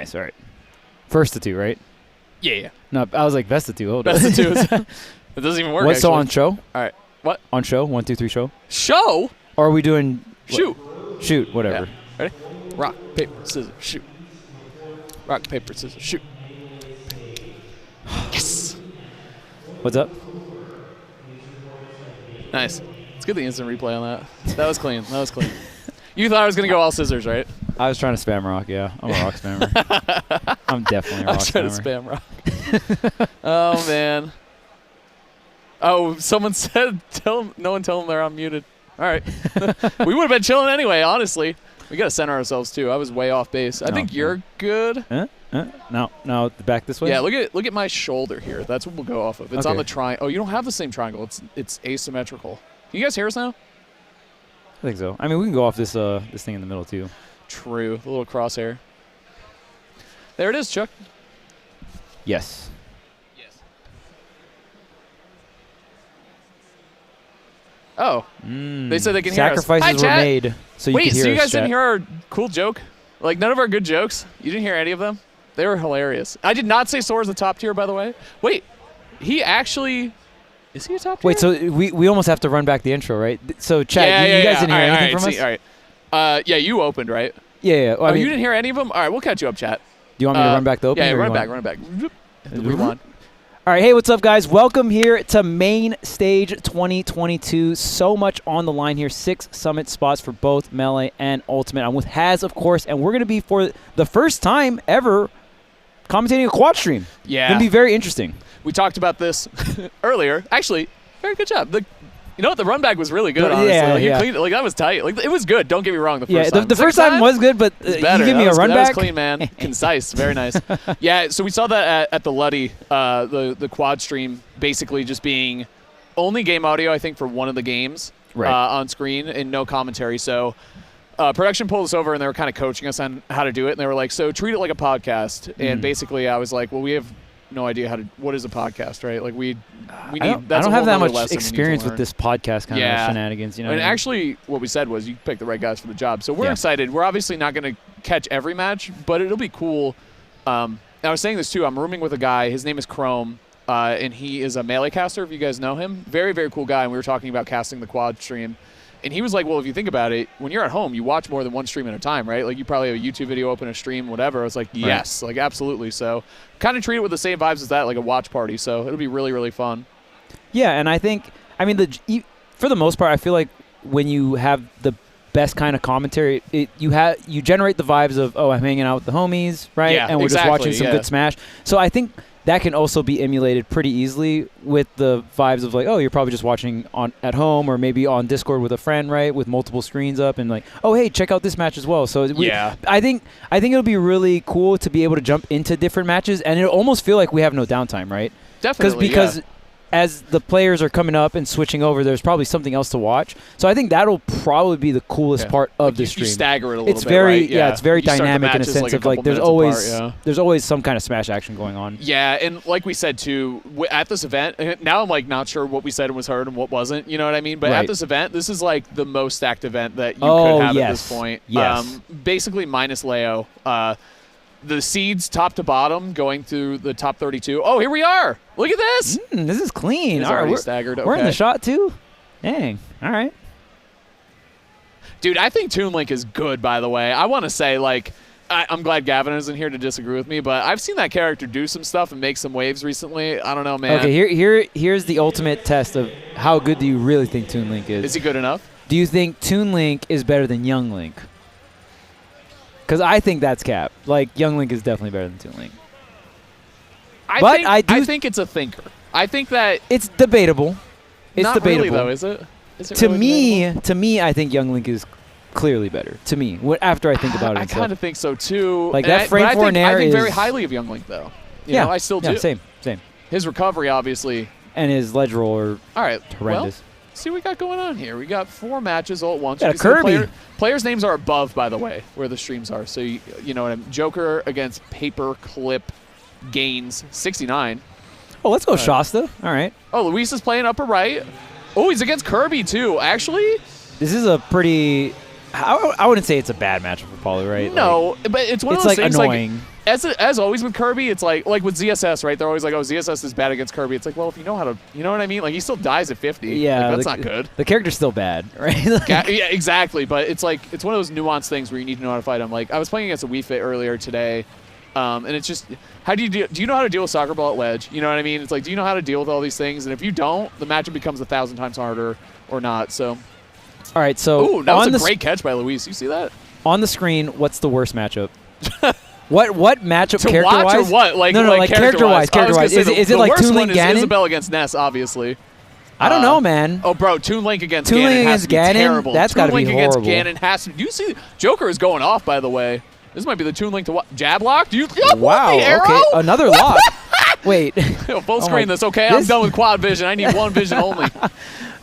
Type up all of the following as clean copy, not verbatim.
Nice. All right. First to 2, right? Yeah. No, I was like best to 2. Hold on. Best of 2. It doesn't even work. What's so actually. on show? All right. What? On show? 1, 2, 3 show? Show? Or are we doing... Shoot. Shoot, whatever. Yeah. Ready? Rock, paper, scissors, shoot. Rock, paper, scissors, shoot. Yes! What's up? Nice. It's good the instant replay on that. That was clean. That was clean. You thought I was going to go all scissors, right? I was trying to spam rock, yeah. I'm a rock spammer. I'm definitely a rock I was trying spammer. to spam rock. Oh, man. Oh, someone said, no one tell them they're unmuted. All right. We would have been chilling anyway, honestly. We got to center ourselves, too. I was way off base. I think you're good. No, back this way? Yeah, look at my shoulder here. That's what we'll go off of. It's on the triangle. Oh, you don't have the same triangle. It's asymmetrical. Can you guys hear us now? I think so. I mean, we can go off this this thing in the middle, too. True. The little crosshair. There it is, Chuck. Yes. Oh. They said they can hear us. Sacrifices were made so you could hear us. Wait, so you guys chat. didn't hear our cool joke? Like, none of our good jokes? You didn't hear any of them? They were hilarious. I did not say Sora's a top tier, by the way. Wait, he actually... Is he a top tier? Wait, so we almost have to run back the intro, right? So, chat, you guys didn't hear anything from us? All right. Yeah, you opened, right? Yeah. Well, I mean, you didn't hear any of them? All right, we'll catch you up, chat. Do you want me to run back the opening? Yeah, run it back. Rewind. All right, hey, what's up, guys? Welcome here to Mainstage 2022. So much on the line here. 6 summit spots for both Melee and Ultimate. I'm with Haz, of course, and we're going to be, for the first time ever, commentating a quad stream. Yeah. Going to be very interesting. We talked about this earlier. Actually, very good job. You know what? The run back was really good, honestly. Yeah. Cleaned it. Like, that was tight. Like, it was good. Don't get me wrong. The first time. The first time was good, but you give me a run back. That was clean, man. Concise. Very nice. Yeah, so we saw that at the Luddy, the quad stream, basically just being only game audio, I think, for one of the games on screen and no commentary. So production pulled us over, and they were kind of coaching us on how to do it. And they were like, so treat it like a podcast. And basically I was like, well, we have no idea what is a podcast, right? Like we need. I don't have that much experience with this podcast kind of shenanigans, you know. And actually, what we said was you pick the right guys for the job. So we're excited. We're obviously not going to catch every match, but it'll be cool. I was saying this too. I'm rooming with a guy. His name is Chrome, and he is a Melee caster. If you guys know him, very very cool guy. And we were talking about casting the quad stream. And he was like, well, if you think about it, when you're at home, you watch more than one stream at a time, right? Like, you probably have a YouTube video open, a stream, whatever. I was like, yes, like, absolutely. So kind of treat it with the same vibes as that, like a watch party. So it'll be really, really fun. Yeah, and I think, I mean, for the most part, I feel like when you have the best kind of commentary, you generate the vibes of, oh, I'm hanging out with the homies, right? Yeah, and we're just watching some good Smash. So I think that can also be emulated pretty easily with the vibes of like, oh, you're probably just watching at home or maybe on Discord with a friend, right, with multiple screens up, and like, oh, hey, check out this match as well. So I think it'll be really cool to be able to jump into different matches, and it'll almost feel like we have no downtime, right? Definitely, because as the players are coming up and switching over, there's probably something else to watch. So I think that'll probably be the coolest part of the stream. You stagger it a little bit, right? It's very dynamic in a sense of like there's always some kind of Smash action going on. Yeah, and like we said too, at this event, now I'm like not sure what we said was heard and what wasn't, you know what I mean? But at this event, this is like the most stacked event that you could have at this point. Yes. Basically minus Leo. The seeds top to bottom going through the top 32. Oh, here we are. Look at this. This is clean. It's already staggered. Okay. We're in the shot too. Dang. All right. Dude, I think Toon Link is good, by the way. I want to say, like, I'm glad Gavin isn't here to disagree with me, but I've seen that character do some stuff and make some waves recently. I don't know, man. Okay, here's the ultimate test of how good do you really think Toon Link is. Is he good enough? Do you think Toon Link is better than Young Link? Because I think that's cap. Like, Young Link is definitely better than Toon Link. I think it's a thinker. I think that it's debatable. It's not debatable. Really, though, is it? To me, I think Young Link is clearly better. To me, after I think about it, I kind of think so too. Like that frame for an air I think is very highly of Young Link, though. You know, I still do. Same. His recovery, obviously, and his ledge roll are horrendous. Well, see what we got going on here. We got 4 matches all at once. Got a Kirby. Players' names are above, by the way, where the streams are. So, you know what I mean? Joker against Paperclip Gains 69. Oh, let's go Shasta. All right. Oh, Luis is playing upper right. Oh, he's against Kirby, too. Actually, this is a pretty I wouldn't say it's a bad matchup for Pauly, right? No, but it's one of it's those things annoying. As always with Kirby, it's like with ZSS, right? They're always like, oh, ZSS is bad against Kirby. It's like, well, if you know how to, you know what I mean? Like, he still dies at 50. Yeah, like, that's not good. The character's still bad, right? Yeah, exactly. But it's like it's one of those nuanced things where you need to know how to fight him. Like, I was playing against a Wii Fit earlier today, and it's just how do you know how to deal with soccer ball at ledge? You know what I mean? It's like, do you know how to deal with all these things? And if you don't, the matchup becomes 1,000 times harder or not. So. All right, so Ooh, that was a great catch by Luis. You see that? On the screen, what's the worst matchup? what matchup to character-wise? Watch or what? Like, no, like character-wise. Character-wise, is it like Toon Link Ganon? Ganon? Isabelle against Ness, obviously. I don't know, man. Oh, bro, Toon Link against Toon Link Ganon has to be Ganon? terrible. That's got to be Toon horrible. Link against Ganon has to. Do you see? Joker is going off, by the way. This might be the Toon Link to jab lock. Do you? Wow. The arrow? Okay, another lock. Wait. Full screen this. Okay, I'm done with quad vision. I need one vision only.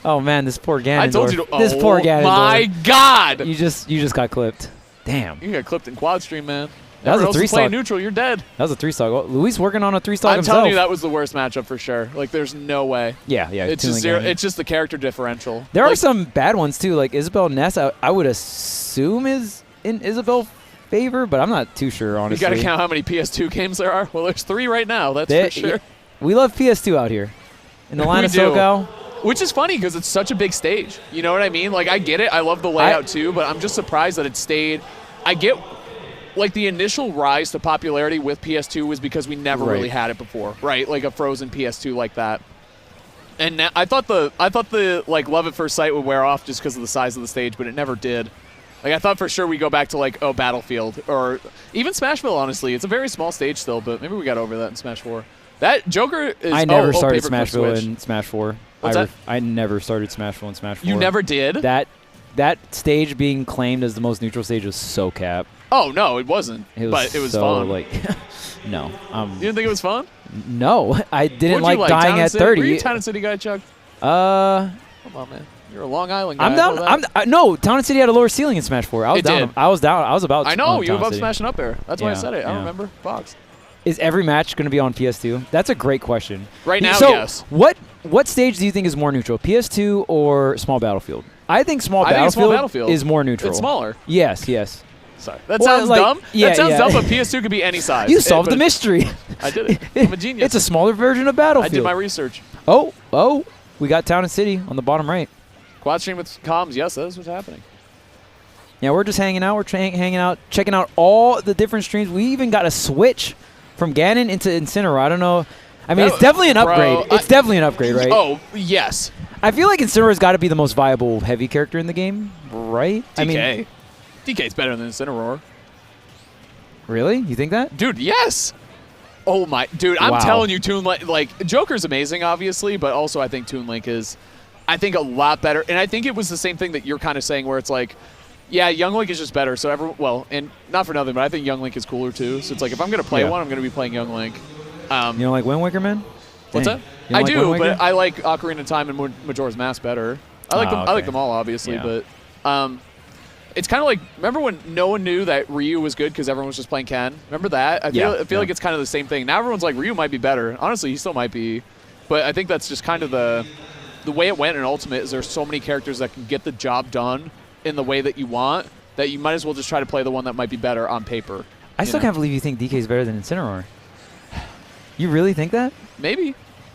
Oh man, this poor Ganondorf. I told you. This poor Ganondorf. My God. You just got clipped. Damn. You got clipped in quad stream, man. That was a 3-stock. Playing neutral, you're dead. That was a 3-stock. Well, Luis working on a 3-stock himself. I'm telling you, that was the worst matchup for sure. Like, there's no way. Yeah. It's just zero. It's just the character differential. There are some bad ones too. Like Isabelle Ness, I would assume is in Isabelle's favor, but I'm not too sure, honestly. You got to count how many PS2 games there are. Well, there's 3 right now. That's for sure. Yeah, we love PS2 out here in the line of SoCal. Which is funny because it's such a big stage. You know what I mean? Like, I get it. I love the layout too, but I'm just surprised that it stayed. I get, like, the initial rise to popularity with PS2 was because we never really had it before, right? Like a frozen PS2 like that. And now, I thought the like love at first sight would wear off just because of the size of the stage, but it never did. Like, I thought for sure we go back to like Battlefield or even Smashville. Honestly, it's a very small stage still, but maybe we got over that in Smash 4. That Joker is. I never started Smashville in Smash 4. What's that? I never started Smashville in Smash 4. You never did? That stage being claimed as the most neutral stage was so cap. Oh no, it wasn't. But it was so, fun. Like, no. You didn't think it was fun? No, I didn't like Town dying at 30. Were you a Town and City guy, Chuck? Come on, man. You're a Long Island guy. I'm down. No, Town and City had a lower ceiling in Smash 4. I was down. I was about. I know you were about smashing up there. That's why I said it. I remember. Fox. Is every match going to be on PS2? That's a great question. Right now, so yes. What stage do you think is more neutral, PS2 or Small Battlefield? I think Small Battlefield is more neutral. It's smaller. Yes. Sorry. That sounds dumb. Yeah, that sounds dumb, but PS2 could be any size. You solved the mystery. I did it. I'm a genius. It's a smaller version of Battlefield. I did my research. Oh, we got Town and City on the bottom right. Quad stream with comms. Yes, that is what's happening. Yeah, we're just hanging out. We're hanging out, checking out all the different streams. We even got a switch from Ganon into Incineroar. I don't know. I mean, it's definitely an upgrade. It's definitely an upgrade, right? Oh, yes. I feel like Incineroar's got to be the most viable heavy character in the game, right? DK. DK's better than Incineroar. Really? You think that? Dude, yes. Oh, my. Dude, I'm telling you, Toon Link. Like, Joker's amazing, obviously, but also I think Toon Link is, I think, a lot better. And I think it was the same thing that you're kind of saying where it's like, yeah, Young Link is just better. So, and not for nothing, but I think Young Link is cooler, too. So it's like, if I'm going to play one, I'm going to be playing Young Link. You don't like Wind Waker, man? What's that? I do, but I like Ocarina of Time and Majora's Mask better. I like them. I like them all, obviously, but it's kind of like, remember when no one knew that Ryu was good because everyone was just playing Ken? Remember that? I feel like it's kind of the same thing. Now everyone's like, Ryu might be better. Honestly, he still might be, but I think that's just kind of the way it went in Ultimate. Is there's so many characters that can get the job done in the way that you want that you might as well just try to play the one that might be better on paper. I still can't believe you think DK is better than Incineroar. You really think that? Maybe.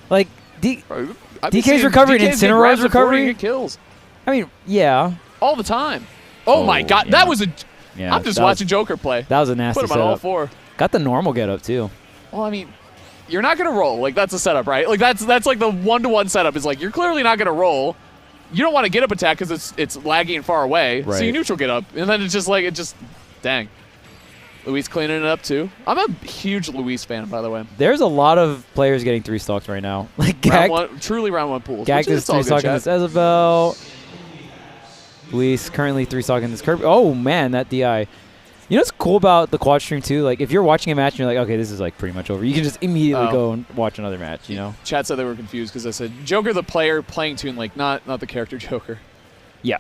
Like, DK's recovery and Incineroar's recovery? Kills. I mean, yeah. All the time. Oh my God. That was a... Yeah, I'm just watching Joker play. That was a nasty setup. Put him on all four. Got the normal get up, too. Well, I mean, you're not going to roll. Like, that's a setup, right? Like, that's like the one-to-one setup. Is like, you're clearly not going to roll. You don't want to get up attack because it's laggy and far away. Right. So you neutral get up. And then it's just like, dang. Luis cleaning it up, too. I'm a huge Luis fan, by the way. There's a lot of players getting 3-stocks right now. Like truly round one pools. Gag is 3-stocking this Isabelle. Luis currently 3-stocking this Kirby. Oh, man, that DI. You know what's cool about the quad stream, too? Like, if you're watching a match and you're like, okay, this is, like, pretty much over, you can just immediately go and watch another match, you know? Chat said they were confused because I said Joker the player playing Toon Link, not the character Joker. Yeah.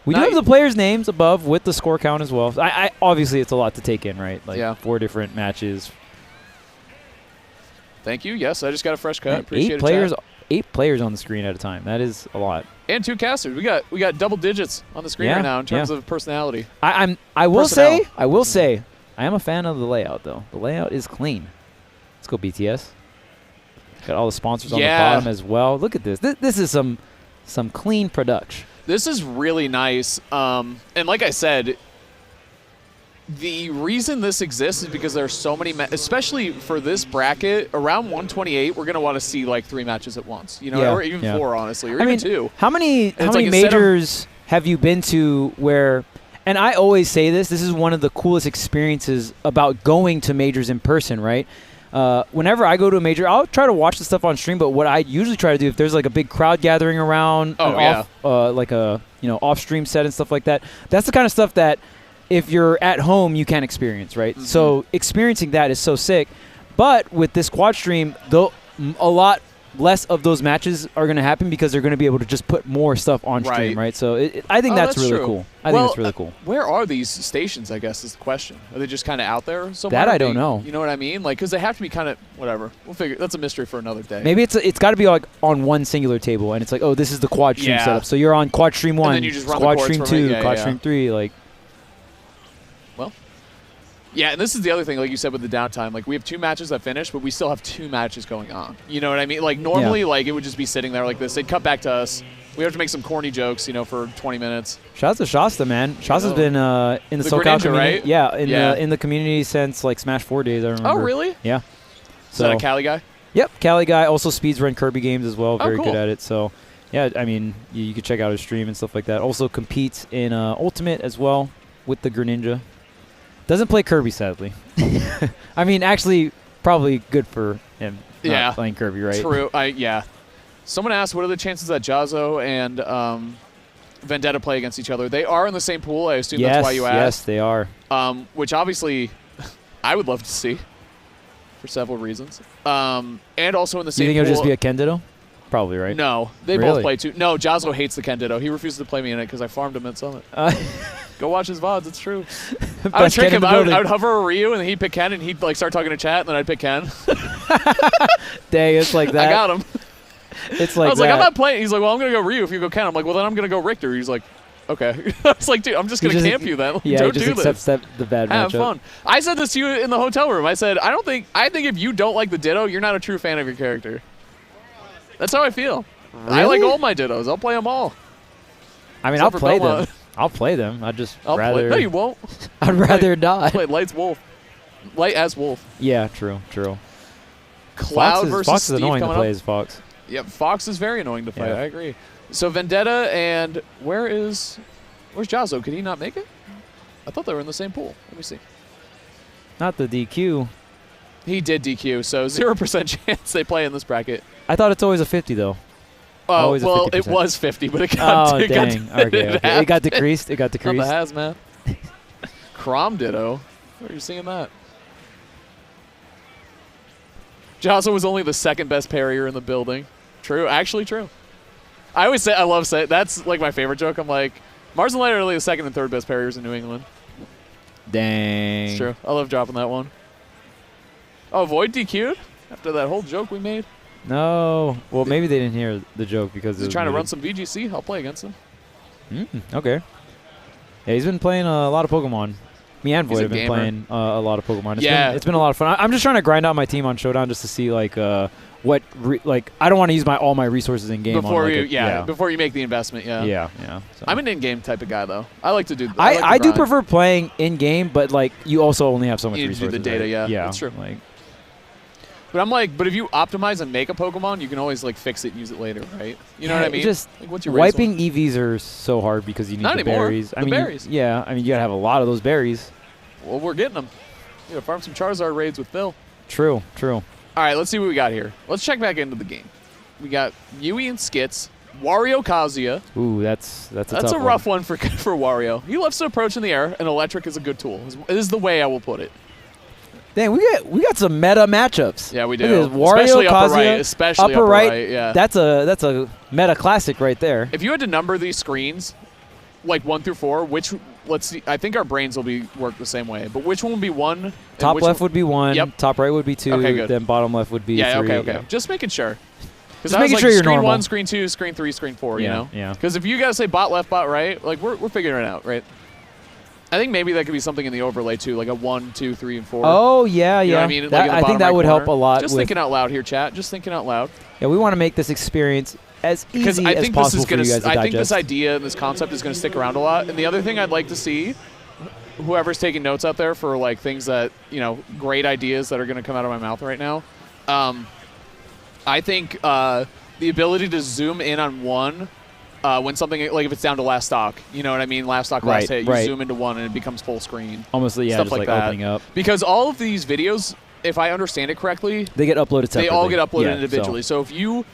We do have the players' names above with the score count as well. I obviously, it's a lot to take in, right? Like 4 different matches. Thank you. Yes, I just got a fresh cut. Appreciate it. 8 players. 8 players on the screen at a time. That is a lot. And 2 casters. We got double digits on the screen right now in terms of personality. I will say I am a fan of the layout though. The layout is clean. Let's go BTS. Got all the sponsors on the bottom as well. Look at this. This is some clean production. This is really nice. And like I said, the reason this exists is because there's so many, especially for this bracket, around 128, we're going to want to see like 3 matches at once, you know, or even 4, honestly, or even 2. How many majors have you been to where, and I always say this is one of the coolest experiences about going to majors in person, right? Whenever I go to a major, I'll try to watch the stuff on stream, but what I usually try to do, if there's like a big crowd gathering around, like a off-stream set and stuff like that, that's the kind of stuff that if you're at home, you can't experience, right? Mm-hmm. So experiencing that is so sick. But with this quad stream, though, a lot less of those matches are going to happen because they're going to be able to just put more stuff on stream, right? So I think that's really cool. I think that's really cool. Where are these stations, I guess, is the question. Are they just kind of out there somewhere? That I don't know. You know what I mean? Like, because they have to be kind of, whatever. We'll figure. That's a mystery for another day. Maybe it's got to be like on one singular table, and it's like, oh, this is the quad stream setup. So you're on quad stream 1, and then you just run quad the stream 2, quad stream 3, like. Yeah, and this is the other thing, like you said, with the downtime. Like, we have 2 matches that finished, but we still have 2 matches going on. You know what I mean? Like, normally, like, it would just be sitting there like this. They'd cut back to us. We have to make some corny jokes, for 20 minutes. Shout out to Shasta, man. Shasta's been in the SoCal community. Right? Yeah, in the community since, like, Smash 4 days, I remember. Oh, really? Yeah. Is that a Cali guy? Yep, Cali guy. Also speeds run Kirby games as well. Very cool. good at it. So, yeah, I mean, you could check out his stream and stuff like that. Also competes in Ultimate as well with the Greninja. Doesn't play Kirby, sadly. I mean, actually, probably good for him not playing Kirby, right? True. Someone asked, what are the chances that Jazzo and Vendetta play against each other? They are in the same pool. I assume that's why you asked. Yes, they are. Which, obviously, I would love to see for several reasons. And also in the same pool. You think it'll just be a Ken Ditto? Probably, right? No. They both play too. No, Jazzo hates the Ken Ditto. He refuses to play me in it because I farmed him at Summit. Go watch his VODs. It's true. I would trick him. I would hover a Ryu, and then he'd pick Ken, and he'd like start talking to chat, and then I'd pick Ken. Dang, it's like that. I got him. It's like I was like, I'm not playing. He's like, well, I'm going to go Ryu if you go Ken. I'm like, well, then I'm going to go Richter. He's like, okay. I was like, dude, I'm just going to camp you then. Yeah, Don't he just do accepts the bad matchup. Have fun. I said this to you in the hotel room. I said, I think if you don't like the Ditto, you're not a true fan of your character. That's how I feel. Really? I like all my Dittos. I'll play them all. I mean, I'll play them. I'll play them. I'd just rather. No, you won't. I'd rather not. Play Light's Wolf. Light as Wolf. Yeah, true. Cloud versus Fox Steve is annoying to play up. as Fox. Yeah, Fox is very annoying to fight. Yeah. I agree. So Vendetta and where's Jazzo? Could he not make it? I thought they were in the same pool. Let me see. Not the DQ. He did DQ, so 0% chance they play in this bracket. I thought it's always a 50 though. Oh, well, it was 50, but it got dang. Okay. It got decreased. On the hazmat. Crom Ditto. Where are you seeing that? Jazzo was only the 2nd best parrier in the building. True. Actually true. I love saying that's like my favorite joke. I'm like, Mars and Light are really the 2nd and 3rd best parriers in New England. Dang. It's true. I love dropping that one. Oh, Void DQ'd? After that whole joke we made? No. Well, maybe they didn't hear the joke because he's trying to run some VGC. I'll play against him. Okay. Yeah, he's been playing a lot of Pokemon. Me and Void have been playing a lot of Pokemon. It's been a lot of fun. I'm just trying to grind out my team on Showdown just to see like I don't want to use all my resources in game before you make the investment. Yeah. So. I'm an in-game type of guy though. I like to do. I do prefer playing in game, but like you also only have so much resources. You do the data, right? yeah, that's true. But I'm like, but if you optimize and make a Pokemon, you can always like fix it and use it later, right? You know what I mean? Just like, what's your wiping EVs are so hard because you need Not the anymore. berries. Berries. You gotta have a lot of those berries. Well, we're getting them. You gotta farm some Charizard raids with Phil. True. All right, let's see what we got here. Let's check back into the game. We got Yui and Skits, Wario Kazuya. Ooh, that's a rough one for Wario. He loves to approach in the air, and electric is a good tool. Is the way I will put it. Dang, we got some meta matchups. Yeah, we do. Wario, especially Kazuya, upper right. Especially upper right. Yeah. That's a meta classic right there. If you had to number these screens, like 1 through 4, let's see. I think our brains will work the same way. But which one would be 1? Top left would be 1. Yep. Top right would be 2. Okay, good. Then bottom left would be 3. Okay. Just making sure. Because I was making like, sure you're screen normal. 1, screen 2, screen 3, screen 4, you know? Yeah. Because if you guys say bot left, bot right, like we're figuring it out, right? I think maybe that could be something in the overlay too, like a 1, 2, 3, and 4. Oh, yeah, You know yeah. what I mean? That- Like in the I bottom think that right would help corner. a lot. Just thinking out loud here, chat. Just thinking out loud. Yeah, we want to make this experience as Because easy I as think this possible is for you gonna. guys to I digest. think this idea and this concept is gonna stick around a lot. And the other thing I'd like to see, whoever's taking notes out there for like things that great ideas that are gonna come out of my mouth right now. I think the ability to zoom in on one. When something, like if it's down to last stock, you know what I mean? Last stock, last hit, you zoom into one and it becomes full screen. Almost, yeah, stuff just like that. opening up. Because all of these videos, if I understand it correctly, They get uploaded separately. they all get uploaded Yeah, individually. So if you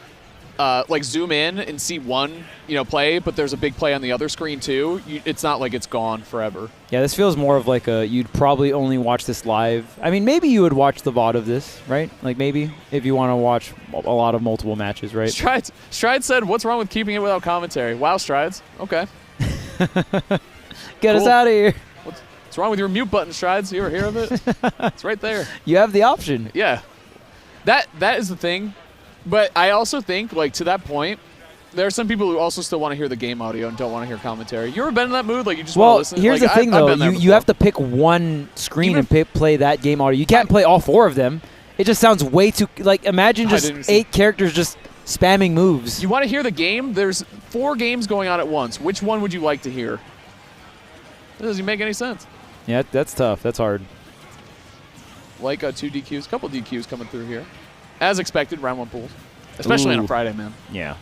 like zoom in and see one, play, but there's a big play on the other screen too, it's not like it's gone forever. Yeah, this feels more of like you'd probably only watch this live. I mean, maybe you would watch the VOD of this, right? Like maybe if you want to watch a lot of multiple matches, right? Strides said, "What's wrong with keeping it without commentary?" Wow, Strides. Okay. Get us out of here. What's wrong with your mute button, Strides? You ever hear of it? It's right there. You have the option. Yeah. That is the thing. But I also think, like, to that point, there are some people who also still want to hear the game audio and don't want to hear commentary. You ever been in that mood? Like, you just want to listen? Here's like, the thing, I've though. been there You have to pick one screen and play that game audio. You can't play all 4 of them. It just sounds way too... Like, imagine just 8 characters just spamming moves. You want to hear the game? There's 4 games going on at once. Which one would you like to hear? That doesn't make any sense. Yeah, that's tough. That's hard. Like 2 DQs. A couple DQs coming through here. As expected, round 1 pools. Especially on a Friday, man. Yeah.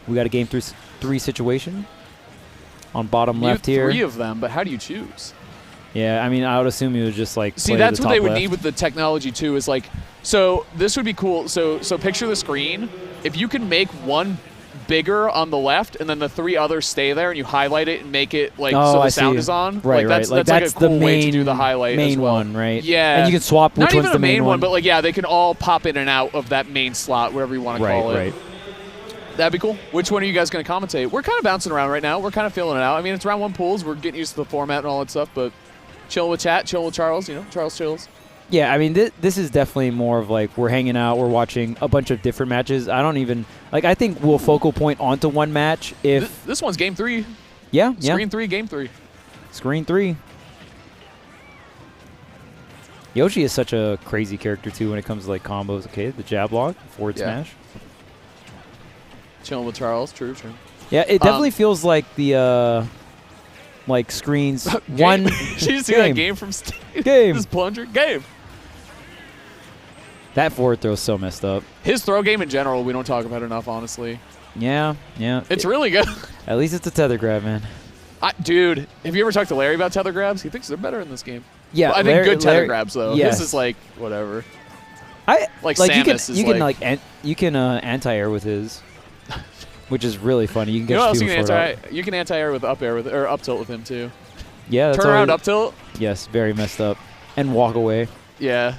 We got a game 3 situation on bottom left here. 3 of them, but how do you choose? Yeah, I mean, I would assume you would just like See, play that's the what top they would left. need with the technology too. Is like, so this would be cool. So picture the screen. If you can make one bigger on the left, and then the 3 others stay there, and you highlight it and make it like so the sound is on. Right, like, right. That's like a cool the way to do the highlight main as well. one, right? Yeah. And you can swap which Not one's even the a main one, one, but like they can all pop in and out of that main slot, whatever you want to call it. Right. That'd be cool. Which one are you guys going to commentate? We're kind of bouncing around right now. We're kind of feeling it out. I mean, it's round 1 pools. We're getting used to the format and all that stuff, but chill with chat, chill with Charles. Charles chills. Yeah, I mean, this is definitely more of like we're hanging out, we're watching a bunch of different matches. I don't even like. I think we'll focal point onto one match if this one's game 3. Yeah. Screen 3, game 3. Screen 3. Yoshi is such a crazy character too when it comes to like combos. Okay, the jab lock, forward smash. Chilling with Charles. True. Yeah, it definitely feels like the like screens one. Did you see that game from Steve? Game. This plunger game. That forward throw is so messed up. His throw game in general, we don't talk about enough, honestly. Yeah. It's really good. At least it's a tether grab, man. Dude, have you ever talked to Larry about tether grabs? He thinks they're better in this game. Yeah, well, I think good tether grabs though. Yes. His is like whatever. Like Samus you can anti-air with his, which is really funny. You can get you can anti-air with up air or up tilt with him too. Yeah, that's turn around up tilt. Yes, very messed up, and walk away. Yeah.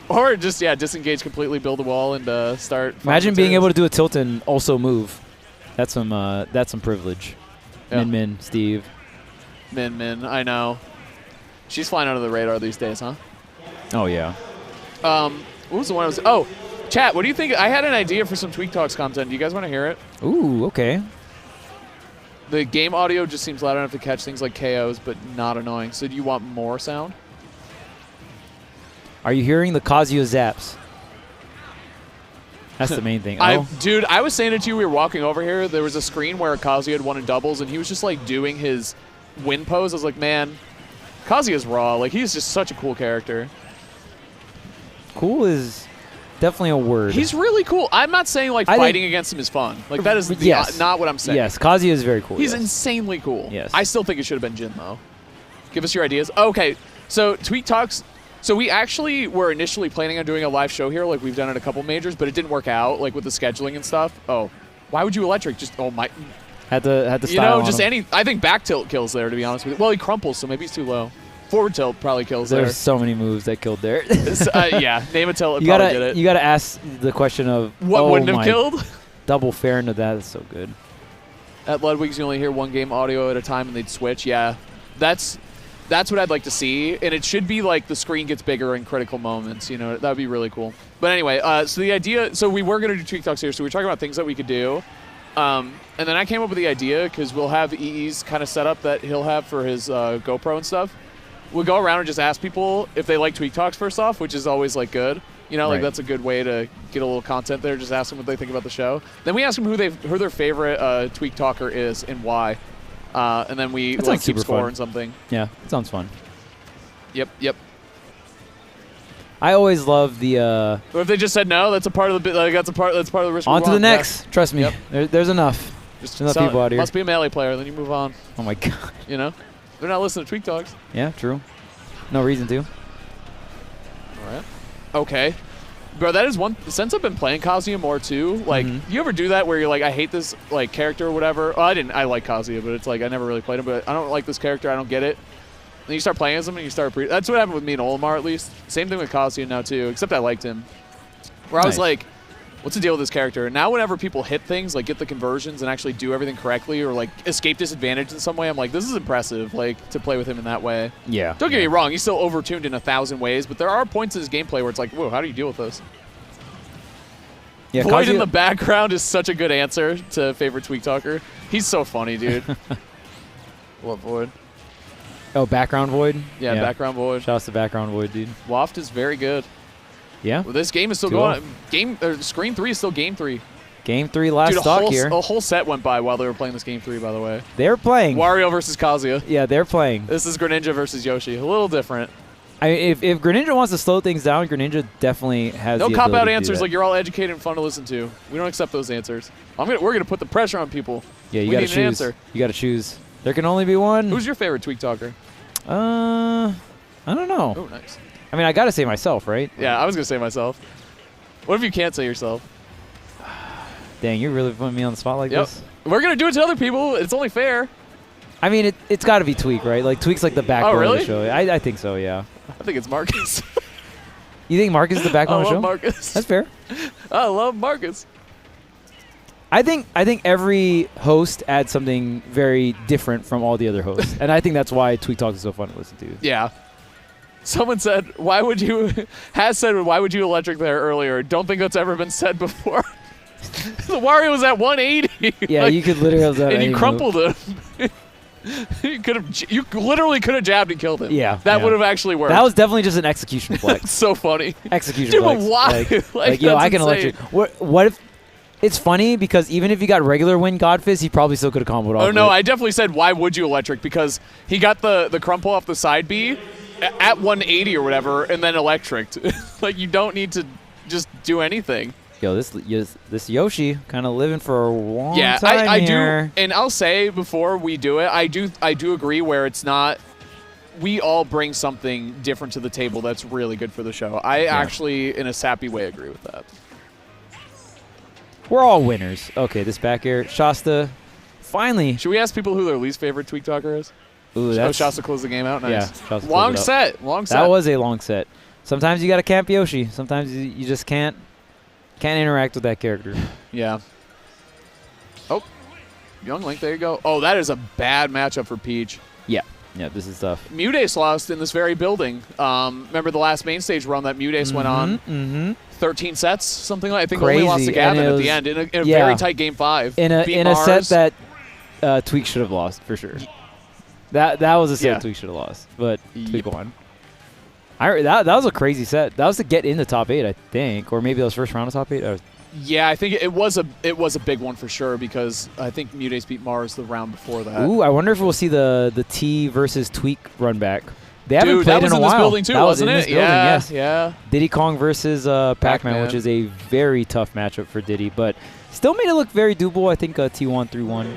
Or just disengage completely, build a wall, and start. Imagine being able to do a tilt and also move. That's some privilege. Yeah. Min, Steve. Min, I know. She's flying under the radar these days, huh? Oh yeah. What was the one I was? Oh, chat. What do you think? I had an idea for some Tweak Talks content. Do you guys want to hear it? Ooh, okay. The game audio just seems loud enough to catch things like KOs, but not annoying. So do you want more sound? Are you hearing the Kazuya zaps? That's the main thing. Dude, I was saying it to you. We were walking over here. There was a screen where Kazuya had won in doubles, and he was just like doing his win pose. I was like, man, Kazuya's raw. Like, he's just such a cool character. Cool is definitely a word. He's really cool. I'm not saying like fighting against him is fun. Like, that is not what I'm saying. Yes, Kazuya is very cool. He's insanely cool. Yes. I still think it should have been Jin, though. Give us your ideas. Okay, so Tweak Talks. So we actually were initially planning on doing a live show here, like we've done at a couple majors, but it didn't work out, like with the scheduling and stuff. Oh, why would you electric? Just had to you know, just any. I think back tilt kills there, to be honest with you. Well, he crumples, so maybe he's too low. Forward tilt probably kills there. There's so many moves that killed there. Yeah, name a tilt. You probably did it. You gotta ask the question of what wouldn't have killed. Double fair into that is so good. At Ludwig's, you only hear one game audio at a time, and they'd switch. Yeah, that's That's what I'd like to see, and it should be like the screen gets bigger in critical moments. You know, that would be really cool. But anyway, so the idea, so we were going to do Tweak Talks here, so we were talking about things that we could do. And then I came up with the idea, because we'll have EE's kind of setup that he'll have for his GoPro and stuff. We'll go around and just ask people if they like Tweak Talks first off, which is always like good. You know, like that's a good way to get a little content there. Just ask them what they think about the show. Then we ask them who their favorite Tweak Talker is and why. And then we like keep score and something. Yeah, it sounds fun. Yep. I always love the. Or if they just said no, that's a part of the that's part of the risk. On to the next. Yeah. Trust me, there's enough. Just enough people out here. Must be a melee player, then you move on. Oh my god. You know, they're not listening to Tweak Talks. Yeah, true. No reason to. All right. Okay. Bro, that is one. Since I've been playing Kazuya more too, like, you ever do that where you're like, I hate this like character or whatever? Oh, I like Kazuya, but it's like I never really played him. But I don't like this character. I don't get it. Then you start playing as him and you start. That's what happened with me and Olimar, at least. Same thing with Kazuya now too. Except I liked him. Where I was like, what's the deal with this character? And now whenever people hit things, like get the conversions and actually do everything correctly, or like escape disadvantage in some way, I'm like, this is impressive. Like to play with him in that way. Yeah. Don't get me wrong. He's still overtuned in 1,000 ways, but there are points in his gameplay where it's like, whoa, how do you deal with this? Yeah, Void in the background is such a good answer to favorite Tweak Talker. He's so funny, dude. Love Void. Oh, background Void? Yeah, background Void. Shouts to background Void, dude. Waft is very good. Yeah. Well, this game is still going on. Screen 3 is still game 3. Game 3 last stock here. A whole set went by while they were playing this game 3, by the way. They're playing. Wario versus Kazuya. Yeah, they're playing. This is Greninja versus Yoshi. A little different. I mean, if Greninja wants to slow things down, Greninja definitely has the ability to do that. No cop-out answers like you're all educated and fun to listen to. We don't accept those answers. We're gonna put the pressure on people. Yeah, you gotta choose. An answer. You gotta choose. There can only be one. Who's your favorite Tweak Talker? I don't know. Oh, nice. I mean, I gotta say myself, right? Yeah, I was gonna say myself. What if you can't say yourself? Dang, you're really putting me on the spot like this? We're gonna do it to other people. It's only fair. I mean, it's got to be Tweak, right? Like, Tweak's like the backbone really? of the show. I think so, yeah. I think it's Marcus. You think Marcus is the backbone of the show? I love Marcus. That's fair. I love Marcus. I think every host adds something very different from all the other hosts. And I think that's why Tweak Talks is so fun to listen to. Yeah. Someone said, why would you electric there earlier? Don't think that's ever been said before. The Wario was at 180. Yeah, like, you could literally have that. And you crumpled him. You literally could have jabbed and killed him. Yeah. That would have actually worked. That was definitely just an execution flex. That's so funny. Execution Dude, flex. But why? Like yo, I can electric. What if... It's funny because even if he got regular win Godfist, he probably still could have comboed off. Oh, no, I definitely said, why would you electric? Because he got the crumple off the side B at 180 or whatever, and then electricked. Like, you don't need to just do anything. Yo, this Yoshi kind of living for a long time I here. do, and I'll say before we do it, I do agree where it's not. We all bring something different to the table that's really good for the show. I actually, in a sappy way, agree with that. We're all winners. Okay, this back air, Shasta, finally. Should we ask people who their least favorite Tweak Talker is? Ooh, that's Shasta closed the game out. Nice. Yeah, long set. That was a long set. Sometimes you got to camp Yoshi. Sometimes you just can't interact with that character. Yeah. Oh, Young Link, there you go. Oh, that is a bad matchup for Peach. Yeah. Yeah, this is tough. Mudace lost in this very building. Remember the last main stage run that Mudace went on? 13 sets, something like. I think Crazy. Only lost to Gavin at the end in a very tight game 5. In a set that Tweak should have lost for sure. That was a set Tweak should have lost, but Tweak won. That was a crazy set. That was to get in the top 8, I think, or maybe that was first round of top 8. Yeah, I think it was a big one for sure because I think Mudace beat Mars the round before that. Ooh, I wonder if we'll see the T versus Tweak run back. They haven't played in a while. That was in this building too, wasn't it? Yes. Yeah. Diddy Kong versus Pac-Man, which is a very tough matchup for Diddy, but still made it look very doable. I think T won 3-1.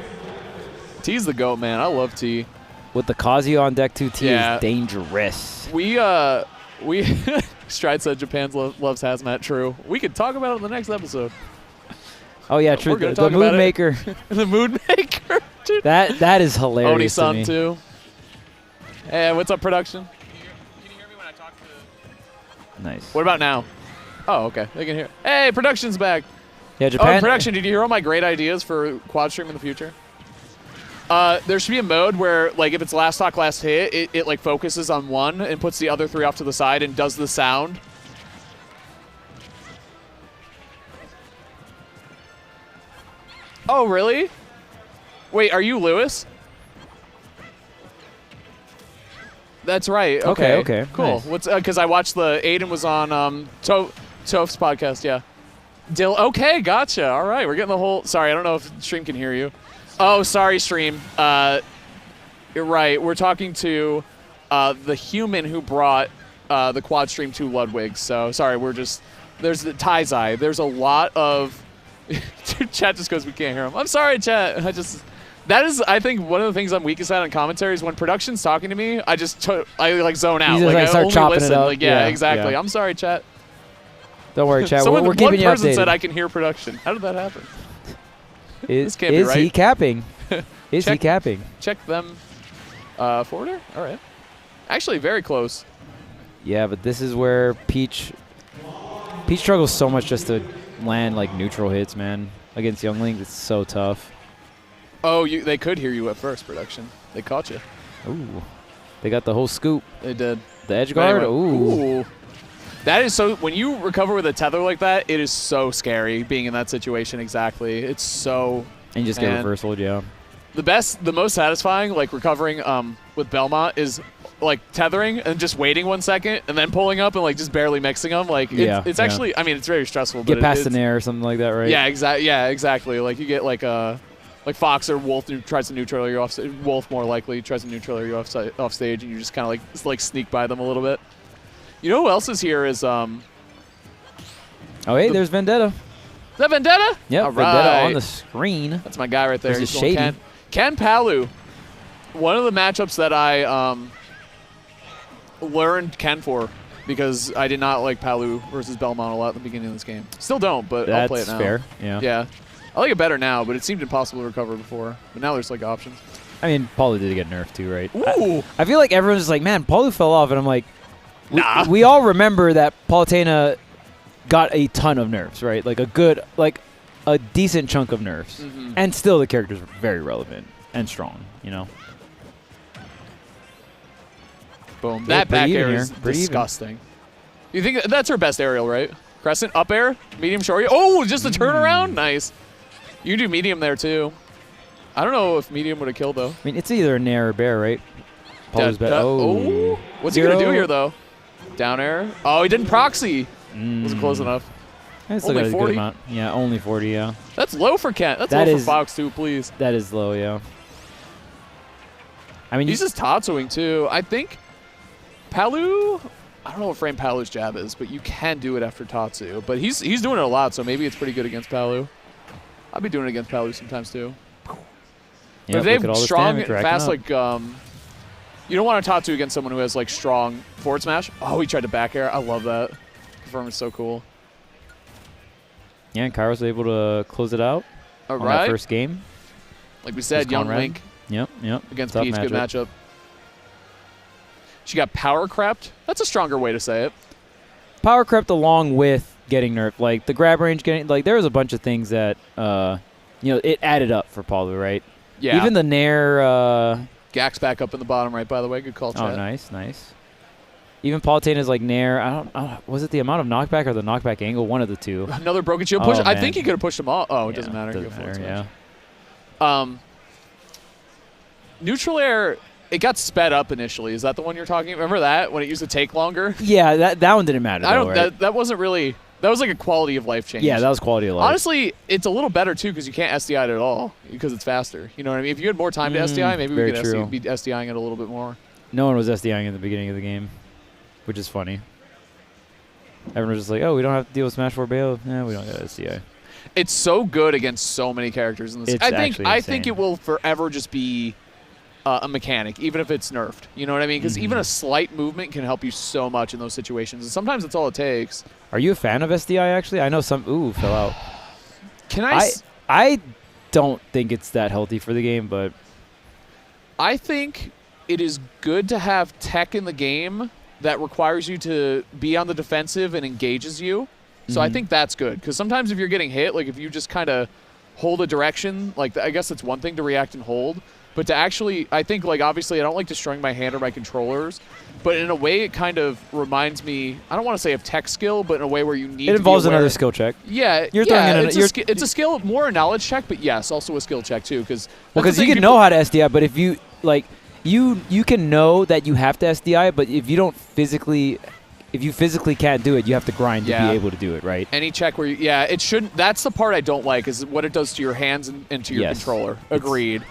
T's the GOAT, man. I love T. With the Kazuya on deck 2, T is dangerous. We Stride said Japan loves Hazmat. True. We could talk about it in the next episode. Oh yeah, true. The Mood Maker. The Mood Maker. Dude. That is hilarious. Oni-san too. Hey, what's up, production? Can you hear me when I talk to? Nice. What about now? Oh, okay. They can hear. Hey, production's back. Yeah, Japan. Oh, production. Did you hear all my great ideas for quad stream in the future? There should be a mode where, like, if it's last stock, last hit, it like focuses on one and puts the other 3 off to the side and does the sound. Oh, really? Wait, are you Lewis? That's right. Okay. Cool. Nice. What's because I watched Aiden was on Toph's podcast. Yeah. Okay, gotcha. All right, we're getting the whole. Sorry, I don't know if stream can hear you. Oh, sorry, stream. You're right. We're talking to the human who brought the quad stream to Ludwig. So sorry, there's the Tie-Zai. There's a lot of. Dude, chat just goes, we can't hear him. I'm sorry, chat. That is, I think, one of the things I'm weakest at on commentary is when production's talking to me, I like zone out. Like, I start only chopping listen. it up. Like, yeah, Yeah, exactly. yeah. I'm sorry, chat. Don't worry, chat. Someone, we're keeping you one person updated. said I can hear production. How did that happen? Is can't be right. he capping? Is he capping? Check them forwarder? All right. Actually, very close. Yeah, but this is where Peach struggles so much just to land like neutral hits, man. Against Young Link, it's so tough. Oh, they could hear you at first, production. They caught you. Ooh. They got the whole scoop. They did. The edge guard? Ooh. That is so, when you recover with a tether like that, it is so scary being in that situation. Exactly. It's so. And you just get reversaled, yeah. The most satisfying, like recovering with Belmont is like tethering and just waiting 1 second and then pulling up and like just barely mixing them. Like it's actually, I mean, it's very stressful. Get but past the nair or something like that, right? Yeah, exactly. Like you get like Fox or Wolf who tries to neutral you off. Wolf more likely tries to neutral you off stage, and you just kind of like sneak by them a little bit. You know who else is here is Oh hey, there's Vendetta. Is that Vendetta? Yep, All Vendetta right. on the screen. That's my guy right there. This He's is going shady. Ken Palu. One of the matchups that I learned Ken for because I did not like Palu versus Belmont a lot at the beginning of this game. Still don't, but I'll play it now. That's fair, yeah. Yeah. I like it better now, but it seemed impossible to recover before. But now there's like options. I mean, Palu did get nerfed too, right? Ooh. I feel like everyone's just like, man, Palu fell off, and I'm like, Nah. we all remember that Palutena got a ton of nerfs, right? Like a decent chunk of nerfs. Mm-hmm. And still the character's very relevant and strong, you know? Boom. Yeah, That back pretty air even is here. Pretty even. disgusting. You think that's her best aerial, right? Crescent, up air, medium, short. Oh, just a turnaround? Nice. You can do medium there, too. I don't know if medium would have killed, though. I mean, it's either a nair or bear, right? Palu's bet. Oh. What's he going to do here, though? Down air. Oh, he didn't proxy. Wasn't close enough. I still Only got a 40? good amount. Yeah, only 40, yeah. That's low for Kent. That's That low is- for Fox, too, please. That is low, yeah. I mean, He's just Tatsuing, too. I think Palu, I don't know what frame Palu's jab is, but you can do it after Tatsu. But he's doing it a lot, so maybe it's pretty good against Palu. I'll be doing it against Palu sometimes, too. But if they have strong and fast, like, you don't want to Tatsu against someone who has, like, strong forward smash. Oh, he tried to back air. I love that. Confirm is so cool. Yeah, and Kairos was able to close it out All on right. that first game. Like we said, Just Young Conrad. Link Yep. against Tough Peach, good matchup. She got power crept. That's a stronger way to say it. Power crept along with getting nerfed. Like, the grab range getting... Like, there was a bunch of things that, it added up for Palu, right? Yeah. Even the nair... Gax back up in the bottom right, by the way. Good call, chat. Oh, nice. Even Palutena's like nair. I don't. Was it the amount of knockback or the knockback angle? One of the two. Another broken shield push. Oh, I man. think he could have pushed him off. Oh, it Yeah, doesn't matter. Doesn't He got forward matter, smash. yeah. Neutral air, it got sped up initially. Is that the one you're talking about? Remember that? When it used to take longer? Yeah, that one didn't matter, though, right? That wasn't really... That was like a quality of life change. Yeah, that was quality of life. Honestly, it's a little better, too, because you can't SDI it at all because it's faster. You know what I mean? If you had more time to SDI, maybe we very could true. be SDIing it a little bit more. No one was SDIing in the beginning of the game, which is funny. Everyone was just like, oh, we don't have to deal with Smash 4 Bail. Yeah, we don't got SDI. It's so good against so many characters in this. It's I actually think it will forever just be a mechanic, even if it's nerfed. You know what I mean? Because even a slight movement can help you so much in those situations, and sometimes that's all it takes. Are you a fan of SDI, actually? I know some... Ooh, fell out. Can I... I don't think it's that healthy for the game, but... I think it is good to have tech in the game that requires you to be on the defensive and engages you. So I think that's good. Because sometimes if you're getting hit, like if you just kind of hold a direction, like I guess it's one thing to react and hold, but to actually, I think like obviously I don't like destroying my hand or my controllers, but in a way it kind of reminds me, I don't want to say of tech skill, but in a way where you need It involves another skill check. Yeah, it's a skill, more a knowledge check, but yes, also a skill check too, because you can know how to SDI, but if you like you can know that you have to SDI, but if you physically can't do it, you have to grind to be able to do it, right? Any check where it shouldn't. That's the part I don't like, is what it does to your hands and to your controller. Agreed.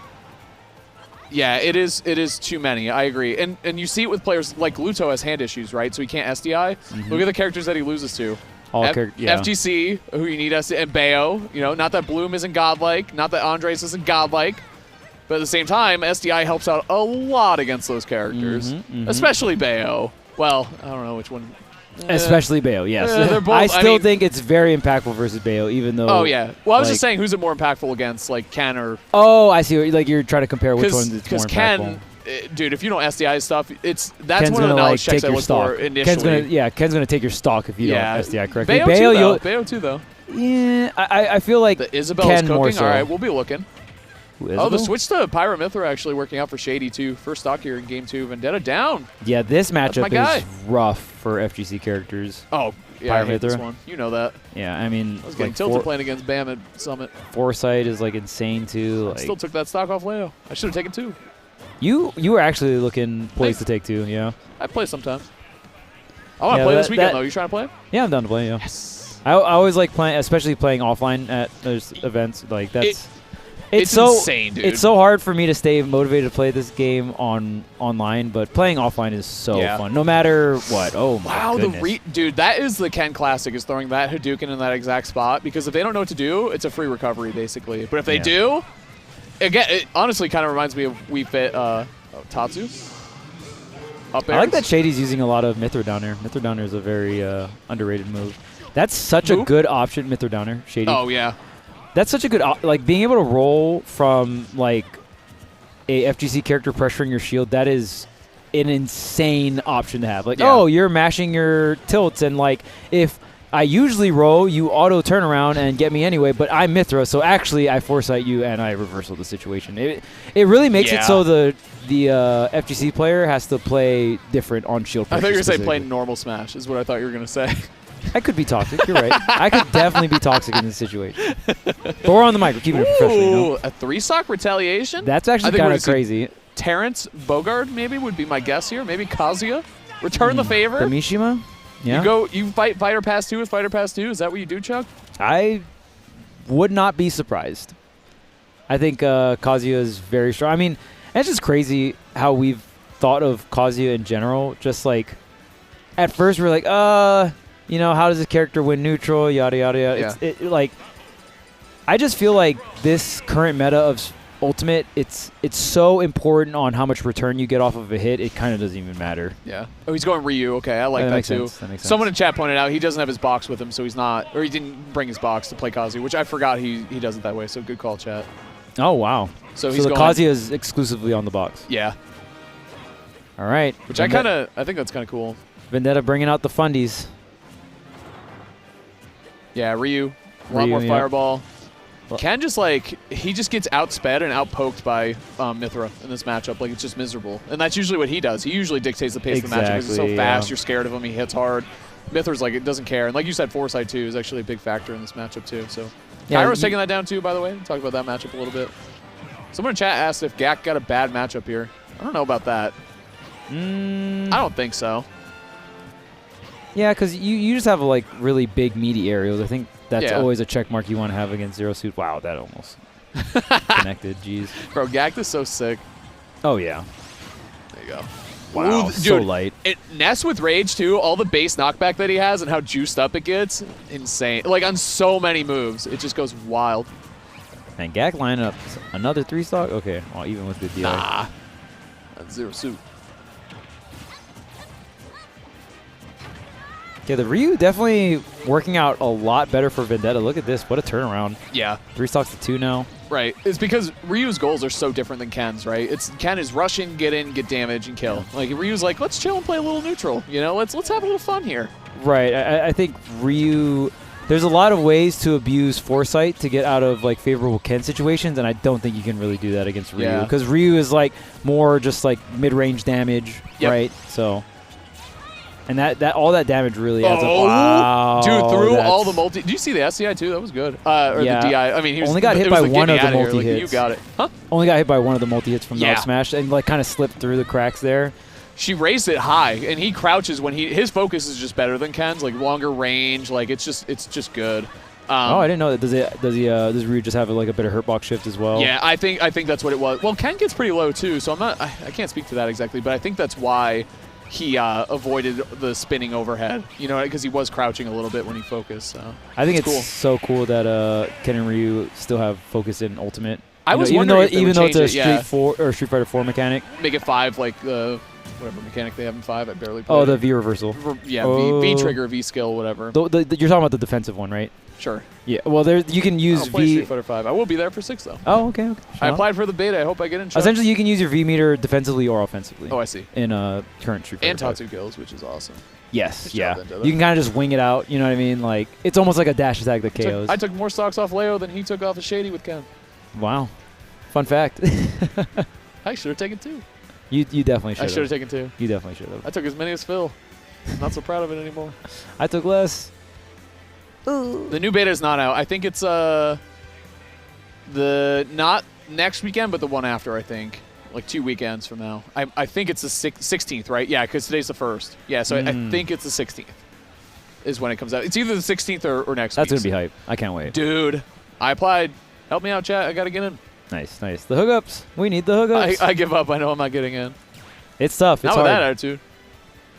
Yeah, it is too many. I agree. And you see it with players like Luto has hand issues, right? So he can't SDI. Mm-hmm. Look at the characters that he loses to. FGC, who you need SDI, and Bayo. You know, not that Bloom isn't godlike, not that Andres isn't godlike, but at the same time, SDI helps out a lot against those characters, especially Bayo. Well, I don't know which one. Especially Bayo, yes. They're both, I still think it's very impactful versus Bayo, even though. Oh yeah. Well, I was just saying, who's it more impactful against, like Ken or? Oh, I see. Like you're trying to compare which one's it's more Ken, impactful. dude, if you don't SDI stuff, that's Ken's one of the knowledge checks I look for initially. Ken's gonna take your stock if you don't SDI correctly. Bayo too, though. Yeah, I feel like the Isabel's Ken cooking. More so. All right, we'll be looking. Oh, the switch to Pyra Mithra actually working out for Shady, too. First stock here in Game 2. Vendetta down. Yeah, this matchup is rough for FGC characters. Oh, yeah, I hate Mithra. this one. You know that. Yeah, I mean... I was getting tilted playing against Bam at Summit. Foresight is, like, insane, too. I still took that stock off Leo. I should have taken 2. You were actually looking poised to take 2, yeah. I play sometimes. I want to play this weekend, though. You trying to play? Yeah, I'm down to play, yeah. Yes. I always like playing, especially playing offline at those events. Like, that's... It's so insane, dude. It's so hard for me to stay motivated to play this game online, but playing offline is so fun, no matter what. Oh my goodness. Dude, that is the Ken classic, is throwing that Hadouken in that exact spot, because if they don't know what to do, it's a free recovery basically. But if they do, again, it honestly kind of reminds me of Wii Fit Tatsu. Up I like that Shady's using a lot of Mithra Downer. Mithra Downer is a very underrated move. That's such a good option, Mithra Downer, Shady. Oh yeah. That's such a good, like, being able to roll from, like, a FGC character pressuring your shield. That is an insane option to have. Like, oh, you're mashing your tilts, and, like, if I usually roll, you auto turn around and get me anyway, but I'm Mithra, so actually I foresight you and I reversal the situation. It really makes it so the FGC player has to play different on shield pressure. I thought you were going to say play normal Smash is what I thought you were going to say. I could be toxic. You're right. I could definitely be toxic in this situation. But we're on the mic. We're keeping it professional. You know? A 3-stock retaliation? That's actually kind of crazy. Terrence Bogard maybe would be my guess here. Maybe Kazuya. Return the favor. Mishima? Yeah. You fight Fighter Pass 2 with Fighter Pass 2? Is that what you do, Chuck? I would not be surprised. I think Kazuya is very strong. I mean, it's just crazy how we've thought of Kazuya in general. Just like, at first we're like, you know, how does this character win neutral, yada, yada, yada. Yeah. Like, I just feel like this current meta of Ultimate, it's so important on how much return you get off of a hit, it kind of doesn't even matter. Yeah. Oh, he's going Ryu. Okay, I like that too. That makes sense. Someone in chat pointed out he doesn't have his box with him, so he's not, or he didn't bring his box to play Kazuya, which I forgot he does it that way, so good call, chat. Oh, wow. So he's the going Kazuya is exclusively on the box. Yeah. All right. Which I think that's kind of cool. Vendetta bringing out the fundies. Yeah, Ryu. A lot more fireball. Ken just, like, he just gets outsped and outpoked by Mithra in this matchup. Like, it's just miserable. And that's usually what he does. He usually dictates the pace of the matchup because he's so fast, you're scared of him, he hits hard. Mithra's like, it doesn't care. And like you said, Foresight, too, is actually a big factor in this matchup, too. So, Kairo's taking that down, too, by the way. Talk about that matchup a little bit. Someone in chat asked if Gak got a bad matchup here. I don't know about that. I don't think so. Yeah, because you just have, like, really big, meaty aerials. I think that's always a check mark you want to have against Zero Suit. Wow, that almost connected. Jeez. Bro, Gak is so sick. Oh, yeah. There you go. Wow, dude, so light. Ness with Rage, too, all the base knockback that he has and how juiced up it gets, insane. Like, on so many moves, it just goes wild. And Gak lining up another 3-stock? Okay, well, even with the DI. Nah. That's Zero Suit. Yeah, the Ryu definitely working out a lot better for Vendetta. Look at this. What a turnaround. Yeah. 3 stocks to 2 now. Right. It's because Ryu's goals are so different than Ken's, right? Ken is rush in, get in, get damage, and kill. Like, Ryu's like, let's chill and play a little neutral. You know, let's have a little fun here. Right. I think Ryu There's a lot of ways to abuse foresight to get out of like favorable Ken situations, and I don't think you can really do that against Ryu because Ryu is like more just like mid-range damage, right? So, and that all that damage really adds up. Wow, dude, through all the multi. Did you see the SCI too? That was good. Or the DI. I mean, he was, only got hit by one of the multi hits. You got it, huh? Only got hit by one of the multi hits from the up smash, and like kind of slipped through the cracks there. She raised it high, and he crouches when his focus is just better than Ken's, like longer range, like it's just good. I didn't know that. Does Ryu just have like a better hurtbox shift as well? Yeah, I think that's what it was. Well, Ken gets pretty low too, so I can't speak to that exactly, but I think that's why he avoided the spinning overhead. You know, because he was crouching a little bit when he focused. So I think it's so cool that Ken and Ryu still have focus in Ultimate. I was even wondering though it's a Street Fighter 4 mechanic, make it 5 like whatever mechanic they have in 5, I barely played. Oh, the V reversal. Yeah, V trigger, V skill, whatever. You're talking about the defensive one, right? Sure. Yeah. Well, you can use I'll play Street Fighter 5. I will be there for 6 though. Oh, okay. I applied for the beta. I hope I get in. Essentially, you can use your V meter defensively or offensively. Oh, I see. In current Street Fighter. And Tatsu kills, which is awesome. Yes. Yeah. You can kind of just wing it out. You know what I mean? Like it's almost like a dash attack that KOs. I took more stocks off Leo than he took off of Shady with Ken. Wow. Fun fact. I should have taken 2. You definitely should. I should have taken 2. You definitely should have. I took as many as Phil. Not so proud of it anymore. I took less. The new beta is not out. I think it's not next weekend, but the one after. I think like 2 weekends from now. I think it's the 16th, right? Yeah, because today's the 1st. Yeah, so I think it's the 16th is when it comes out. It's either the 16th or next. That's gonna be hype. I can't wait, dude. I applied. Help me out, chat. I gotta get in. Nice. The hookups. We need the hookups. I give up. I know I'm not getting in. It's tough. It's not hard. With that attitude.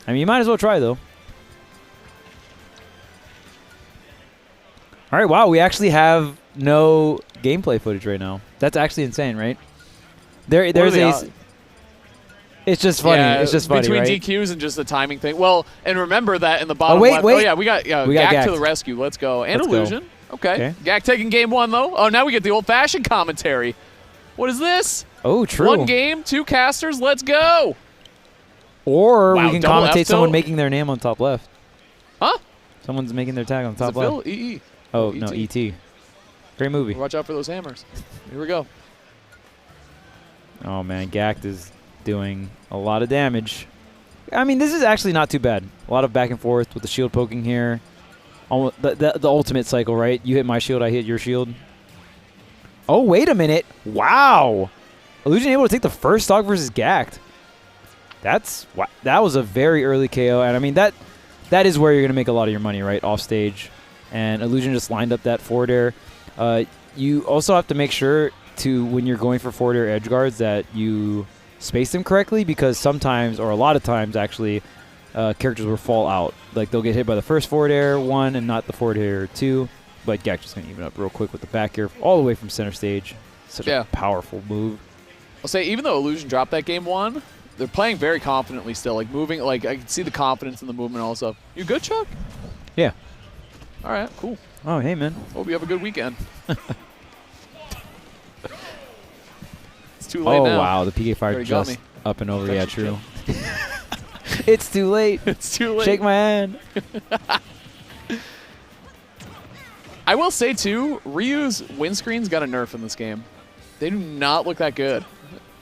I mean, you might as well try though. All right, wow, we actually have no gameplay footage right now. That's actually insane, right? There's It's just funny. Yeah, it's just funny, between right? DQs and just the timing thing. Well, and remember that in the bottom wait. Oh, yeah, we got Gak to Gacked. the rescue. Let's go. And Let's Illusion. go. Okay. Gak taking game 1, though. Oh, now we get the old-fashioned commentary. What is this? Oh, true. 1 game, 2 casters. Let's go. Or we can double commentate F someone tilt? making their name on top left. Huh? Someone's making their tag on top Is it left. Phil? EE. Oh, no, E.T. Great movie. Watch out for those hammers. Here we go. Oh, man, Gacked is doing a lot of damage. I mean, this is actually not too bad. A lot of back and forth with the shield poking here. Almost the ultimate cycle, right? You hit my shield, I hit your shield. Oh, wait a minute. Wow. Illusion able to take the first stock versus Gacked. That was a very early KO. And, I mean, that is where you're going to make a lot of your money, right? Off stage. And Illusion just lined up that forward air. You also have to make sure when you're going for forward air edge guards that you space them correctly, because sometimes, or a lot of times actually, characters will fall out. Like they'll get hit by the first forward air 1 and not the forward air 2. But Gak just going to even up real quick with the back air all the way from center stage. Such a powerful move. I'll say, even though Illusion dropped that game 1, they're playing very confidently still. Like moving, like I can see the confidence in the movement and all stuff. You good, Chuck? Yeah. All right, cool. Oh, hey, man. Hope you have a good weekend. It's too late now. Oh, wow. The PK fire just up and over. Yeah, true. It's too late. It's too late. Shake my hand. I will say, too, Ryu's windscreens got a nerf in this game. They do not look that good.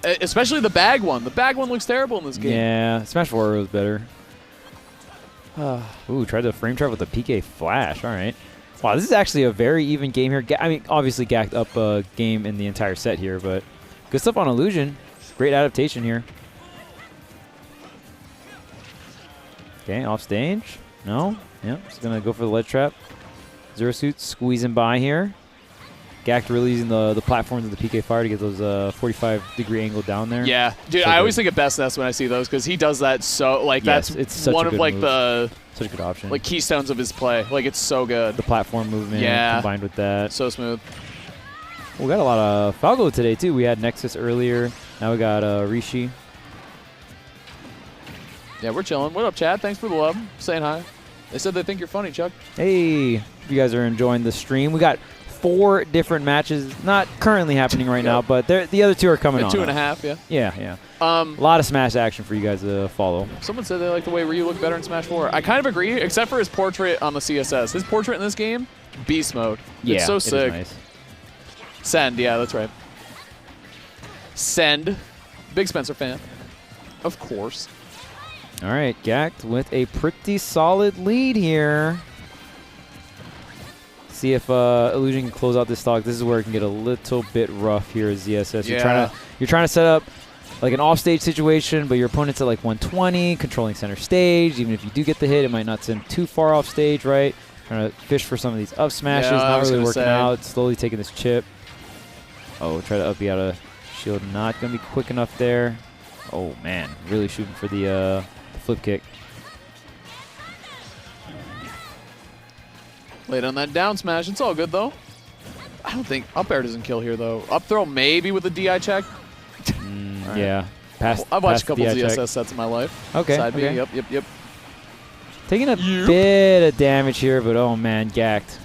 Especially the bag one. The bag one looks terrible in this game. Yeah, Smash 4 was better. Ooh, tried to frame trap with the PK flash. All right. Wow, this is actually a very even game here. I mean, obviously gacked up a game in the entire set here, but good stuff on Illusion. Great adaptation here. Okay, off stage. No. Yep, just going to go for the ledge trap. Zero Suit squeezing by here. Gacked really using the platforms of the PK fire to get those 45-degree angle down there. Yeah, dude, I always think of Best Nest when I see those because he does that so that's it's such one a of good like move. Such a good option. Like keystones of his play. Like it's so good. The platform movement combined with that. So smooth. We got a lot of Falco today too. We had Nexus earlier. Now we got Rishi. Yeah, we're chilling. What up, Chad? Thanks for the love. Saying hi. They said they think you're funny, Chuck. Hey, you guys are enjoying the stream. We got 4 different matches, not currently happening right now, but the other 2 are coming on. 2.5, yeah. Yeah. A lot of Smash action for you guys to follow. Someone said they like the way Ryu looked better in Smash 4. I kind of agree, except for his portrait on the CSS. His portrait in this game Beast mode. Yeah, it's so it is sick. nice. Send, yeah, that's right. Send. Big Spencer fan. Of course. All right, Gact with a pretty solid lead here. See if Illusion can close out this stock. This is where it can get a little bit rough here as ZSS. Yeah. You're trying to set up like an offstage situation, but your opponent's at like 120, controlling center stage. Even if you do get the hit, it might not send too far off stage, right? Trying to fish for some of these up smashes. Yeah, not really working say. out. Slowly taking this chip. Oh, try to up you out of shield. Not going to be quick enough there. Oh, man. Really shooting for the flip kick. Late on that down smash. It's all good, though. I don't think up air doesn't kill here, though. Up throw maybe with the DI check. Right. Yeah. I've watched a couple DI ZSS check. sets in my life. Okay. Side B, Okay. yep. Taking a bit of damage here, but oh, man, Gact.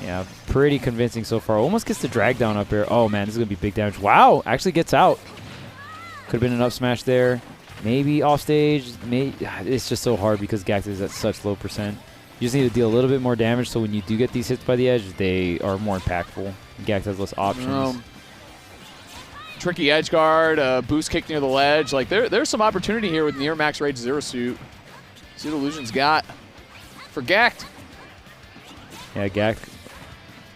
Yeah, pretty convincing so far. Almost gets the drag down up here. Oh, man, this is going to be big damage. Wow, actually gets out. Could have been an up smash there. Maybe off stage. It's just so hard because Gact is at such low percent. You just need to deal a little bit more damage so when you do get these hits by the edge, they are more impactful. Gact has less options. Tricky edge guard, boost kick near the ledge. Like there's some opportunity here with near max rage Zero Suit. See what Illusion's got for Gact. Yeah, Gact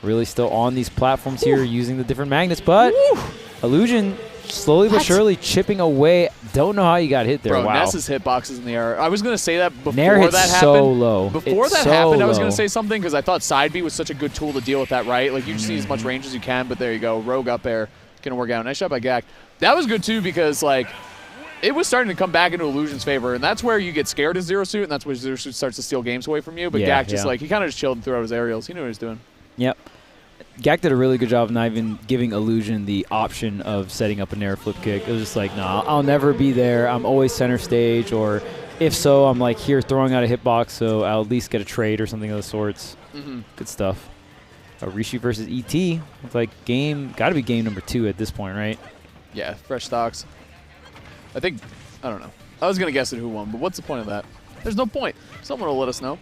really still on these platforms here using the different magnets, but Illusion slowly but surely chipping away. Don't know how you got hit there. Bro, wow. Ness's hitbox is in the air. I was going to say that before Nair hits that happened. so low. Before it's that so happened, I was low. going to say something because I thought side B was such a good tool to deal with that, right? Like, you just need as much range as you can, but there you go. Rogue up air. Going to work out. Nice shot by Gact. That was good, too, because, like, it was starting to come back into Illusion's favor, and that's where you get scared of Zero Suit, and that's where Zero Suit starts to steal games away from you. But Yeah, Gact just, like, he kind of just chilled and threw out his aerials. He knew what he was doing. Yep. Gact did a really good job of not even giving Illusion the option of setting up a Nair flip kick. It was just like, nah, I'll never be there. I'm always center stage, or if so, I'm like here throwing out a hitbox, so I'll at least get a trade or something of the sorts. Good stuff. Rishi versus ET. It's like got to be game number 2 at this point, right? Yeah, fresh stocks. I don't know. I was going to guess at who won, but what's the point of that? There's no point. Someone will let us know.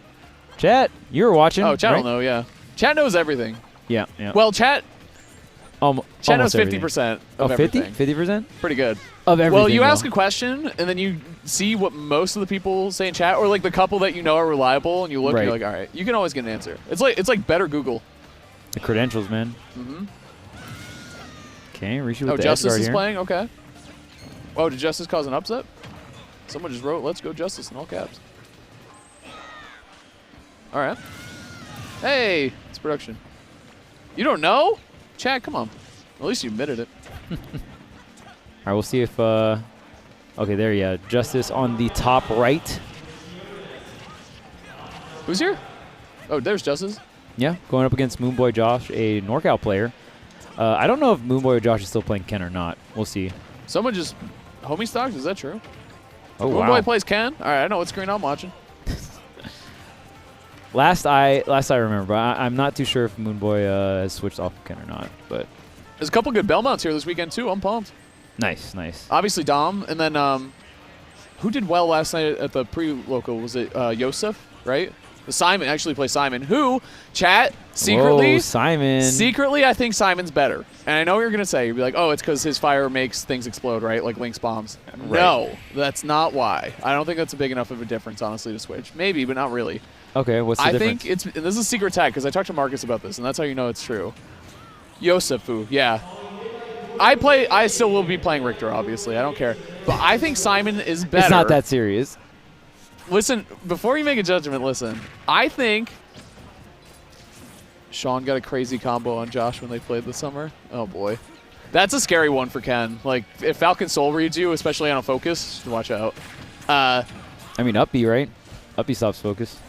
Chat, you were watching. Oh, chat right? will know, yeah. Chat knows everything. Yeah. Well, chat knows almost 50% of Oh, 50? everything. 50%? Pretty good. Of everything. Well, you though. ask a question, and then you see what most of the people say in chat, or like the couple that you know are reliable, and you look, and you're like, all right, you can always get an answer. It's like better Google. The credentials, man. Okay, Rishi with the Justice edge guard is here. playing? Okay. Oh, did Justice cause an upset? Someone just wrote, let's go Justice in all caps. All right. Hey, it's production. You don't know? Chad, come on. At least you admitted it. All right, we'll see if... okay, there you go. Justice on the top right. Who's here? Oh, there's Justice. Yeah, going up against Moonboy Josh, a NorCal player. I don't know if Moonboy Josh is still playing Ken or not. We'll see. Someone just... Homie stocks? Is that true? Oh, Moonboy wow. plays Ken? All right, I know what screen I'm watching. Last I remember, I'm not too sure if Moonboy has switched off of Ken or not, but... There's a couple good Belmonts here this weekend, too. I'm pumped. Nice, nice. Obviously, Dom. And then, who did well last night at the pre-local? Was it Yosef, right? Simon actually plays Simon, who, chat, secretly... Whoa, Simon. Secretly, I think Simon's better. And I know what you're going to say. You'll be like, oh, it's because his fire makes things explode, right? Like Link's bombs. Right. No, that's not why. I don't think that's a big enough of a difference, honestly, to switch. Maybe, but not really. Okay, what's the difference? I think it's... And this is a secret tag, because I talked to Marcus about this, and that's how you know it's true. Yosefu, yeah. I still will be playing Richter, obviously. I don't care. But I think Simon is better. It's not that serious. Listen, before you make a judgment, listen. I think Sean got a crazy combo on Josh when they played this summer. Oh, boy. That's a scary one for Ken. Like, if Falcon Soul reads you, especially on a focus, watch out. I mean, up B, right? Up B stops focus.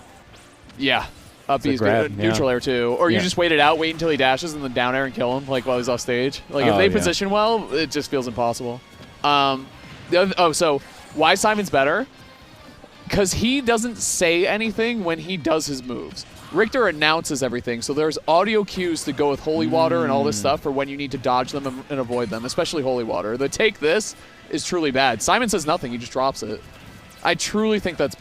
Yeah. Up It's a B's grab, good. yeah. Neutral air, too. Or you Yeah. just wait it out, wait until he dashes, and then down air and kill him, like, while he's off stage. Like, if Oh, they yeah. position well, it just feels impossible. So why Simon's better? Because he doesn't say anything when he does his moves. Richter announces everything, so there's audio cues to go with Holy Water and all this stuff for when you need to dodge them and avoid them, especially Holy Water. The take this is truly bad. Simon says nothing, he just drops it. I truly think that's...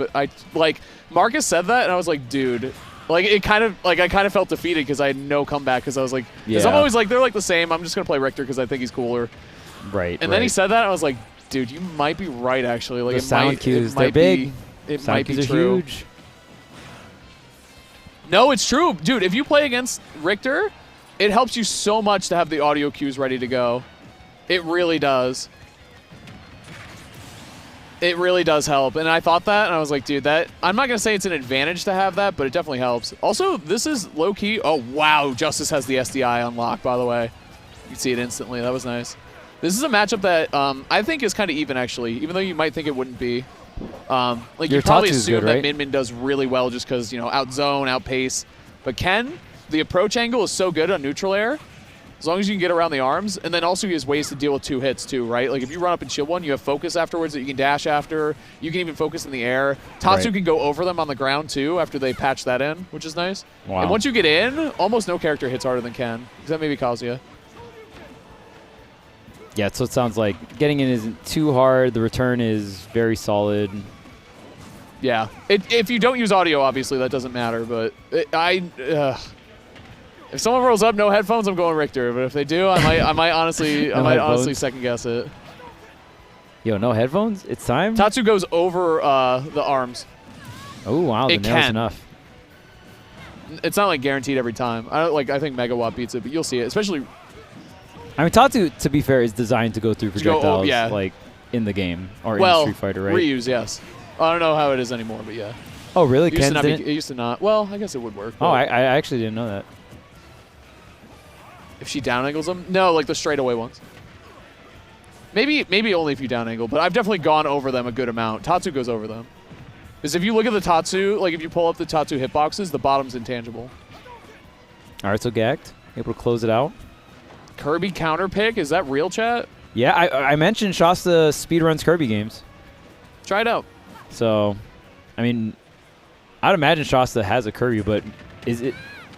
like, Marcus said that, and I was like, dude, Like I kind of felt defeated because I had no comeback because I was like, because I'm always like they're like the same. I'm just gonna play Richter because I think he's cooler. Right. And then he said that, and I was like, dude, you might be right actually. Like the sound cues, they're big. It sound might be cues are true. huge. No, it's true, dude. If you play against Richter, it helps you so much to have the audio cues ready to go. It really does. It really does help. And I thought that, and I was like, dude, that I'm not going to say it's an advantage to have that, but it definitely helps. Also, this is low-key. Oh, wow. Justice has the SDI unlocked, by the way. You can see it instantly. That was nice. This is a matchup that I think is kind of even, actually, even though you might think it wouldn't be. Like you probably assume good, right? that Min does really well just because, you know, out-zone, outpace. But Ken, the approach angle is so good on neutral air. As long as you can get around the arms, and then also he has ways to deal with 2 hits too, right? Like if you run up and shield one, you have focus afterwards that you can dash after. You can even focus in the air. Tatsu can go over them on the ground too after they patch that in, which is nice. Wow. And once you get in, almost no character hits harder than Ken. Except maybe Kazuya. Yeah, so it sounds like getting in isn't too hard. The return is very solid. Yeah. If you don't use audio, obviously, that doesn't matter. But if someone rolls up no headphones, I'm going Richter. But if they do, I might honestly, honestly second guess it. Yo, no headphones? It's time? Tatsu goes over the arms. Oh, wow. The nail's enough. It's not like guaranteed every time. I think Megawatt beats it, but you'll see it. Especially. I mean, Tatsu, to be fair, is designed to go through projectiles like in the game or in Street Fighter, right? Reuse, yes. I don't know how it is anymore, but yeah. Oh, really? It used to not. Well, I guess it would work. Oh, I actually didn't know that. If she down angles them? No, like the straightaway ones. Maybe only if you down angle, but I've definitely gone over them a good amount. Tatsu goes over them. Because if you look at the Tatsu, like if you pull up the Tatsu hitboxes, the bottom's intangible. All right, so Gagged, able to close it out. Kirby counter pick? Is that real, chat? Yeah, I mentioned Shasta speedruns Kirby games. Try it out. So, I mean, I'd imagine Shasta has a Kirby, but is it?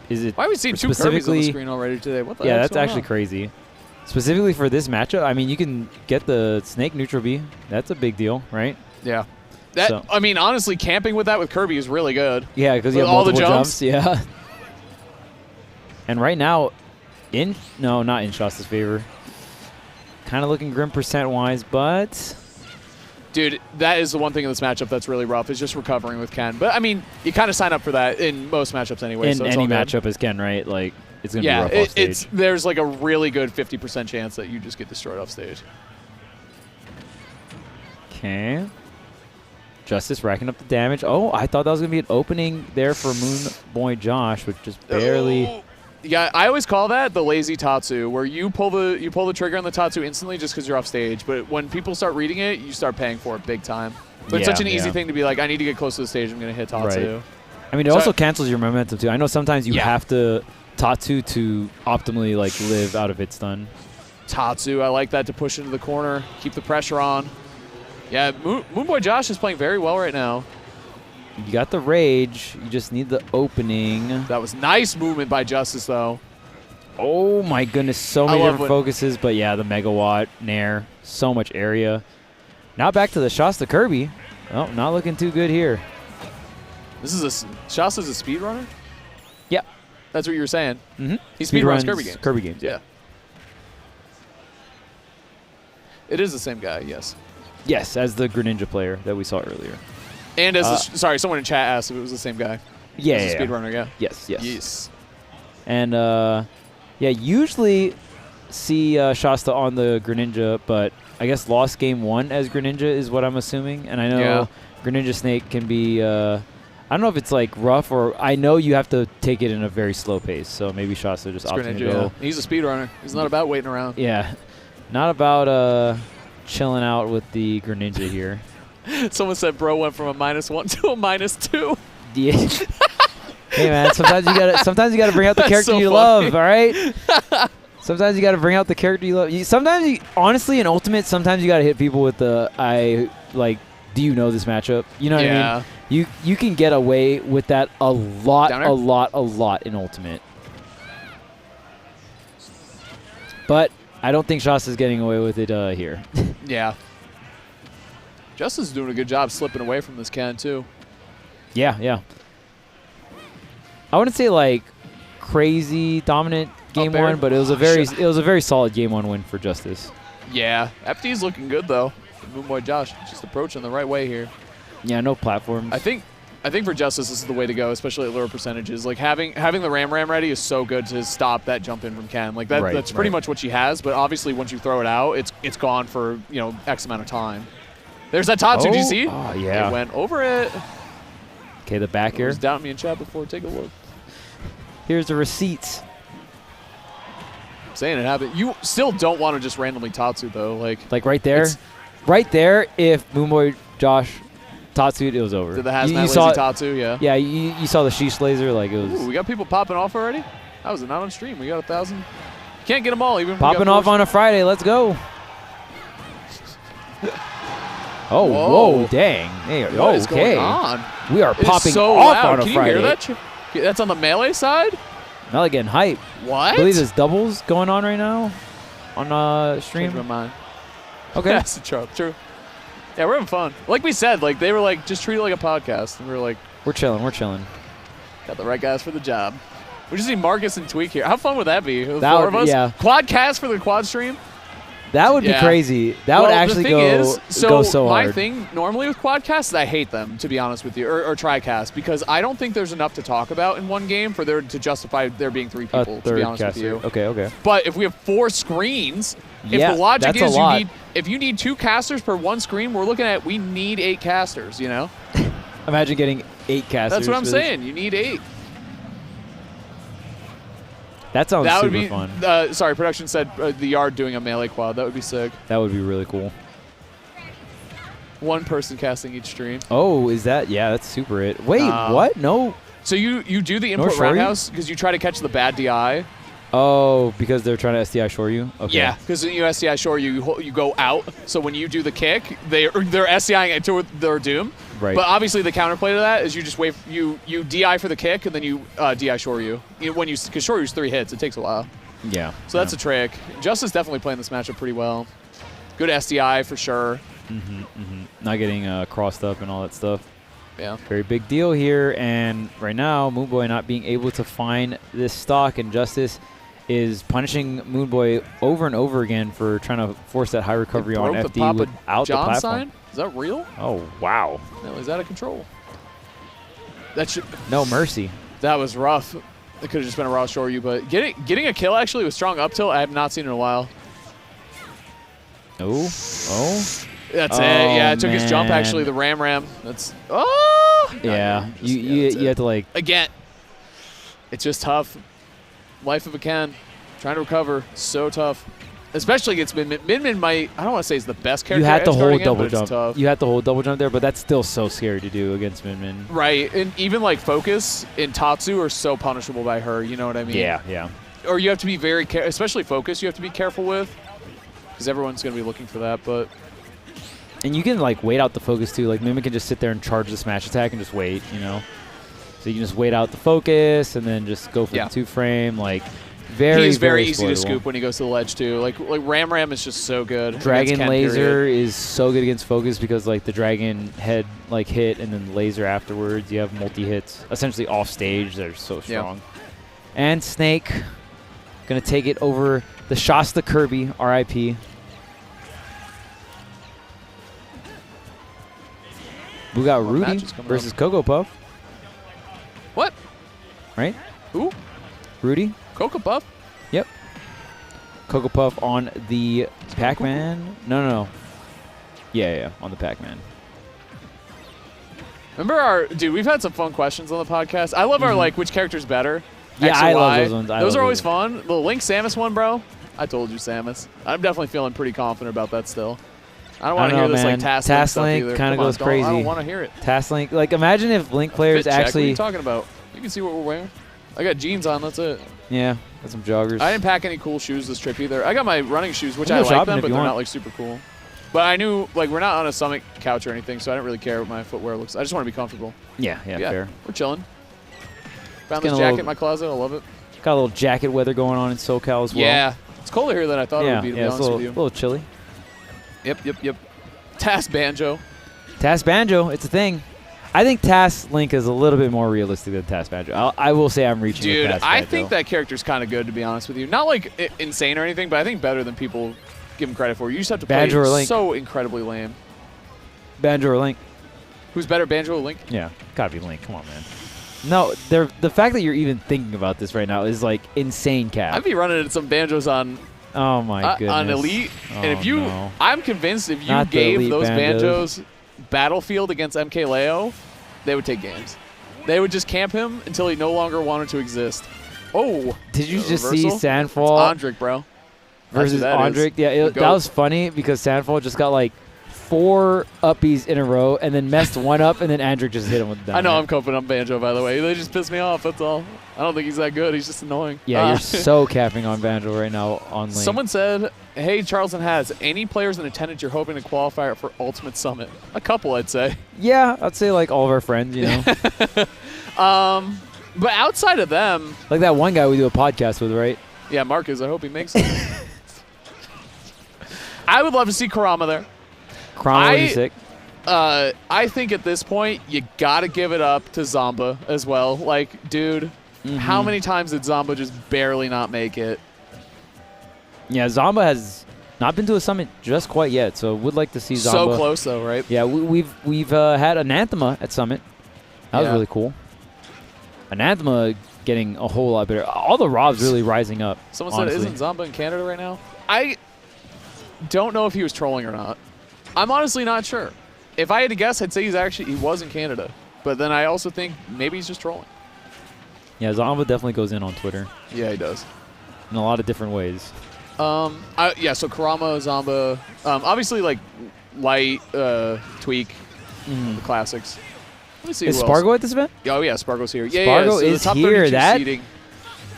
Why have we seen 2 Kirbys on the screen already today? What the Yeah, that's actually crazy. Specifically for this matchup, I mean, you can get the Snake neutral B. That's a big deal, right? Yeah. I mean, honestly, camping with that with Kirby is really good. Yeah, because you have multiple jumps. Yeah. And right now, not in Shasta's favor. Kind of looking grim percent-wise, but... Dude, that is the one thing in this matchup that's really rough, is just recovering with Ken. But, I mean, you kind of sign up for that in most matchups anyway. In any matchup as Ken, right? Like, it's going to be rough off stage. There's like a really good 50% chance that you just get destroyed off stage. Okay. Justice racking up the damage. Oh, I thought that was going to be an opening there for Moon Boy Josh, but just barely... Oh. Yeah, I always call that the lazy Tatsu, where you pull the trigger on the Tatsu instantly just because you're off stage. But when people start reading it, you start paying for it big time. But it's such an easy thing to be like, I need to get close to the stage. I'm going to hit Tatsu. Right. I mean, it also cancels your momentum too. I know sometimes you have to Tatsu to optimally like live out of hit stun. Tatsu, I like that to push into the corner, keep the pressure on. Yeah, Moon Boy Josh is playing very well right now. You got the rage. You just need the opening. That was nice movement by Justice, though. Oh, my goodness. So many different focuses. But, yeah, the Megawatt, Nair, so much area. Now back to the Shasta Kirby. Oh, not looking too good here. Shasta's a speedrunner? Yeah. That's what you were saying. Mm-hmm. He speedruns Kirby games. Kirby games, yeah. It is the same guy, yes. Yes, as the Greninja player that we saw earlier. And as sorry, someone in chat asked if it was the same guy. Yeah, as a speedrunner, yeah. Yes. And usually see Shasta on the Greninja, but I guess lost game 1 as Greninja is what I'm assuming. And I know Greninja Snake can be, I don't know if it's like rough or I know you have to take it in a very slow pace. So maybe Shasta just opting to go. Yeah. He's a speedrunner. He's not about waiting around. Yeah, not about chilling out with the Greninja here. Someone said bro went from a -1 to a -2. Yeah. Hey man, sometimes you gotta bring out the character you love, all right? Sometimes you gotta bring out the character you love. Honestly, in Ultimate, sometimes you gotta hit people with the do you know this matchup? You know what I mean? You can get away with that a lot in Ultimate. But I don't think Shasta's getting away with it here. Yeah. Justice is doing a good job slipping away from this Ken, too. Yeah. I wouldn't say like crazy dominant game there? one, but it was a very solid game one win for Justice. Yeah. FD's looking good, though. Moonboy Josh just approaching the right way here. Yeah, no platforms. I think for Justice, this is the way to go, especially at lower percentages. Like, having the Ram ready is so good to stop that jump in from Ken. Like, that's pretty much what she has, but obviously once you throw it out, it's gone for, X amount of time. There's that Tatsu, do you see? Oh, yeah. It went over it. Okay, the back air. Was doubting me in chat before. Take a look. Here's the receipts. I'm saying it happened. You still don't want to just randomly Tatsu, though. Like right there? Right there, if Moonboy Josh Tatsu, it was over. Did the hazmat lazy Tatsu, yeah. Yeah, you saw the sheesh laser, like it was. Ooh, we got people popping off already? How was it not on stream? We got 1,000. Can't get them all, even. Popping off on a Friday, let's go. Oh, whoa, dang. Hey, what is going on? We are popping so off loud. on a Can Friday. you hear that? That's on the melee side? Not getting hype. What? I believe there's doubles going on right now on stream. Changed my mind. Okay. That's true. Yeah, we're having fun. Like we said, like they were like, just treat it like a podcast. And we were like, we're chilling. got the right guys for the job. We just need Marcus and Tweak here. How fun would that be? The that four of us? Yeah. Quadcast for the quad stream? That would be crazy. That would actually go so hard. My thing normally with quadcasts is I hate them, to be honest with you, or tricast, because I don't think there's enough to talk about in one game for there to justify there being 3 people, to be honest with you. Okay. But if we have 4 screens, if the logic is if you need 2 casters per 1 screen, we're looking at we need 8 casters, Imagine getting 8 casters. That's what I'm saying. You need 8. That sounds super fun. Sorry, production said the yard doing a melee quad. That would be sick. That would be really cool. 1 person casting each stream. Oh, is that? Yeah, that's super it. Wait, what? No. So you do the input roundhouse because you try to catch the bad DI. Oh, because they're trying to SDI shore you? Okay. Yeah, because when you SDI shore you go out. So when you do the kick, they're SDIing into their doom. Right. But obviously the counterplay to that is you just wait. You DI for the kick and then you DI shore you. Because shore you's 3 hits, it takes a while. Yeah. So that's a trick. Justice definitely playing this matchup pretty well. Good SDI for sure. Not getting crossed up and all that stuff. Yeah. Very big deal here. And right now, Moonboy not being able to find this stock, and Justice is punishing Moonboy over and over again for trying to force that high recovery on FD without the platform. Sign? Is that real? Oh, wow. No, is that a control? No mercy. That was rough. It could have just been a raw shore you, but getting a kill actually with strong up tilt, I have not seen in a while. Oh. That's it. Yeah, it took his jump actually. The ram. That's Yeah. You have to like again. It's just tough. Life of a Ken. Trying to recover. So tough. Especially against Min Min. Min Min might, I don't want to say he's the best character. You had to hold double jump. Tough. You had to hold double jump there, but that's still so scary to do against Min Min. Right. And even like Focus and Tatsu are so punishable by her. You know what I mean? Yeah. Or you have to be very careful, especially Focus, you have to be careful with. Because everyone's going to be looking for that. But and you can like wait out the Focus too. Like Min Min can just sit there and charge the smash attack and just wait, So you can just wait out the Focus and then just go for the 2-frame. Like he's very easy to scoop when he goes to the ledge too. Like Ram is just so good. Dragon laser is so good against Focus because like the dragon head like hit and then laser afterwards. You have multi hits essentially off stage. They're so strong. And Snake gonna take it over the Shasta Kirby. RIP. We got Rudy versus Cocoa Puff. What? Right? Who? Rudy. Cocoa Puff? Yep. Cocoa Puff on the Pac-Man. No. Yeah, on the Pac-Man. Remember dude, we've had some fun questions on the podcast. I love our, like, which character's better. Yeah, I love those ones. Those are always fun. The Link Samus one, bro. I told you, Samus. I'm definitely feeling pretty confident about that still. I don't want to hear this, like, Task Link kind of goes crazy. I don't want to hear it. Task Link. Like, imagine if Link players actually... What are you talking about? You can see what we're wearing. I got jeans on, that's it. Yeah, got some joggers. I didn't pack any cool shoes this trip either. I got my running shoes, which I like them, but they're not like super cool. But I knew like we're not on a summit couch or anything, so I didn't really care what my footwear looks. I just want to be comfortable. Yeah, fair. We're chilling. Found this jacket in my closet. I love it. Got a little jacket weather going on in SoCal as well. Yeah, it's colder here than I thought it would be. To be honest with you. A little chilly. Yep. Task Banjo. Task Banjo, it's a thing. I think Task Link is a little bit more realistic than Task Banjo. I will say I'm reaching Dude, with Task I Banjo. think that character's kind of good, to be honest with you. Not like insane or anything, but I think better than people give him credit for. You just have to play Banjo or Link? so incredibly lame. Banjo or Link? Who's better, Banjo or Link? Yeah, gotta be Link. Come on, man. No, the fact that you're even thinking about this right now is like insane, Cap. I'd be running into some Banjos on Oh my goodness. on Elite, and if you, no. I'm convinced if you Not the gave Elite those Banjos. Battlefield against MK Leo, they would take games. They would just camp him until he no longer wanted to exist. Oh, Did you just reversal? see Sandfall Andric, bro. versus That's who that Andric? is. Yeah, The that GOAT. was funny because Sandfall just got like 4 uppies in a row and then messed one up, and then Andric just hit him with the down I know air. I'm coping on Banjo, by the way. They just piss me off, that's all. I don't think he's that good. He's just annoying. Yeah, you're so capping on Banjo right now on Link. Someone said, hey, Charleston has any players in attendance you're hoping to qualify for Ultimate Summit? A couple, I'd say. Yeah, I'd say like all of our friends, you know. But outside of them, Like that one guy we do a podcast with, right? yeah, Marcus, I hope he makes it. I would love to see Kurama there. Chrono would be sick. I think at this point, you got to give it up to Zamba as well. Like, dude, how many times did Zamba just barely not make it? Yeah, Zamba has not been to a summit just quite yet, so would like to see Zamba. So close, though, right? Yeah, we've had Anathema at Summit. That was Yeah. really cool. Anathema getting a whole lot better. All the Robs really rising up. Someone honestly. said, isn't Zamba in Canada right now? I don't know if he was trolling or not. I'm honestly not sure. If I had to guess, I'd say he was in Canada. But then I also think maybe he's just trolling. Yeah, Zamba definitely goes in on Twitter Yeah, he does. in a lot of different ways. Yeah, so Kurama, Zamba, obviously like Light, Tweak, the classics. Let me see Is who else. Spargo at this event? Oh yeah, Spargo's here. Yeah, Spargo so the is top here. 32 That- seeding.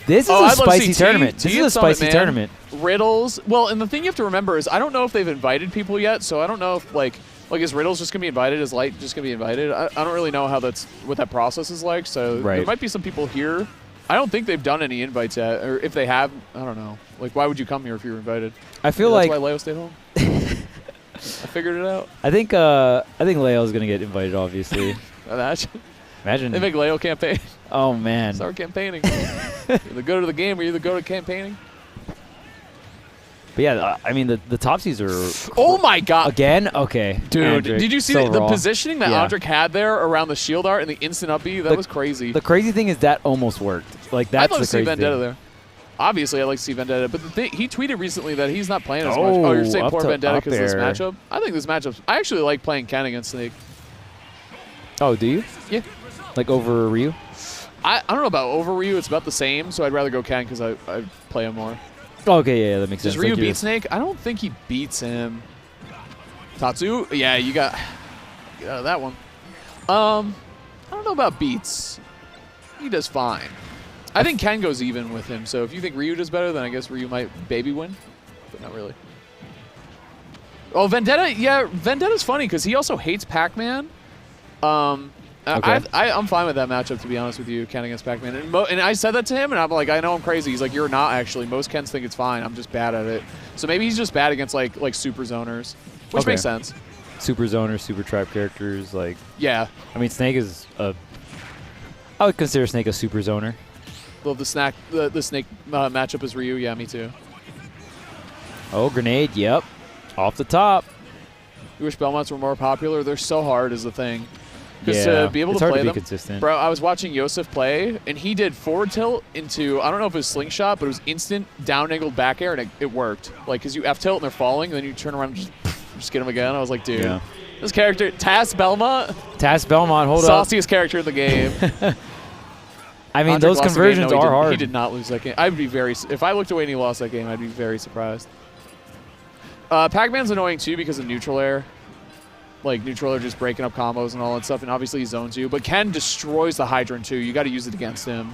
This is Oh, a I'd love to spicy see T- tournament. T This at is a Summit, spicy man. tournament. Riddles. Well, and the thing you have to remember is I don't know if they've invited people yet, so I don't know if like is Riddles just gonna be invited? Is Light just gonna be invited? I don't really know what that process is like. So Right. there might be some people here. I don't think they've done any invites yet, or if they have, I don't know. Like, why would you come here if you were invited? I feel That's like why Leo stayed home. I figured it out. I think Leo's gonna get invited. Obviously, Imagine. imagine. They make Leo campaign. Oh man. Start campaigning. Either go to the game or either go to campaigning. But yeah, I mean the topsies are. Oh my god. Again? Okay. Dude, Andric, did you see so the raw. positioning that Yeah. Andric had there around the shield art and the instant up B? That was crazy. The crazy thing is that almost worked. Like that's I'd love the to see crazy Vendetta thing. there. Obviously, I'd like to see Vendetta, but he tweeted recently that he's not playing as much. Oh, Oh, you're saying up poor to Vendetta up because of this air. matchup? I think this matchup. I actually like playing Ken against Snake. Oh, do you? Yeah. Like over Ryu? I don't know about over Ryu. It's about the same, so I'd rather go Ken because I play him more. Okay, yeah, that makes Does sense. Ryu Like beat you're- Snake? I don't think he beats him. Tatsu? Yeah, you got get out of that one. I don't know about beats. He does fine. I think Ken goes even with him. So if you think Ryu does better, then I guess Ryu might baby win, but not really. Oh, Vendetta. Yeah, Vendetta's funny because he also hates Pac-Man. Okay. I'm fine with that matchup, to be honest with you, Ken against Pac-Man. And I said that to him, and I'm like, I know I'm crazy. He's like, you're not actually. Most Kens think it's fine. I'm just bad at it. So maybe he's just bad against like super zoners, which Okay. makes sense. Super zoners, super tribe characters. Like, Yeah. I mean, Snake is a. I would consider Snake a super zoner. Well, the Snake matchup is Ryu. Yeah, me too. Oh, grenade. Yep. Off the top. You wish Belmonts were more popular. They're so hard is the thing. Because Yeah. to be able it's to hard play to be them, consistent. bro, I was watching Yosef play, and he did forward tilt into, I don't know if it was slingshot, but it was instant down angled back air, and it worked. Like, because you F tilt and they're falling, and then you turn around and just get them again. I was like, dude, Yeah. this character, Tass Belmont, Tass Belmont, hold up. sauciest character in the game. I mean, Andric those lost the game. conversions No, he are did- hard. He did not lose that game. I'd be if I looked away and he lost that game, I'd be very surprised. Pac-Man's annoying too because of neutral air. Like, neutral air just breaking up combos and all that stuff, and obviously he zones you. But Ken destroys the Hydrant too. You got to use it against him.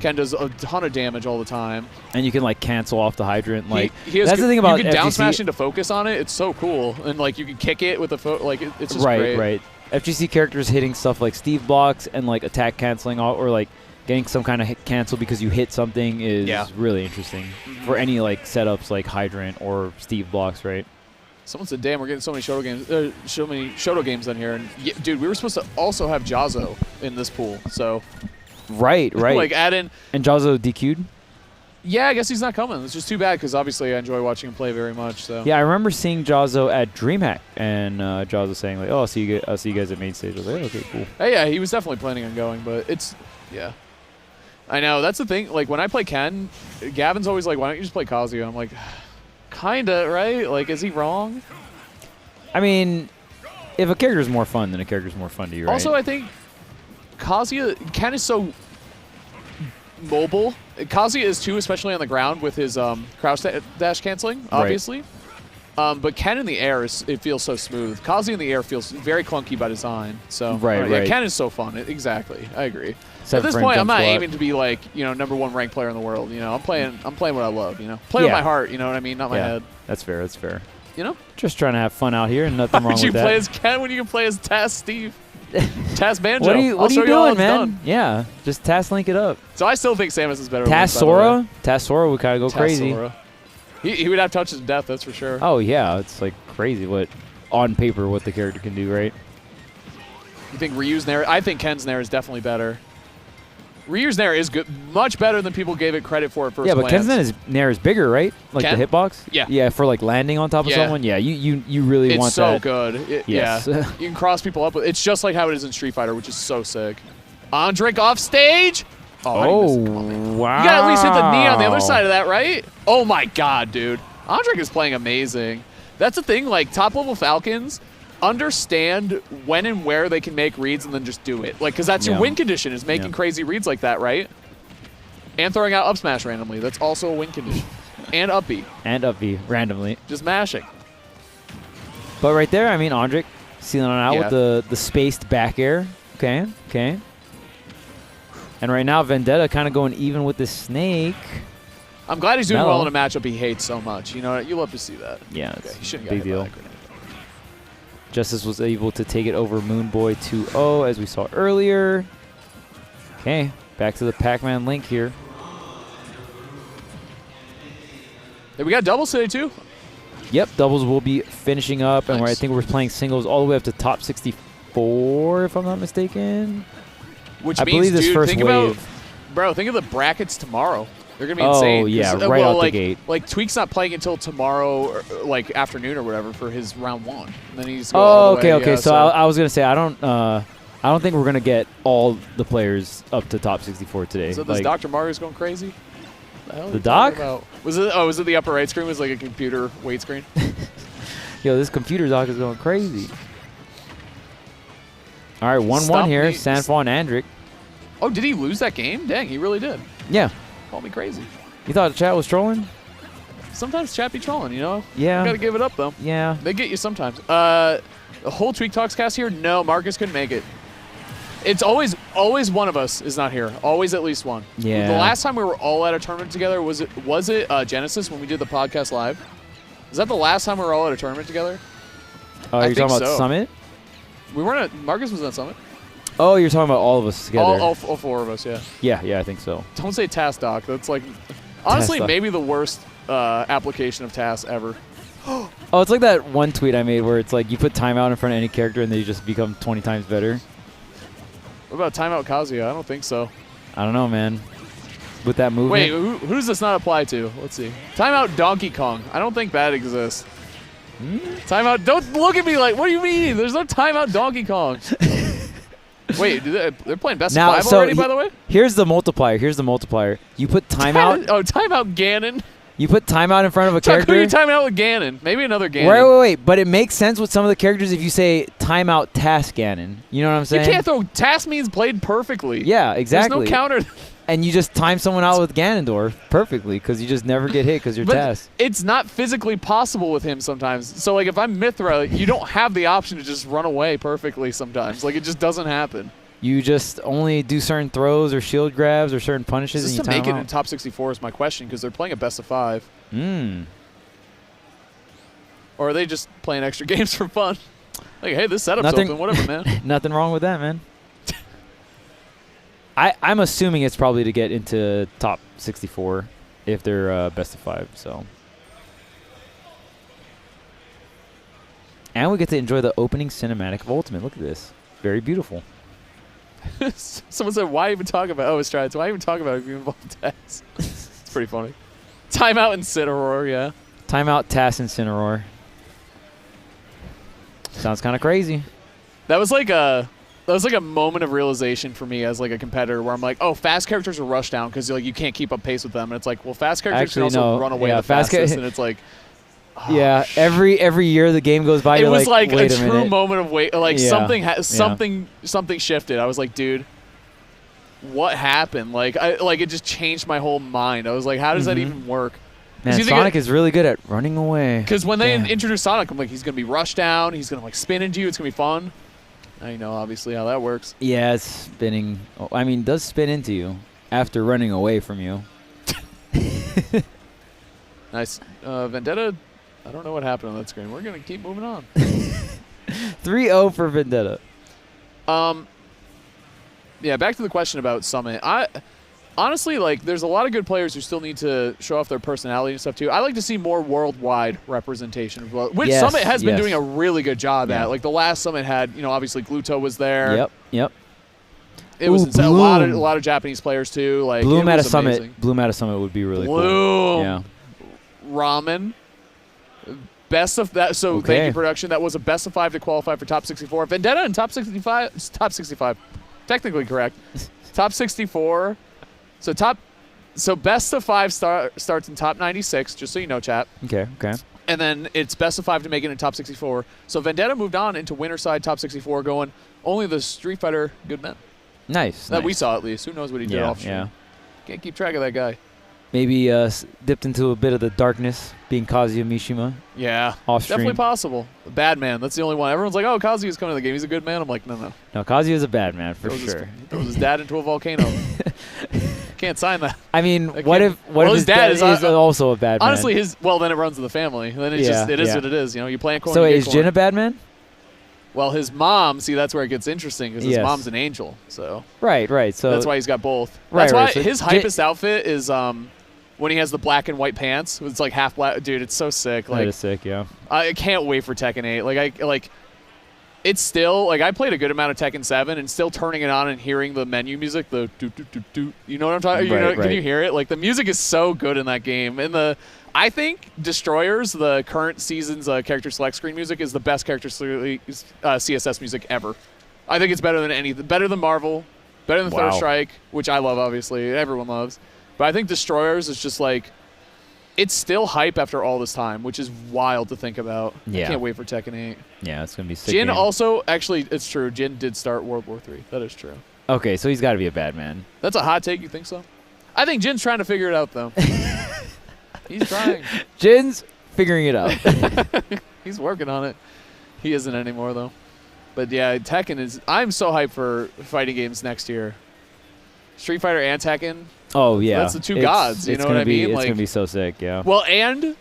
Ken does a ton of damage all the time. And you can like cancel off the hydrant. Like He has that's good- the thing about you can down FGC. smash into focus on it. It's so cool, and like you can kick it with a like it's just Right, great. right. FGC characters hitting stuff like Steve blocks and like attack canceling or like getting some kind of hit cancel because you hit something is Yeah. really interesting for any like setups like hydrant or Steve blocks, right? Someone said, "Damn, we're getting so many Shoto games on here." And yeah, dude, we were supposed to also have Jazo in this pool, so Right. like add in. And Jazo DQ'd. Yeah, I guess he's not coming. It's just too bad because obviously I enjoy watching him play very much. So Yeah, I remember seeing Jazo at DreamHack, and Jazo saying like, "Oh, I'll see you guys at Mainstage." I was like, oh, "Okay, cool." Hey, yeah, he was definitely planning on going, but yeah. I know that's the thing. Like when I play Ken, Gavin's always like, "Why don't you just play Kazuya?" I'm like, kinda, right? Like, is he wrong? I mean, if a character's more fun, then a character's more fun to you, right? Also, I think Ken is so mobile. Kazuya is too, especially on the ground with his crouch dash canceling, obviously. Right. But Ken in the air, it feels so smooth. Kazuya in the air feels very clunky by design. So right. Yeah, Ken is so fun. Exactly, I agree. At this point, I'm not aiming to be like #1 ranked player in the world. I'm playing what I love. Play with my heart. You know what I mean? Not my head. That's fair. That's fair. Just trying to have fun out here, and nothing wrong with that. Would you play as Ken when you can play as Taz Steve? Taz Banjo. What are you doing, man? Done. Yeah, just Taz link it up. So I still think Samus is better. Taz Sora would kind of go crazy. Sora. He would have touches of death, that's for sure. Oh yeah, it's like crazy on paper what the character can do, right? You think Ryu's Nair? I think Ken's Nair is definitely better. Ryu's Nair is good, much better than people gave it credit for at first glance. Ken's Nair is bigger, right? Like Ken? the hitbox? Yeah. Yeah, for like landing on top of someone. Yeah, you really want that. It's so good. Yes. Yeah. You can cross people up with it's just like how it is in Street Fighter, which is so sick. Andrik off stage. Oh, wow. You gotta at least hit the knee on the other side of that, right? Oh my god, dude. Andrik is playing amazing. That's the thing, like top level Falcons understand when and where they can make reads and then just do it. Like, because that's your win condition is making crazy reads like that, right? And throwing out up smash randomly. That's also a win condition. And up B. And up B randomly. Just mashing. But right there, I mean, Andrik sealing it out with the spaced back air. Okay. And right now, Vendetta kind of going even with the snake. I'm glad he's doing well in a matchup he hates so much. You know, you love to see that. Yeah, it's he shouldn't big get deal. hit by that grenade. Justice was able to take it over Moonboy 2-0, as we saw earlier. Okay, back to the Pac-Man Link here. Hey, we got doubles today, too. Yep, doubles will be finishing up, and I think we're playing singles all the way up to top 64, if I'm not mistaken. Which I means, believe this dude, first think wave. Think of the brackets tomorrow. They're going to be insane. Oh, yeah, right out the gate. Like, Tweak's not playing until tomorrow, or, like, afternoon or whatever for his round 1. And then he's okay. Yeah, so I was going to say, I don't think we're going to get all the players up to top 64 today. So this Dr. Mario's going crazy? The doc? Was it the upper right screen? Was it like a computer weight screen? Yo, this computer doc is going crazy. All right, 1-1 here. Sanfon Andrik. Oh, did he lose that game? Dang, he really did. Yeah. Call me crazy. You thought the chat was trolling? Sometimes chat be trolling, you know? Yeah. You gotta give it up, though. Yeah. They get you sometimes. The whole Tweak Talks cast here? No, Marcus couldn't make it. It's always one of us is not here. Always at least one. Yeah. The last time we were all at a tournament together, was it Genesis when we did the podcast live? Is that the last time we were all at a tournament together? Oh, you're talking about Summit? We weren't at Marcus was at Summit. Oh, you're talking about all of us together. All 4 of us, yeah. Yeah, I think so. Don't say task doc. That's like, honestly, Task doc. maybe the worst application of task ever. Oh, it's like that one tweet I made where it's like you put timeout in front of any character and they just become 20 times better. What about timeout Kazuya? I don't think so. I don't know, man. With that movement. Wait, who does this not apply to? Let's see. Timeout Donkey Kong. I don't think that exists. Timeout. Don't look at me like, what do you mean? There's no timeout Donkey Kong. Wait, they're playing best of 5 already, by the way? Here's the multiplier. You put timeout. Timeout Ganon. You put timeout in front of a character. Who are you timing out with Ganon? Maybe another Ganon. Wait. But it makes sense with some of the characters if you say timeout task Ganon. You know what I'm saying? You can't throw task means played perfectly. Yeah, exactly. There's no counter. And you just time someone out with Ganondorf perfectly because you just never get hit because you're tasked. It's not physically possible with him sometimes. So, like, if I'm Mithra, you don't have the option to just run away perfectly sometimes. Like, it just doesn't happen. You just only do certain throws or shield grabs or certain punishes Just and to you time make it out. in top 64 is my question because they're playing a best of 5. Or are they just playing extra games for fun? Like, hey, this setup's open. Whatever, man. Nothing wrong with that, man. I'm assuming it's probably to get into top 64 if they're best of 5. So And we get to enjoy the opening cinematic of Ultimate. Look at this. Very beautiful. Someone said, why even talk about Strides? Why even talk about it if you involve Taz? It's pretty funny. Timeout and Incineroar, yeah. Timeout, Tass, and Incineroar. Sounds kind of crazy. That was like a moment of realization for me as like a competitor where I'm like, oh, fast characters are rushed down because like you can't keep up pace with them. And it's like, well, fast characters can also run away the fastest. And it's like, oh, yeah, every year the game goes by. It was like wait a true minute. moment of wait. Like something shifted. I was like, dude, what happened? Like it just changed my whole mind. I was like, how does that even work? Man, Sonic is really good at running away. Because when they introduced Sonic, I'm like, he's gonna be rushed down. He's gonna like spin into you. It's gonna be fun. I know, obviously, how that works. Yeah, it's spinning. I mean, it does spin into you after running away from you. Nice. Vendetta, I don't know what happened on that screen. We're going to keep moving on. 3-0 for Vendetta. Yeah, back to the question about Summit. Honestly, like, there's a lot of good players who still need to show off their personality and stuff, too. I like to see more worldwide representation, which Summit has been doing a really good job at. Like, the last Summit had, obviously Gluto was there. Yep. It was a lot of Japanese players, too. Like, Bloom at a amazing. Summit. Bloom at a Summit would be really cool. Bloom. Yeah. Ramen. Best of that. So, thank you, production. That was a best of 5 to qualify for top 64. Vendetta and top 65. Top 65. Technically correct. Top 64. So best of 5 starts in top 96, just so you know, chat. Okay. And then it's best of 5 to make it in top 64. So Vendetta moved on into winner side top 64, going only the Street Fighter good men. Nice. That we saw, at least. Who knows what he did off stream. Yeah. Can't keep track of that guy. Maybe dipped into a bit of the darkness, being Kazuya Mishima. Yeah. Off stream. Definitely possible. Bad man. That's the only one. Everyone's like, oh, Kazuya's coming to the game. He's a good man. I'm like, no. No, Kazuya's a bad man, for sure. He throws his dad into a volcano. Can't sign that. I mean, what if his dad is also a bad man? Honestly, then it runs in the family. Then it is what it is. You play corn. So is Jin a bad man? Well, his mom, see, that's where it gets interesting because his mom's an angel. So Right. So that's why he's got both. That's why his hypest outfit is when he has the black and white pants. It's like half black. Dude, it's so sick. Like, that is sick, yeah. I can't wait for Tekken 8. It's still, like, I played a good amount of Tekken 7 and still turning it on and hearing the menu music, the do. You know what I'm talking about? Can you hear it? Like, the music is so good in that game. And I think Destroyers, the current season's character select screen music, is the best character CSS music ever. I think it's better than anything. Better than Marvel, better than Third Strike, which I love, obviously. Everyone loves. But I think Destroyers is just like, it's still hype after all this time, which is wild to think about. Yeah. I can't wait for Tekken 8. Yeah, it's going to be sick. Jin also, actually, it's true. Jin did start World War III. That is true. Okay, so he's got to be a bad man. That's a hot take. You think so? I think Jin's trying to figure it out, though. He's trying. Jin's figuring it out. He's working on it. He isn't anymore, though. But, yeah, Tekken is... I'm so hyped for fighting games next year. Street Fighter and Tekken. Oh, yeah. That's the two gods, you know what I mean? It's going to be so sick, yeah. Well, and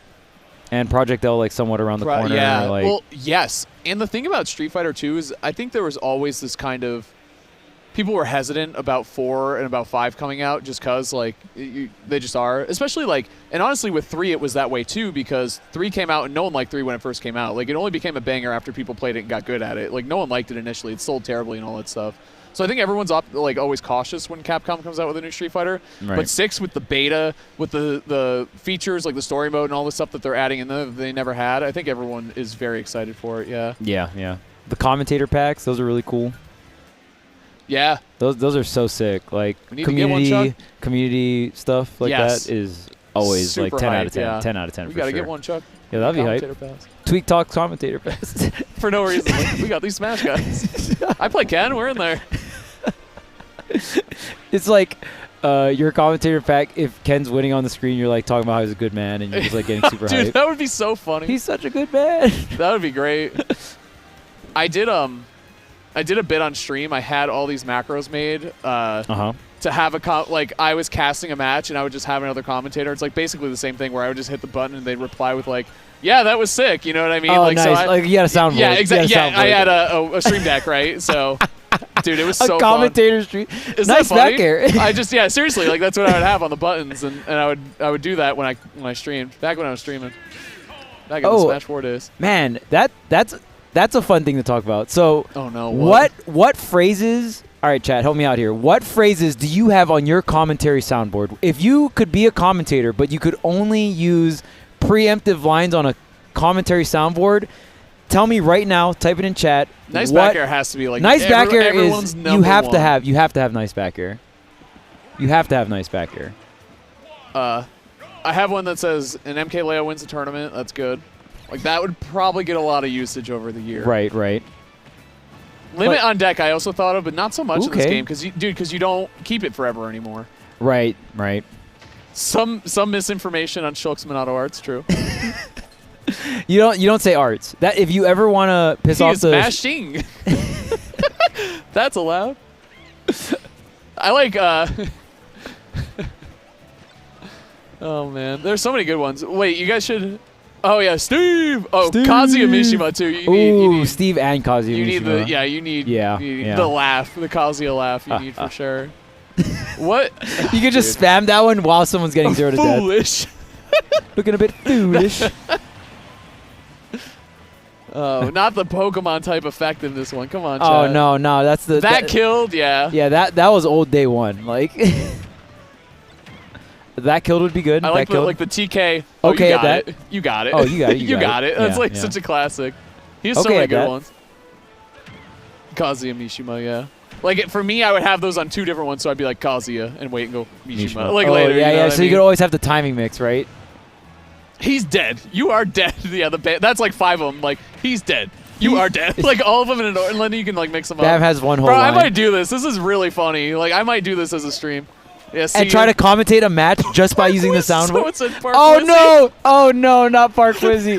Project L, like, somewhat around the corner. Yeah, like, well, yes. And the thing about Street Fighter 2 is I think there was always this kind of... People were hesitant about 4 and about 5 coming out just because, like, they just are. Especially, like... And honestly, with 3, it was that way, too, because 3 came out and no one liked 3 when it first came out. Like, it only became a banger after people played it and got good at it. Like, no one liked it initially. It sold terribly and all that stuff. So I think everyone's always cautious when Capcom comes out with a new Street Fighter. Right. But 6 with the beta, with the features like the story mode and all the stuff that they're adding in there that they never had, I think everyone is very excited for it. Yeah. Yeah. The commentator packs, those are really cool. Yeah. Those are so sick. Like community stuff like that is always super like 10 hype, out of 10. Yeah. 10 out of 10 we for gotta sure. get one, Chuck. Yeah, that'd be hype. Pass. Tweak Talk commentator pass. For no reason. We got these Smash guys. I play Ken. We're in there. It's like your commentator pack, if Ken's winning on the screen, you're like talking about how he's a good man and you're just like getting super hyped. Dude, that would be so funny. He's such a good man. That would be great. I did a bit on stream. I had all these macros made to have I was casting a match and I would just have another commentator. It's like basically the same thing where I would just hit the button and they'd reply with like, yeah, that was sick. You know what I mean? Oh, like, nice. So like you had a soundboard. Yeah, exactly. Yeah, I had a stream deck, right? So, dude, it was so a commentator stream. Nice back here. I just seriously, like that's what I would have on the buttons, and I would do that when I streamed back when I was streaming. Back in the Smash 4 days. Man, that's that's a fun thing to talk about. So, Oh no. what phrases? All right, chat, help me out here. What phrases do you have on your commentary soundboard? If you could be a commentator, but you could only use preemptive lines on a commentary soundboard, tell me right now. Type it in chat. Nice back air has to be like nice back air everyone's is number one. You have to have nice back air. You have to have nice back air. I have one that says an MK Leo wins the tournament. That's good. Like that would probably get a lot of usage over the year. Right, right. Limit on deck I also thought of, but not so much in this Okay. game because you don't keep it forever anymore. Right, right. Some misinformation on Shulksman Auto Arts, true. You don't say arts. That if you ever want to piss He off is the mashing. That's allowed. I like oh man, there's so many good ones. Wait, you guys should. Oh yeah, Steve. Oh, Steve. Kazuya Mishima too. You Ooh, need Steve and Kazuya you need Mishima. you need Yeah. the laugh, the Kazuya laugh. You need for sure. What? You could just spam that one while someone's getting 0 to death. Foolish. Looking a bit foolish. Oh, not the Pokemon type effect in this one. Come on, Oh chat. no, that's the That killed, yeah. Yeah, that was old day one. Like that killed would be good. I like that killed. the TK. Oh, Okay you at got that. it. You got it. Oh, you got it. You got it. That's Yeah, like yeah. such a classic. He has so Okay many at good that. ones. Kazuya Mishima, yeah. Like for me, I would have those on 2 different ones, so I'd be like Kazuya and wait and go Mishima. Like oh, later. Yeah, you know yeah. what I So you mean? could always have the timing mix, right? He's dead. You are dead. Yeah, that's like 5 of them. Like he's dead. You are dead. Like all of them in an order, and then you can like mix them Bav up. has one whole Bro, line. I might do this. This is really funny. Like I might do this as a stream. Yeah, see And try to commentate a match just by using the sound. So it's a Park Oh Wizzy. no! Oh no! Not Park Wizzy.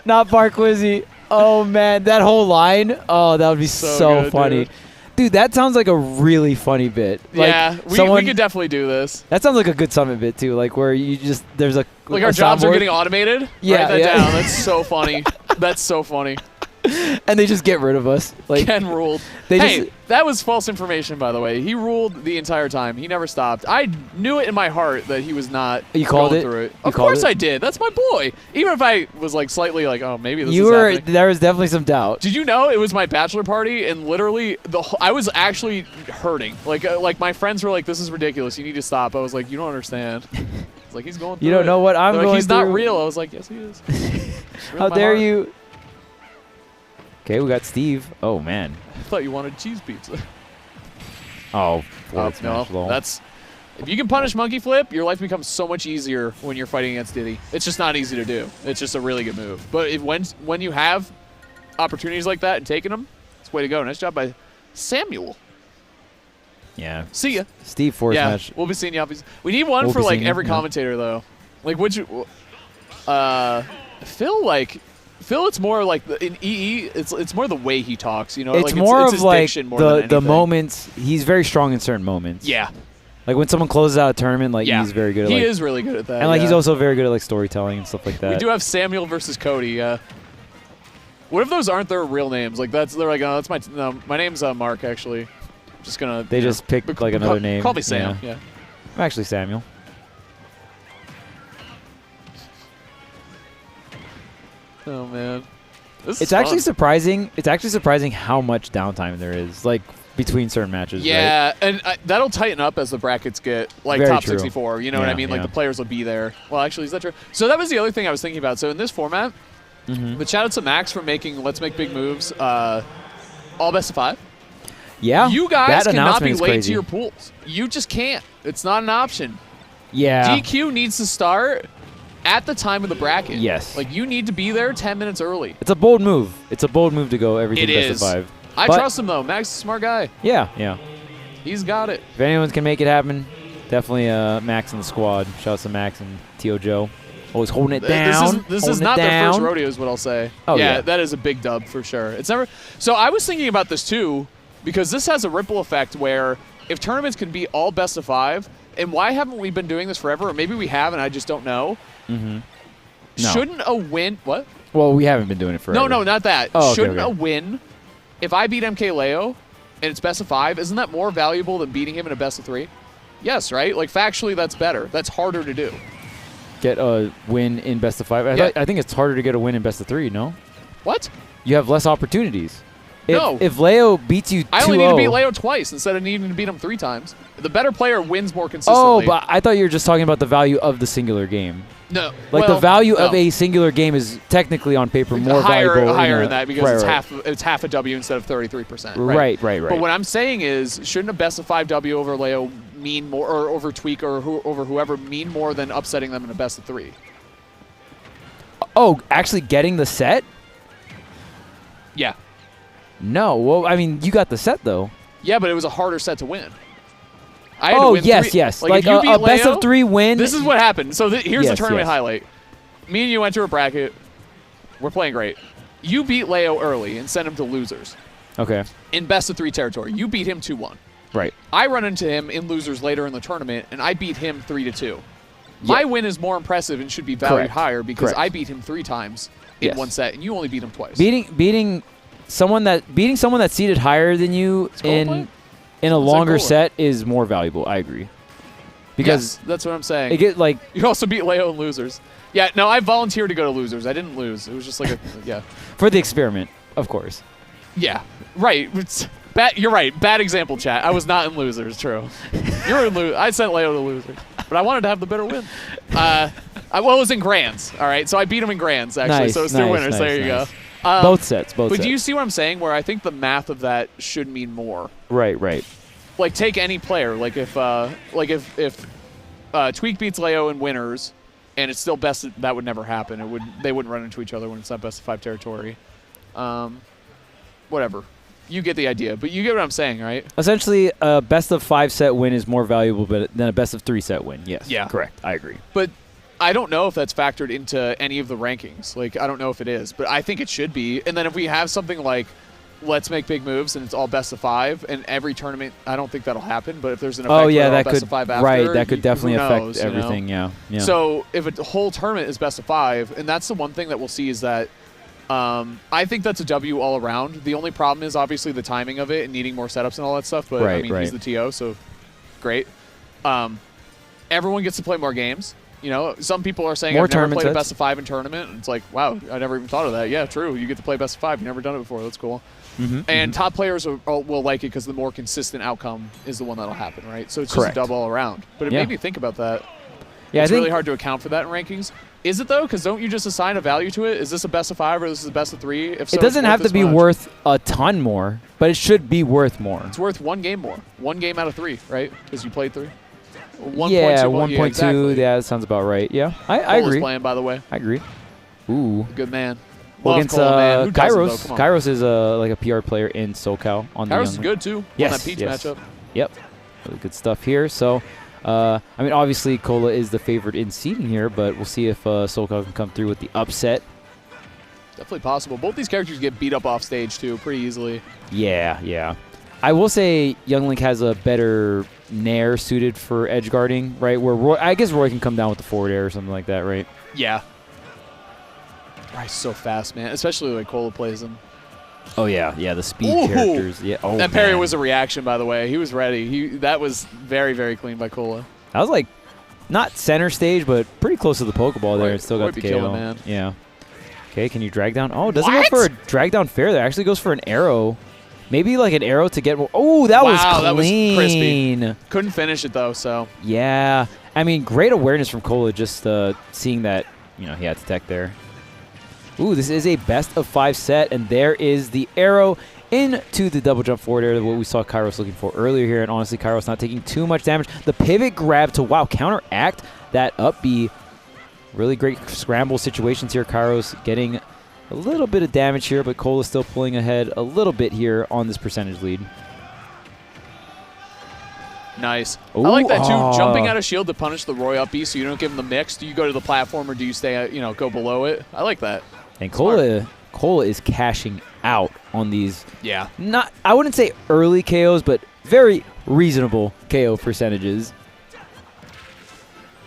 Not Park Wizzy. Oh man, that whole line. Oh, that would be So so good, funny. Dude, that sounds like a really funny bit. Like Yeah, we could definitely do this. That sounds like a good summit bit too. Like where you just there's a Like a our jobs are soundboard, getting automated. Yeah, Write that yeah. down. That's so funny. That's so funny. and they just get rid of us. Like Ken ruled. they Hey, just that was false information, by the way. He ruled the entire time. He never stopped. I knew it in my heart that he was not You called going it? through it. You Of called course it? I did. That's my boy. Even if I was like slightly like, oh, maybe this you is were happening. there was definitely some doubt. Did you know it was my bachelor party and literally I was actually hurting. Like my friends were like, "This is ridiculous. You need to stop." I was like, "You don't understand." It's like he's going through You don't it. know what I'm They're like, going he's through. not real. I was like, "Yes, he is." How dare you? Okay, we got Steve. Oh man. I thought you wanted cheese pizza. Oh, Oh, forward smash, lol. that's if you can punish monkey flip, your life becomes so much easier when you're fighting against Diddy. It's just not easy to do. It's just a really good move. But when you have opportunities like that and taking them, it's way to go. Nice job by Samuel. Yeah. See ya. Steve forward Yeah, smash. we'll be seeing you. We need one We'll for be like seeing you, every yeah. commentator though. Like would you? Phil, it's more like in EE. It's more the way he talks. You know, It's like more it's of his like diction more than the anything. moments. He's very strong in certain moments. Yeah, Like when someone closes out a tournament, like yeah. he's very good at He like, is really good at that. and like yeah. he's also very good at like storytelling and stuff like that. We do have Samuel versus Cody. Yeah. What if those aren't their real names? Like they're like, oh, that's my name's Mark actually. Just gonna. They just pick like another name. Call me Sam. Yeah. Yeah. I'm actually Samuel. Oh man. This It's is actually fun. surprising. It's actually surprising how much downtime there is, like between certain matches. Right? Yeah, and that'll tighten up as the brackets get like Very top true. 64. You know what I Yeah, mean? Like yeah. the players will be there. Well, actually, is that true? So that was the other thing I was thinking about. So in this format, Mhm. but shout out to Max for making Let's Make Big Moves all best of 5. Yeah. You guys that cannot be announcement is late crazy. to your pools. You just can't. It's not an option. Yeah. DQ needs to start at the time of the bracket. Yes. Like you need to be there 10 minutes early. It's a bold move. It's a bold move to go everything It best is. of 5. I But- trust him though. Max is a smart guy. Yeah, yeah. He's got it. If anyone can make it happen, definitely Max in the squad. Shout out to Max and T.O. Joe. Always holding it down. This is holding not it their down. first rodeo, is what I'll say. Oh, yeah. That is a big dub for sure. It's never. So I was thinking about this too, because this has a ripple effect where if tournaments can be all best of 5, and why haven't we been doing this forever? Or maybe we have, and I just don't know. Mm-hmm. No. Shouldn't a win? What? Well, we haven't been doing it forever. No, not that. Oh, okay, Shouldn't okay. a win? If I beat MK Leo, and it's best of 5, isn't that more valuable than beating him in a best of 3? Yes, right? Like factually, that's better. That's harder to do. Get a win in best of 5. Yeah. I think it's harder to get a win in best of 3, no? What? You have less opportunities. No. If Leo beats you 2-0. I only need to beat Leo twice instead of needing to beat him 3 times. The better player wins more consistently. Oh, but I thought you were just talking about the value of the singular game. No. Like the value of a singular game is technically on paper more valuable. Higher in that because right. it's half a W instead of 33%. Right. But what I'm saying is, shouldn't a best of 5 W over Leo mean more, or over Tweak or over whoever mean more than upsetting them in a best of 3? Oh, actually getting the set? Yeah. No. Well, I mean, you got the set though. Yeah, but it was a harder set to win. I had to win 3. Yes. Like a Leo, best of 3 win. This is what happened. So here's the tournament highlight. Me and you enter a bracket. We're playing great. You beat Leo early and sent him to losers. Okay. In best of 3 territory. You beat him 2-1. Right. I run into him in losers later in the tournament, and I beat him 3-2. My win is more impressive and should be valued higher because I beat him 3 times in one set, and you only beat him twice. Beating someone that's seated higher than you in a longer set is more valuable. I agree. Because that's what I'm saying. It get like you also beat Leo in losers. Yeah, no, I volunteered to go to losers. I didn't lose. It was just like for the experiment, of course. Yeah, right. You're right. Bad example, chat. I was not in losers. True. You're in losers. I sent Leo to losers, but I wanted to have the better win. Well, it was in grands. All right, so I beat him in grands actually. So it's 2 winners. There you go. Both sets. But do you see what I'm saying? Where I think the math of that should mean more. Right. Like take any player. Like if Tweak beats Leo in winners, and it's still best. That would never happen. They wouldn't run into each other when it's not best of 5 territory. Whatever. You get the idea, but you get what I'm saying, right? Essentially, a best of 5 set win is more valuable than a best of 3 set win. Yes. Yeah. Correct. I agree. But I don't know if that's factored into any of the rankings. Like, I don't know if it is, but I think it should be. And then if we have something like let's make big moves and it's all best of 5 and every tournament, I don't think that'll happen. But if there's an effect where all best of 5 after, that could definitely knows, affect everything. Yeah. So if a whole tournament is best of 5, and that's the one thing that we'll see is that I think that's a W all around. The only problem is obviously the timing of it and needing more setups and all that stuff. But I mean, he's the TO, so great. Everyone gets to play more games. You know, some people are saying I've never played a best of 5 in tournament. And it's like, wow, I never even thought of that. Yeah, true. You get to play best of 5. You've never done it before. That's cool. And top players will like it because the more consistent outcome is the one that'll happen, right? So it's just a double all around. But it made me think about that. Yeah, it's really hard to account for that in rankings. Is it, though? Because don't you just assign a value to it? Is this a best of 5 or this is a best of 3? If so, it doesn't have to be worth a ton more, but it should be worth more. It's worth 1 game more. 1 game out of 3, right? Because you played 3. 1.2. Exactly. Yeah, that sounds about right. Yeah, I agree. Playing, by the way. I agree. Ooh. Good man. Well, against Kairos. Kairos is like a PR player in SoCal. Kairos is good, too. Yes. On that Peach matchup. Yep. Really good stuff here. So, I mean, obviously, Cola is the favorite in seeding here, but we'll see if SoCal can come through with the upset. Definitely possible. Both these characters get beat up off stage, too, pretty easily. Yeah. I will say Young Link has a better nair suited for edge guarding, right? Where I guess Roy can come down with the forward air or something like that, right? Yeah. Roy's so fast, man. Especially the way Cola plays him. Oh, yeah. The speed characters. Yeah. Oh, that parry was a reaction, by the way. He was ready. That was very, very clean by Cola. That was like not center stage, but pretty close to the Pokeball there. It still got the KO. Killing, man. Yeah. Okay, can you drag down? Oh, it doesn't go for a drag down fair there. It actually goes for an arrow. Maybe like an arrow to get more. Oh, that was clean. That was crispy. Couldn't finish it, though, so. Yeah. I mean, great awareness from Cola just seeing that, he had to tech there. Ooh, this is a best of 5 set, and there is the arrow into the double jump forward air, what we saw Kairos looking for earlier here, and honestly, Kairos not taking too much damage. The pivot grab to, counteract that up B. Really great scramble situations here. Kairos getting a little bit of damage here, but Cola still pulling ahead a little bit here on this percentage lead. Nice. Ooh, I like that, too. Jumping out of shield to punish the Roy up B so you don't give him the mix. Do you go to the platform or do you stay, go below it? I like that. And Cola is cashing out on these. Yeah. I wouldn't say early KOs, but very reasonable KO percentages.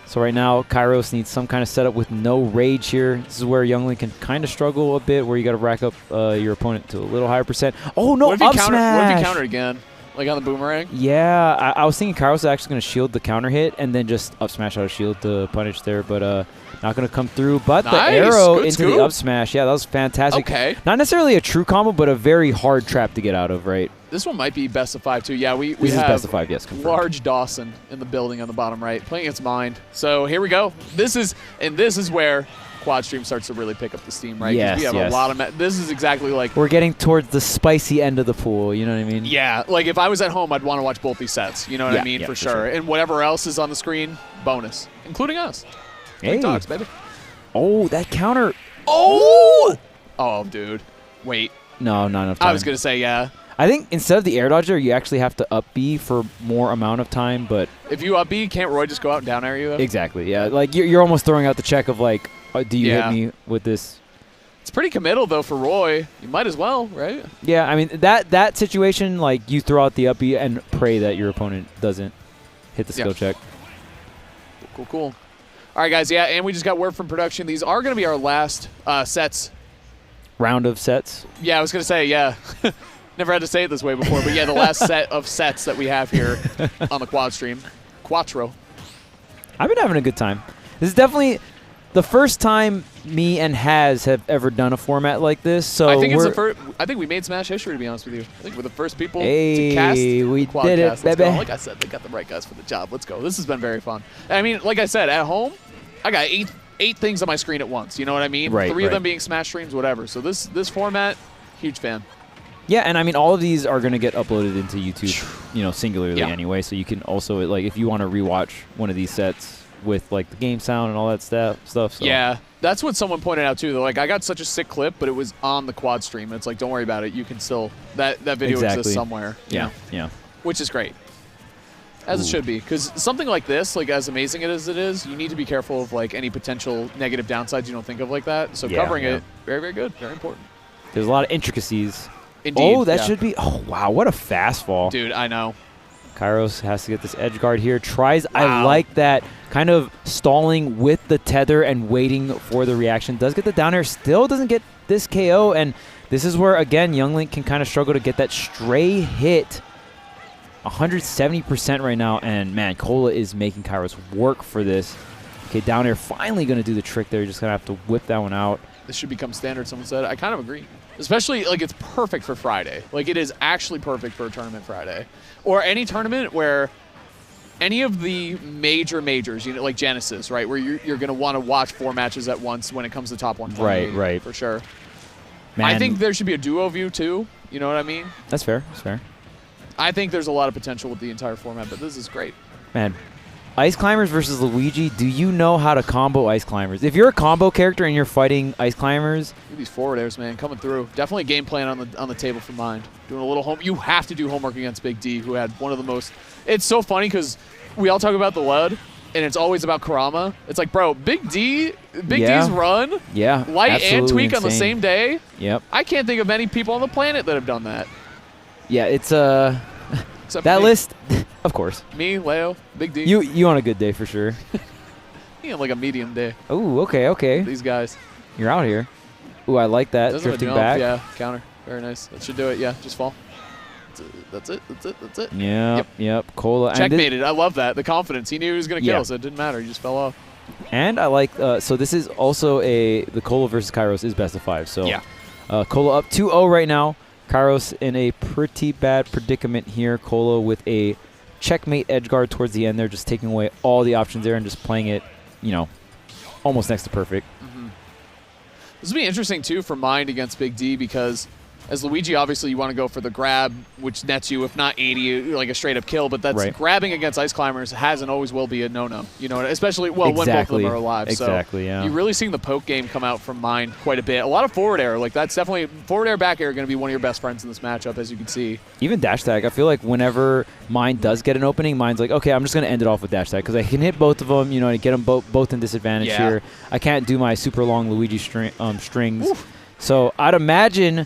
So right now, Kairos needs some kind of setup with no rage here. This is where Young Link can kind of struggle a bit, where you got to rack up your opponent to a little higher percent. Oh, no, up smash! What if you counter again? like on the boomerang. Yeah, I was thinking Kairos is actually going to shield the counter hit and then just up smash out of shield to punish there, but not going to come through. But Nice. the arrow Good into scoop. the up smash, yeah, that was fantastic. Okay. Not necessarily a true combo, but a very hard trap to get out of, right? This one might be best of 5 too. Yeah, we This is have best of 5, yes, confirmed. large Dawson in the building on the bottom right, playing against Mind. So here we go. This is where Quad Stream starts to really pick up the steam, right? 'Cause Yes, we have yes. a lot of. This is exactly like. We're getting towards the spicy end of the pool, you know what I mean? Yeah, like if I was at home, I'd want to watch both these sets. You know what I Yeah, mean, yeah, for for sure. sure. And whatever else is on the screen, bonus, including us. Hey. Talks, baby. Oh, that counter. Oh! Oh, dude. Wait. No, not enough time. I was gonna say yeah. I think instead of the air dodge there, you actually have to up B for more amount of time, but If you up B, can't Roy just go out and down air you? Though? exactly, yeah. Like you're almost throwing out the check of like, do you Yeah. hit me with this? It's pretty committal though for Roy. You might as well, right? Yeah, I mean that situation, like you throw out the up B and pray that your opponent doesn't hit the skill check. Cool. All right, guys. Yeah, and we just got word from production. These are going to be our last sets. Round of sets. Yeah, I was going to say, yeah. Never had to say it this way before, but yeah, the last set of sets that we have here on the quad stream. Quattro. I've been having a good time. This is definitely the first time me and Haz have ever done a format like this. So I think it's we're the first. I think we made Smash history, to be honest with you. I think we're the first people Hey, to cast. we quad did it, cast. Let's go. baby. Like I said, they got the right guys for the job. Let's go. This has been very fun. I mean, like I said, at home, I got eight things on my screen at once. You know what I mean? Right, Three of right. them being Smash streams, whatever. So this format, huge fan. Yeah, and I mean all of these are going to get uploaded into YouTube, you know, singularly Yeah. anyway. So you can also like if you want to rewatch one of these sets with like the game sound and all that stuff. So. Yeah, that's what someone pointed out too. They're like, I got such a sick clip, but it was on the quad stream. It's like, don't worry about it. You can still that video Exactly. exists somewhere. you Yeah, know, yeah. which is great, as it Ooh. should be. Because something like this, like as amazing as it is, you need to be careful of like any potential negative downsides you don't think of like that. So Yeah, covering yeah. it, very very good, very important. There's a lot of intricacies. Indeed. Oh, that yeah. should be. Oh, wow, what a fastball. Dude, I know. Kairos has to get this edge guard here. Tries. I Wow. like that kind of stalling with the tether and waiting for the reaction. Does get the down air. Still doesn't get this KO. And this is where, again, Young Link can kind of struggle to get that stray hit. 170% right now. And, man, Cola is making Kairos work for this. Okay, down air finally going to do the trick there. You're just going to have to whip that one out. This should become standard, someone said. I kind of agree. Especially, like, it's perfect for Friday. Like, it is actually perfect for a tournament Friday. Or any tournament where any of the majors, you know, like Genesis, right, where you're going to want to watch 4 matches at once when it comes to top 120. Right. For sure. Man, I think there should be a duo view, too. You know what I mean? that's fair. That's fair. I think there's a lot of potential with the entire format, but this is great. Man, Ice Climbers versus Luigi, do you know how to combo Ice Climbers? If you're a combo character and you're fighting Ice Climbers, Look at these forward airs, man, coming through. Definitely a game plan on the table for Mind. Doing a little home. You have to do homework against Big D, who had one of the most. It's so funny because we all talk about the LUD, and it's always about Kurama. It's like, bro, Big Yeah. D's run, yeah, Light and absolutely Tweak on the insane. same day. Yep. I can't think of many people on the planet that have done that. Yeah, it's Except that for me. list, of course. Me, Leo, Big D. You on a good day for sure. Me on like a medium day. Oh, okay. These guys. You're out here. Ooh, I like that. Doesn't have a Drifting jump. back. Yeah, counter. Very nice. That should do it. Yeah, just fall. That's it. Yep. Cola. And, Checkmated. I love that. The confidence. He knew he was going to kill, Yeah. so it didn't matter. He just fell off. and I like, so this is also the Cola versus Kairos is best of 5. So Yeah. Cola up 2-0 right now. Kairos in a pretty bad predicament here. Cola with a checkmate edge guard towards the end there, just taking away all the options there and just playing it, you know, almost next to perfect. This will be interesting, too, for Mind against Big D because as Luigi, obviously, you want to go for the grab, which nets you, if not 80, like a straight-up kill. But that's Right. grabbing against Ice Climbers has and always will be a no-no. You know, especially, well, when both of Exactly. them are alive. Exactly, so yeah. You're really seeing the poke game come out from Mind quite a bit. A lot of forward air. Like, that's definitely forward air, back air are going to be one of your best friends in this matchup, as you can see. Even dash tag, I feel like whenever Mind does get an opening, Mind's like, okay, I'm just going to end it off with dash tag because I can hit both of them, you know, and get them both in disadvantage Yeah. here. I can't do my super long Luigi strings. Oof. So I'd imagine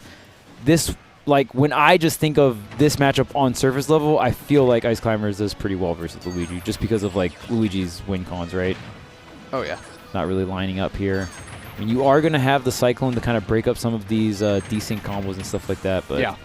this, like, when I just think of this matchup on surface level, I feel like Ice Climbers does pretty well versus Luigi just because of, like, Luigi's win cons, right? Oh, yeah. Not really lining up here. I mean, you are going to have the Cyclone to kind of break up some of these desync combos and stuff like that, but Yeah.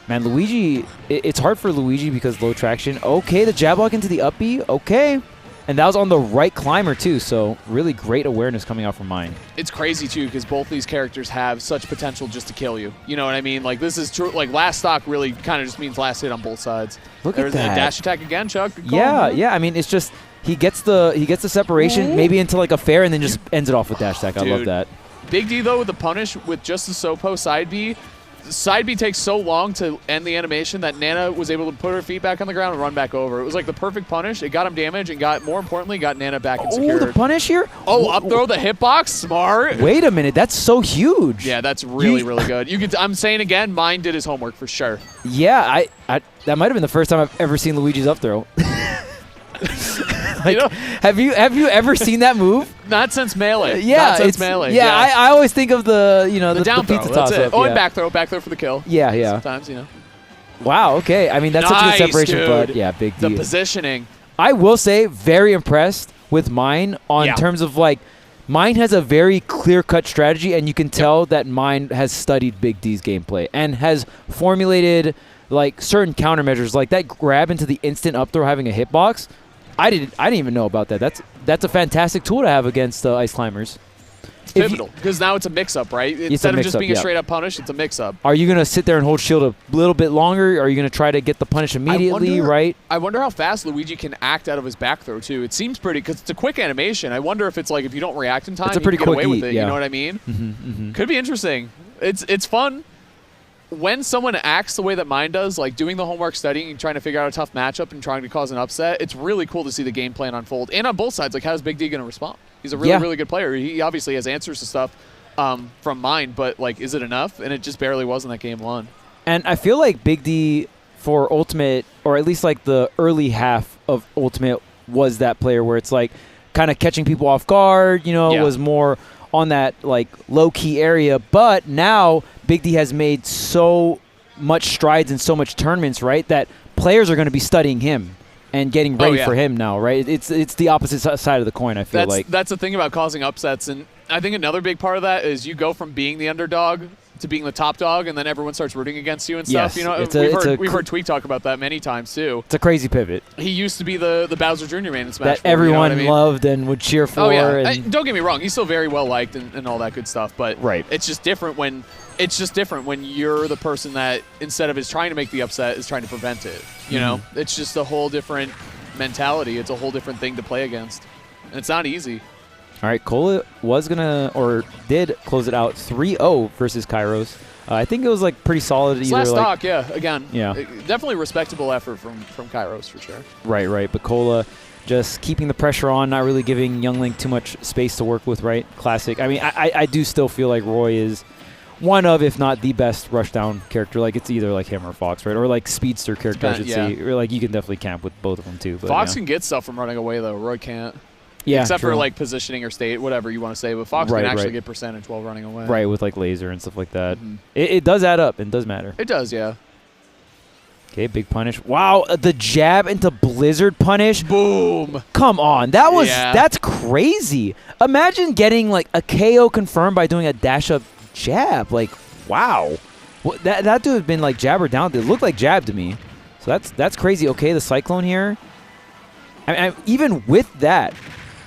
Man, Luigi, it's hard for Luigi because low traction. Okay, the jab lock into the up B. Okay. And that was on the right climber, too, so really great awareness coming out from Mine. It's crazy, too, because both these characters have such potential just to kill you. You know what I mean? Like, this is true. Like, last stock really kind of just means last hit on both sides. There's that. Dash attack again, Chuck. Yeah. I mean, it's just he gets the separation maybe into, like, a fair and then just ends it off with dash attack. I love that. Big D, though, with the punish with just the Sopo side B. Side B takes so long to end the animation that Nana was able to put her feet back on the ground and run back over. It was like the perfect punish. It got him damage and more importantly, got Nana back and secured. Oh, the punish here? Oh, up throw the hitbox. Smart. Wait a minute. That's so huge. Yeah, that's really good. I'm saying again, Mine did his homework for sure. Yeah, that might have been the first time I've ever seen Luigi's up throw. Like, have you ever seen that move? Not since Melee. Yeah, not since Melee. Yeah, I always think of the down throw. pizza That's toss it. up. Oh, and back throw for the kill. Yeah. Sometimes, Wow. Okay. I mean, that's such a good separation, dude. but yeah, big The deal. positioning. I will say, very impressed with Mine on terms of like, Mine has a very clear-cut strategy, and you can tell that Mine has studied Big D's gameplay and has formulated like certain countermeasures, like that grab into the instant up throw having a hitbox. I didn't even know about that. That's a fantastic tool to have against Ice Climbers. It's pivotal because now it's a mix-up, right? Instead of just being a straight-up punish, it's a mix-up. Are you going to sit there and hold shield a little bit longer? Are you going to try to get the punish immediately, right? I wonder how fast Luigi can act out of his back throw, too. It seems pretty because it's a quick animation. I wonder if it's like if you don't react in time, it's a pretty you can quick get away with it. Yeah. You know what I mean? Mm-hmm. Could be interesting. It's fun. When someone acts the way that Mine does, like doing the homework, studying, and trying to figure out a tough matchup and trying to cause an upset, it's really cool to see the game plan unfold. And on both sides, like how's Big D going to respond? He's a really good player. He obviously has answers to stuff from Mine, but like, is it enough? And it just barely was in that game one. And I feel like Big D for Ultimate, or at least like the early half of Ultimate, was that player where it's like kind of catching people off guard, was more on that like low-key area. But now Big D has made so much strides in so much tournaments, right, that players are going to be studying him and getting ready for him now, right? It's the opposite side of the coin, I feel like. That's the thing about causing upsets. And I think another big part of that is you go from being the underdog to being the top dog, and then everyone starts rooting against you and stuff. We've heard Tweak talk about that many times, too. It's a crazy pivot. He used to be the Bowser Jr. man in Smash 4. That everyone loved and would cheer for. Oh, yeah. Don't get me wrong. He's still very well-liked and all that good stuff, but it's just different when you're the person that, instead of is trying to make the upset, is trying to prevent it. You know? It's just a whole different mentality. It's a whole different thing to play against. And it's not easy. All right, Cola did close it out 3-0 versus Kairos. I think it was like pretty solid. Last stock, again. Yeah. Definitely respectable effort from Kairos for sure. Right. But Cola just keeping the pressure on, not really giving Young Link too much space to work with, right? Classic. I mean, I do still feel like Roy is one of, if not the best rushdown character. Like, it's either like him or Fox, right? Or like speedster character, I should say. Or like you can definitely camp with both of them too. But, Fox can get stuff from running away, though. Roy can't. Yeah, except for like positioning or state, whatever you want to say. But Fox can actually get percentage while running away. Right, with like laser and stuff like that. It does add up and does matter. It does, yeah. Okay, big punish. Wow, the jab into Blizzard punish. Boom. Come on. That's crazy. Imagine getting like a KO confirmed by doing a dash up jab. Like, wow. Well, that dude had been like jabber down. It looked like jab to me. So that's crazy. Okay, the Cyclone here. I mean, even with that,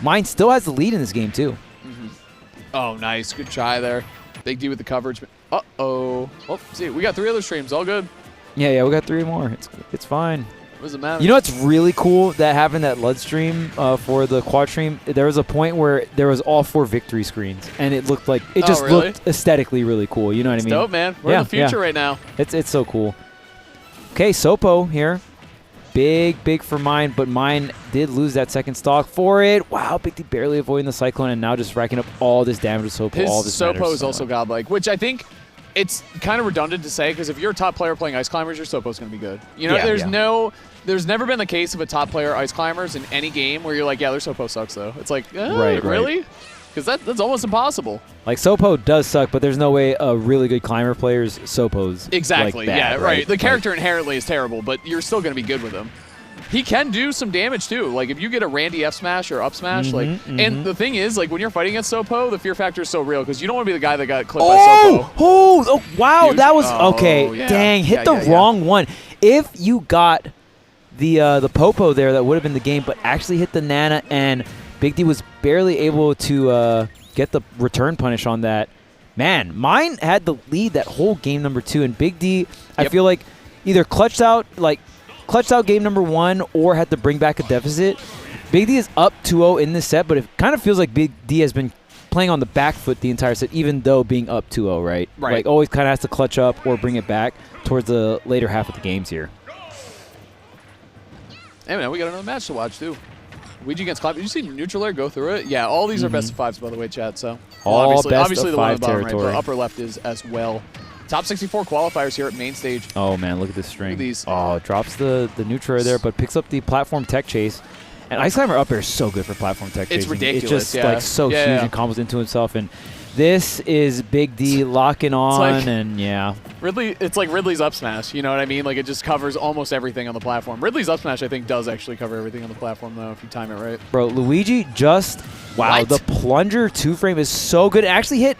Mine still has the lead in this game, too. Oh, nice. Good try there. Big D with the coverage. Uh-oh. Oh, see, we got 3 other streams. All good. Yeah, we got 3 more. It's fine. What does it matter? You know what's really cool that happened that LUD stream for the quad stream? There was a point where there was all 4 victory screens, and it looked like it just looked aesthetically really cool. You know what I mean? Dope, man. We're in the future right now. It's so cool. Okay, Sopo here. Big for Mine, but Mine did lose that second stock for it. Wow, Big D barely avoiding the Cyclone and now just racking up all this damage with Sopo. All this Sopo is also godlike, which I think it's kind of redundant to say because if you're a top player playing Ice Climbers, your Sopo's going to be good. You know, there's never been the case of a top player Ice Climbers in any game where you're like, yeah, their Sopo sucks though. It's like, really? Because that's almost impossible. Like, Sopo does suck, but there's no way a really good climber player's Sopo's exactly. Like bad, right. The character inherently is terrible, but you're still going to be good with him. He can do some damage too. Like if you get a Randy F smash or up smash, and the thing is, like when you're fighting against Sopo, the fear factor is so real because you don't want to be the guy that got clipped by Sopo. Oh, wow, Huge. that was Oh, yeah. Dang, hit the wrong one. If you got the Popo there, that would have been the game, but actually hit the Nana, and Big D was barely able to get the return punish on that. Man, mine had the lead that whole game number 2, and Big D, I feel like either clutched out game number 1 or had to bring back a deficit. Big D is up 2-0 in this set, but it kind of feels like Big D has been playing on the back foot the entire set, even though being up 2-0, right? Right. Like always kind of has to clutch up or bring it back towards the later half of the games here. Hey man, we got another match to watch too. Luigi against Cloud. Did you see Neutral Air go through it? Yeah, all these are best of 5s, by the way, chat. So all obviously best the of one on 5 the bottom right, territory. but upper left is as well. Top 64 qualifiers here at Mainstage. Oh man, look at this string. Look at these. Oh, drops the neutral air there, but picks up the platform tech chase. And Ice Climber up air is so good for platform tech chasing. It's ridiculous. It's just like so huge and combos into himself. And this is Big D locking on, like, and yeah. Ridley, it's like Ridley's up smash. You know what I mean? Like it just covers almost everything on the platform. Ridley's up smash, I think, does actually cover everything on the platform though, if you time it right. Bro, Luigi just the plunger 2-frame is so good. It actually hit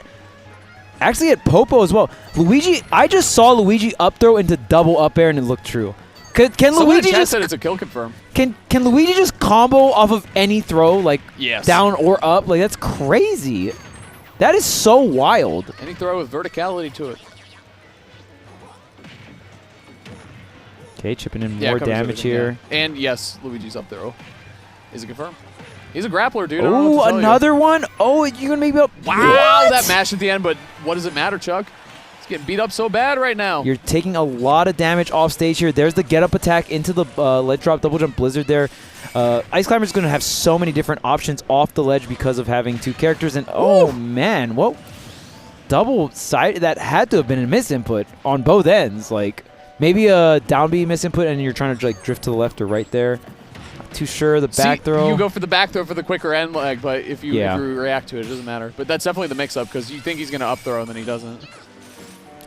Popo as well. Luigi, I just saw Luigi up throw into double up air and it looked true. Can Luigi just said it's a kill confirm? Can Luigi just combo off of any throw, like yes, down or up? Like that's crazy. That is so wild. Any throw with verticality to it. Okay, chipping in more damage here. Yeah. And yes, Luigi's up throw. Is it confirmed? He's a grappler, dude. Oh, another one? Oh, you're going to maybe up. Wow, that mash at the end, but what does it matter, Chuck? He's getting beat up so bad right now. You're taking a lot of damage off stage here. There's the get-up attack into the ledge drop, double jump blizzard there. Ice Climber's going to have so many different options off the ledge because of having 2 characters. And oh, man, what double side? That had to have been a misinput on both ends. Like maybe a down B misinput and you're trying to like drift to the left or right there. Too sure. The back throw. You go for the back throw for the quicker end leg, but if you react to it, it doesn't matter. But that's definitely the mix-up because you think he's going to up throw and then he doesn't.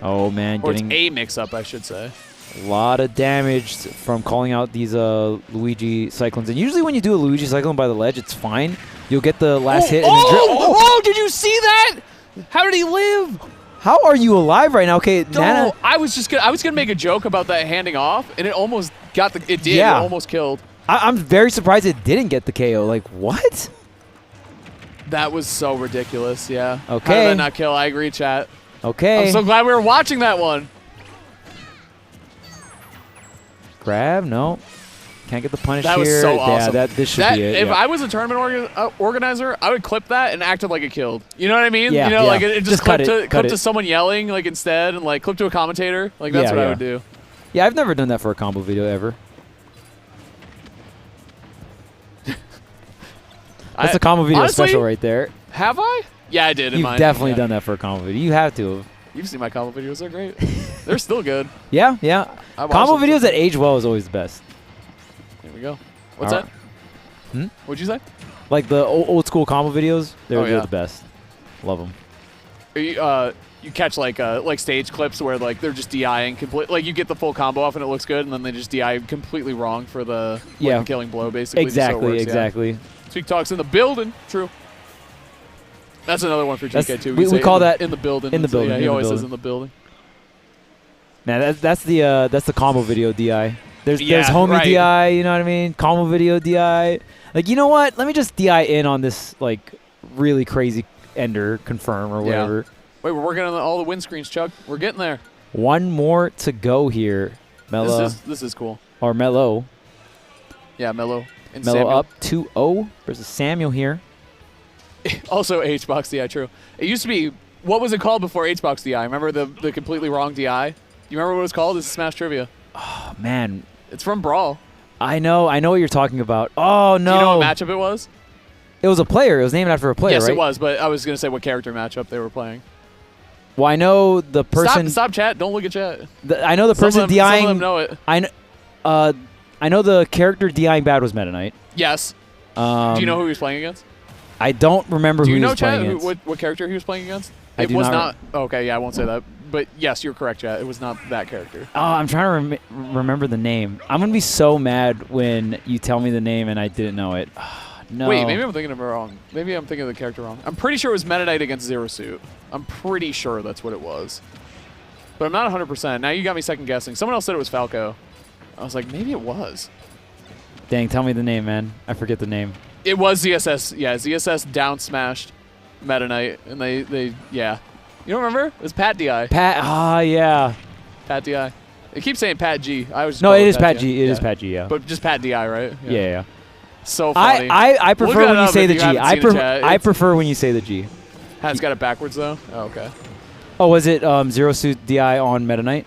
Oh, man. Or it's a mix-up, I should say. A lot of damage from calling out these Luigi cyclones. And usually when you do a Luigi cyclone by the ledge, it's fine. You'll get the last hit. And did you see that? How did he live? How are you alive right now? Okay, Nana. I was gonna make a joke about that handing off, and it almost got it did. Yeah. It almost killed. I'm very surprised it didn't get the KO. Like, what? That was so ridiculous, yeah. Okay. How did that not kill? I agree, chat. Okay. I'm so glad we were watching that one. Grab? No. Can't get the punish that here. That was so awesome. Yeah, this should be it. If I was a tournament organizer, I would clip that and acted like it killed. You know what I mean? Yeah, you know, like it just clip to it. someone yelling like instead and like clip to a commentator. Like that's what I would do. Yeah, I've never done that for a combo video ever. That's a combo video honestly, special right there. Have I? Yeah, I did. You've definitely done that for a combo video. You have to have. You've seen my combo videos. They're great. They're still good. Yeah. Combo videos that age well is always the best. There we go. What's that? What'd you say? Like the old school combo videos, they're the best. Love them. You catch like stage clips where like they're just DIing complete. Like you get the full combo off and it looks good, and then they just DI completely wrong for the the killing blow, basically. Exactly. Yeah. Tweak Talk's in the building. True. That's another one for GK too. We call that in the building. In the building. Yeah, he always says in the building. Man, that's the combo video DI. There's homie DI, you know what I mean? Combo video DI. Like, you know what? Let me just DI in on this like really crazy ender confirm or whatever. Wait, we're working on all the win screens, Chuck. We're getting there. One more to go here. Mello. This is cool. Or Mello. Yeah, Mello. Mello up 2-0 versus Samuel here. Also H-Box DI, true. It used to be, what was it called before H-Box DI? Remember the completely wrong DI? Do you remember what it was called? This is Smash Trivia. Oh, man. It's from Brawl. I know what you're talking about. Oh, no. Do you know what matchup it was? It was a player. It was named after a player, yes, right? It was, but I was going to say what character matchup they were playing. Well, I know the person... Stop chat. Don't look at chat. I know the person DIing... Some of them know it. I know the character DIing bad was Meta Knight. Yes. Do you know who he was playing against? I don't remember who he was playing against. What character he was playing against? It was not... Okay, yeah, I won't say that. But yes, you're correct, Chat. It was not that character. Oh, I'm trying to remember the name. I'm going to be so mad when you tell me the name and I didn't know it. No. Wait, maybe I'm thinking of it wrong. Maybe I'm thinking of the character wrong. I'm pretty sure it was Meta Knight against Zero Suit. I'm pretty sure that's what it was. But I'm not 100%. Now you got me second guessing. Someone else said it was Falco. I was like, maybe it was. Dang, tell me the name, man. I forget the name. It was ZSS. Yeah, ZSS down smashed Meta Knight. And yeah. You don't remember? It was Pat DI. Yeah. Pat DI. They keep saying Pat G. I was. No, it is Pat G. It is Pat G, yeah. But just Pat DI, right? Yeah. So funny. I prefer when you say the G. I prefer prefer when you say the G. Has got it backwards though. Oh, okay. Oh, was it Zero Suit DI on Meta Knight?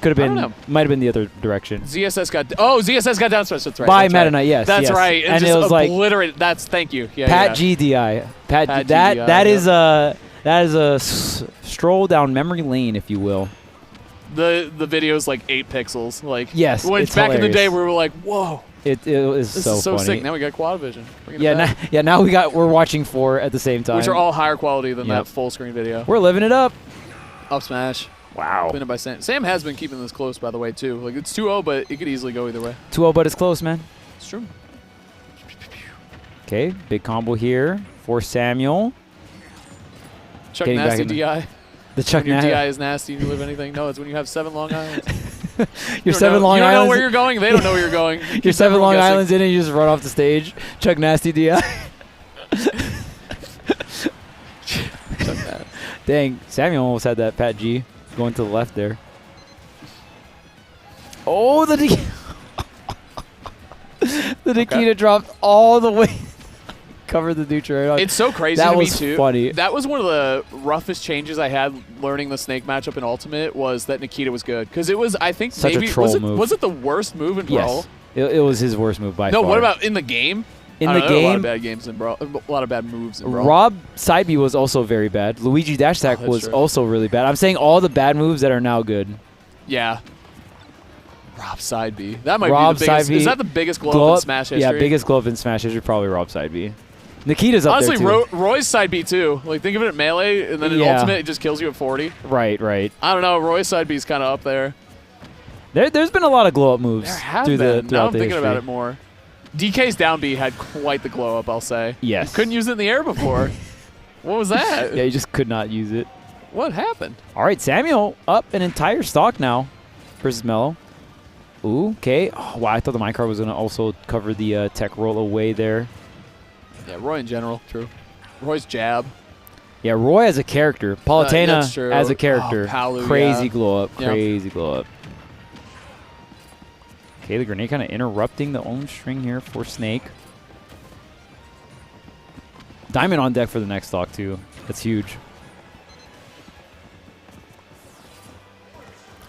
Could have been. Might have been the other direction. ZSS got down smash. That's right. By Meta Knight, yes. That's right. And just it was like obliterated. Thank you. Yeah. Pat G DI. Pat G, that is a stroll down memory lane, if you will. The video's like 8 pixels. Like yes, when it's back hilarious. in the day we were like, whoa. It is this so is so funny. sick. Now we got quad vision. Now we're watching 4 at the same time, which are all higher quality than that full screen video. We're living it up. Up smash. Wow. Winning by Sam. Sam has been keeping this close, by the way, too. Like it's 2-0, but it could easily go either way. 2-0, but it's close, man. It's true. Okay, big combo here for Samuel. Chuck Getting Nasty back in DI. The Chuck When your Nasty. DI is nasty and you live anything. No, it's when you have 7 Long Islands. Your 7 Long Islands. You don't know where Islands. you're going. They don't know where you're going. Your 7 Long Islands in and you just run off the stage. Chuck Nasty DI. Dang, Samuel almost had that Pat G going to the left there. Oh, the Nikita dropped all the way. Covered the neutral. It's so crazy that to me, was too. Funny. That was one of the roughest changes I had learning the Snake matchup in Ultimate was that Nikita was good. Because it was, I think, such maybe, a troll move. Was it the worst move in Brawl? Yes. It was his worst move by far. No, what about in the game? In the game, a lot of bad games in Brawl. A lot of bad moves in Brawl. Rob side B was also very bad. Luigi dash attack was also really bad. I'm saying all the bad moves that are now good. Yeah. Rob side B. That might be the biggest. Is that the biggest glow up in Smash history? Yeah, biggest glow up in Smash history. Probably Rob side B. Nikita's up honestly, there too. Roy's side B too. Like think of it at melee, and then in Ultimate, it just kills you at 40. Right. I don't know. Roy's side B is kind of up there. There's been a lot of glow up moves. There have been. Now I'm thinking about it more. DK's down B had quite the glow up, I'll say. Yes. You couldn't use it in the air before. What was that? Yeah, you just could not use it. What happened? All right, Samuel up an entire stock now versus Mello. Ooh, okay. Oh, wow, I thought the minecart was going to also cover the tech roll away there. Yeah, Roy in general, true. Roy's jab. Yeah, Roy as a character. Palutena as a character. Palu, crazy glow up. Crazy glow up. Okay, the grenade kind of interrupting the own string here for Snake. Diamond on deck for the next stock, too. That's huge.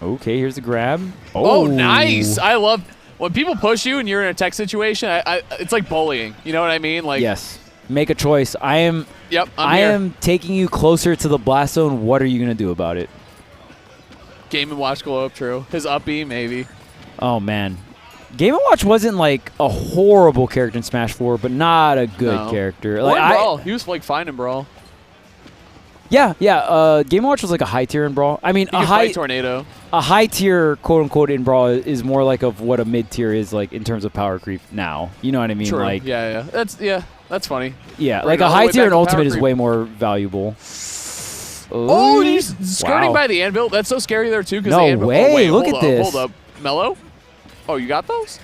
Okay, here's the grab. Oh, nice. I love when people push you and you're in a tech situation. It's like bullying. You know what I mean? Like yes. Make a choice. I am taking you closer to the blast zone. What are you going to do about it? Game & Watch glow up, true. His up B, maybe. Oh, man. Game & Watch wasn't like a horrible character in Smash 4, but not a good character. Like Brawl. He was like fine in Brawl. Yeah. Game & Watch was like a high tier in Brawl. I mean, Tornado. A high tier, quote unquote, in Brawl is more like of what a mid tier is like in terms of power creep now. You know what I mean? True. Like, that's funny. Yeah, like a high tier in Ultimate is way more valuable. Oh, he's skirting by the anvil. That's so scary there too. No way! Look at this. Hold up, Mello. Oh, you got those?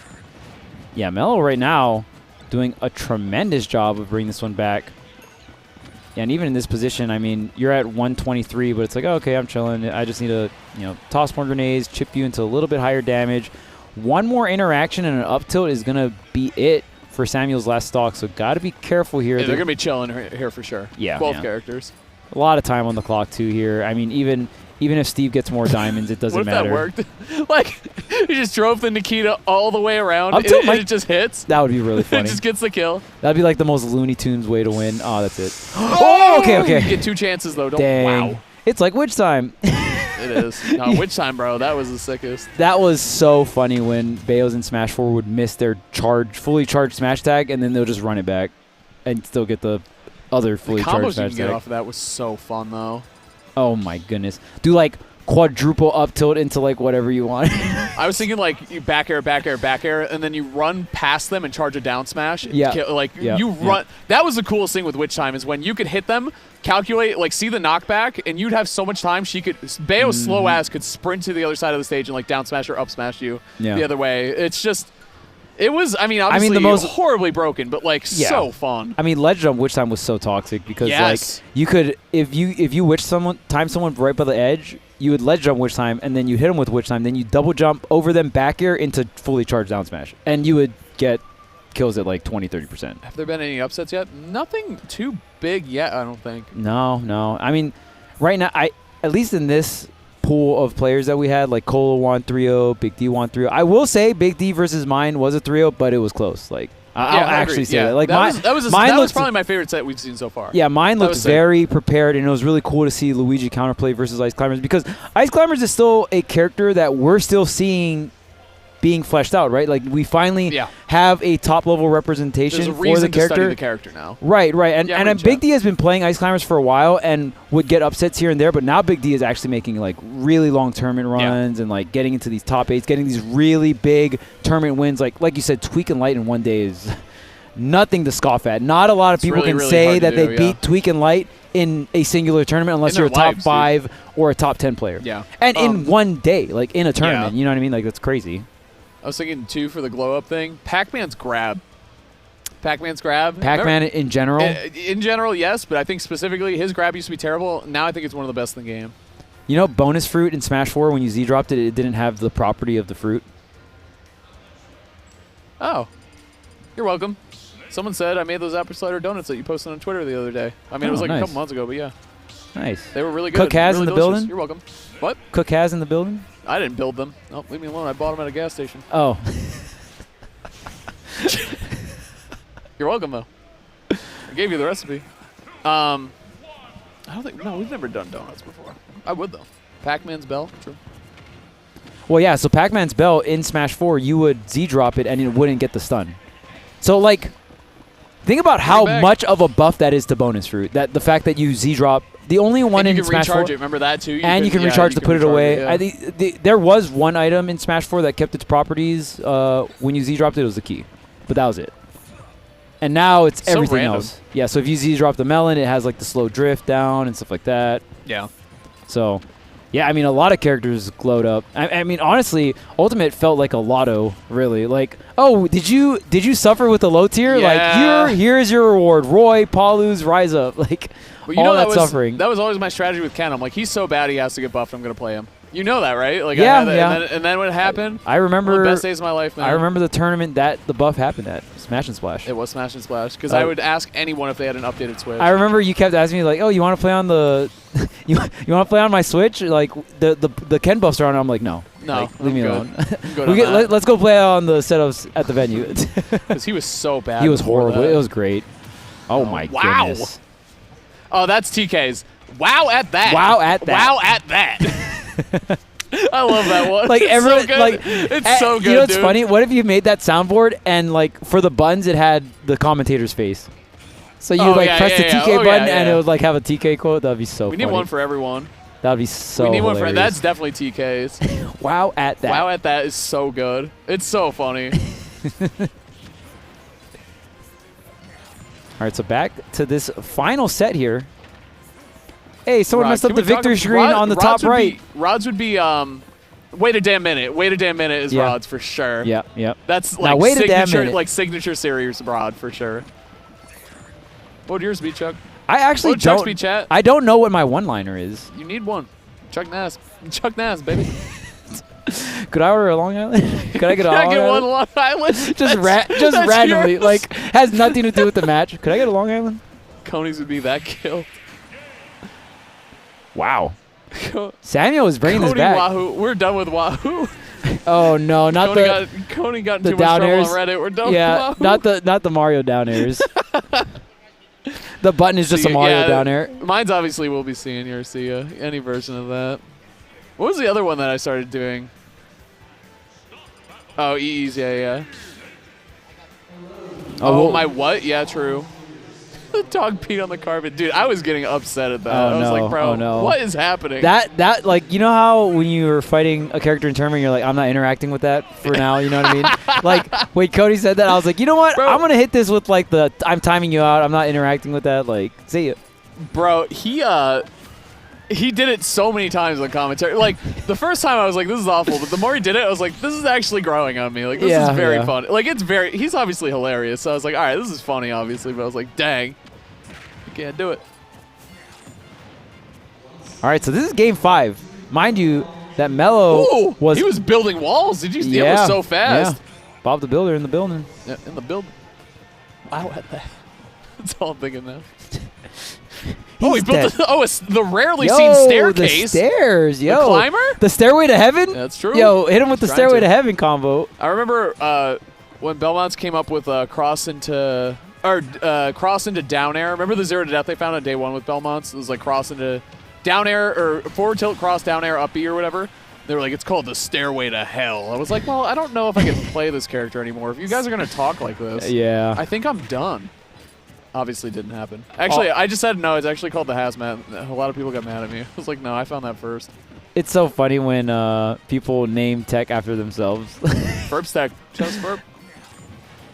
Yeah, Mello right now doing a tremendous job of bringing this one back. Yeah, and even in this position, I mean, you're at 123, but it's like, oh, okay, I'm chilling. I just need to, toss more grenades, chip you into a little bit higher damage. One more interaction and an up tilt is going to be it for Samuel's last stock, so got to be careful here. Yeah, they're going to be chilling here for sure. Yeah. Both characters. A lot of time on the clock, too, here. I mean, even if Steve gets more diamonds, it doesn't matter. What if that worked? Like, he just drove the Nikita all the way around, and it just hits. That would be really funny. It just gets the kill. That'd be like the most Looney Tunes way to win. Oh, that's it. Oh, okay. You get 2 chances, though. Dang. Wow. It's like Witch Time. It is. No, Witch Time, bro. That was the sickest. That was so funny when Baos in Smash 4 would miss their fully charged smash tag, and then they'll just run it back and still get the other fully charged smash tag. The combos you can get off of that was so fun, though. Oh my goodness. Do like quadruple up tilt into like whatever you want. I was thinking like you back air, and then you run past them and charge a down smash. Yeah. You run. That was the coolest thing with Witch Time is when you could hit them, calculate, like see the knockback, and you'd have so much time. Bayo's slow ass could sprint to the other side of the stage and like down smash or up smash you the other way. It's just. It was, obviously the most horribly broken, but like so fun. I mean, ledge jump Witch Time was so toxic because like you could if you witch someone right by the edge, you would ledge jump Witch Time and then you hit them with Witch Time, then you double jump over them back air into fully charged down smash, and you would get kills at like 20-30%. Have there been any upsets yet? Nothing too big yet, I don't think. No. I mean, right now, at least in this pool of players that we had, like Cola won 3-0, Big D won 3-0. I will say Big D versus mine was a 3-0, but it was close. Like I'll actually say that. Like that was probably my favorite set we've seen so far. Yeah, mine looked very prepared, and it was really cool to see Luigi counterplay versus Ice Climbers, because Ice Climbers is still a character that we're still seeing being fleshed out, right? Like we finally have a top level representation for the character. To study the character now. Right. And Big D has been playing Ice Climbers for a while and would get upsets here and there, but now Big D is actually making like really long tournament runs and like getting into these top 8s, getting these really big tournament wins. Like you said, Tweak and Light in one day is nothing to scoff at. Not a lot of people can say that they beat Tweak and Light in a singular tournament unless you're a top 5 or a top 10 player. Yeah. And in one day, like in a tournament, you know what I mean? Like that's crazy. I was thinking, too, for the glow-up thing, Pac-Man's grab. Pac-Man in general? In general, yes, but I think specifically his grab used to be terrible. Now I think it's one of the best in the game. You know, bonus fruit in Smash 4, when you Z-dropped it, it didn't have the property of the fruit. Oh. You're welcome. Someone said I made those apple cider donuts that you posted on Twitter the other day. I mean, it was like a couple months ago, but yeah. Nice. They were really good. Cook has really in the delicious. building? You're welcome. What? Cook has in the building? I didn't build them. Oh, leave me alone. I bought them at a gas station. Oh. You're welcome, though. I gave you the recipe. I don't think... No, we've never done donuts before. I would, though. Pac-Man's bell. True. Well, yeah, so Pac-Man's bell in Smash 4, you would Z-drop it and it wouldn't get the stun. So, like, think about how much of a buff that is to bonus fruit. That the fact that you Z-drop... The only one in Smash 4... you can recharge it. Remember that, too? You can recharge to put it away. I think there was one item in Smash 4 that kept its properties. When you Z-dropped it, it was the key. But that was it. And now it's everything else. Yeah, so if you Z-drop the melon, it has like the slow drift down and stuff like that. Yeah. So, yeah, I mean, a lot of characters glowed up. I mean, honestly, Ultimate felt like a lotto, really. Like, oh, did you suffer with the low tier? Yeah. Like, here's your reward. Roy, Paulus, rise up. Like... But you know that suffering. That was always my strategy with Ken. I'm like, he's so bad he has to get buffed. I'm going to play him. You know that, right? Like, yeah. And then when it happened, I remember one of the best days of my life, man. I remember the tournament that the buff happened at, Smash and Splash. It was Smash and Splash, because I would ask anyone if they had an updated Switch. I remember you kept asking me, like, oh, you want to play on the you want to play on my Switch? Like, the Ken buffs are on. I'm like, no. No. Like, leave me alone. Let's go play on the setups at the venue. Because he was so bad. He was horrible. It was great. Oh, my goodness. Oh, that's TK's. Wow at that. Wow at that. Wow at that. I love that one. Like everyone, so good. Like it's so good. You know what's funny? What if you made that soundboard and like for the buttons it had the commentator's face? So you press the TK button and it would like have a TK quote. That'd be so funny. We need one for everyone. That'd be so We need hilarious. one for that's definitely TK's. Wow at that. Wow at that is so good. It's so funny. All right, so back to this final set here. Hey, someone messed up the victory screen on the top right. Rods would be wait a damn minute. Wait a damn minute is Rods for sure. Yeah. That's like signature series Rod for sure. What would yours be, Chuck? I actually don't. Be, chat? I don't know what my one-liner is. You need one. Chuck Nass, baby. Could I order a Long Island? Could I get a Long Island? Can I get one Long Island? just randomly, yours. Like has nothing to do with the match. Could I get a Long Island? Coney's would be that kill. Wow. Samuel is bringing this back. Wahoo. We're done with Wahoo. Oh no, not Coney got into too much trouble on Reddit. We're done with Wahoo. not the Mario down airs. The button is just a Mario down air. Mine's obviously we'll be seeing your any version of that. What was the other one that I started doing? Oh, EE's, yeah. Oh, my what? Yeah, true. The dog peed on the carpet. Dude, I was getting upset at that. Oh, I was no. like, bro, Oh, no. what is happening? That like, you know how when you were fighting a character in tournament, you're like, I'm not interacting with that for now. You know what I mean? Like, when Cody said that, I was like, you know what? Bro. I'm gonna hit this with like I'm timing you out. I'm not interacting with that. Like, see ya. Bro, he did it so many times on commentary. Like, the first time I was like, this is awful. But the more he did it, I was like, this is actually growing on me. Like, this is very fun. Like, he's obviously hilarious. So I was like, all right, this is funny, obviously. But I was like, dang, you can't do it. All right, so this is game 5. Mind you, that Mello Ooh, was. he was building walls. Did you see? Yeah, It was so fast. Yeah. Bob the Builder in the building. Yeah, in the building. Wow, at that. That's all I'm thinking now. He built it's the rarely seen staircase. The stairs, yo. The climber? The stairway to heaven? That's true. Yo, hit him with the stairway to heaven combo. I remember when Belmonts came up with cross into down air. Remember the 0 to death they found on day 1 with Belmonts? It was like cross into down air or forward tilt cross down air up B or whatever. They were like, it's called the stairway to hell. I was like, well, I don't know if I can play this character anymore. If you guys are going to talk like this, yeah, I think I'm done. Obviously didn't happen. Actually, I just said no. It's actually called the hazmat. A lot of people got mad at me. I was like, no, I found that first. It's so funny when people name tech after themselves. Burp's tech. Just burp.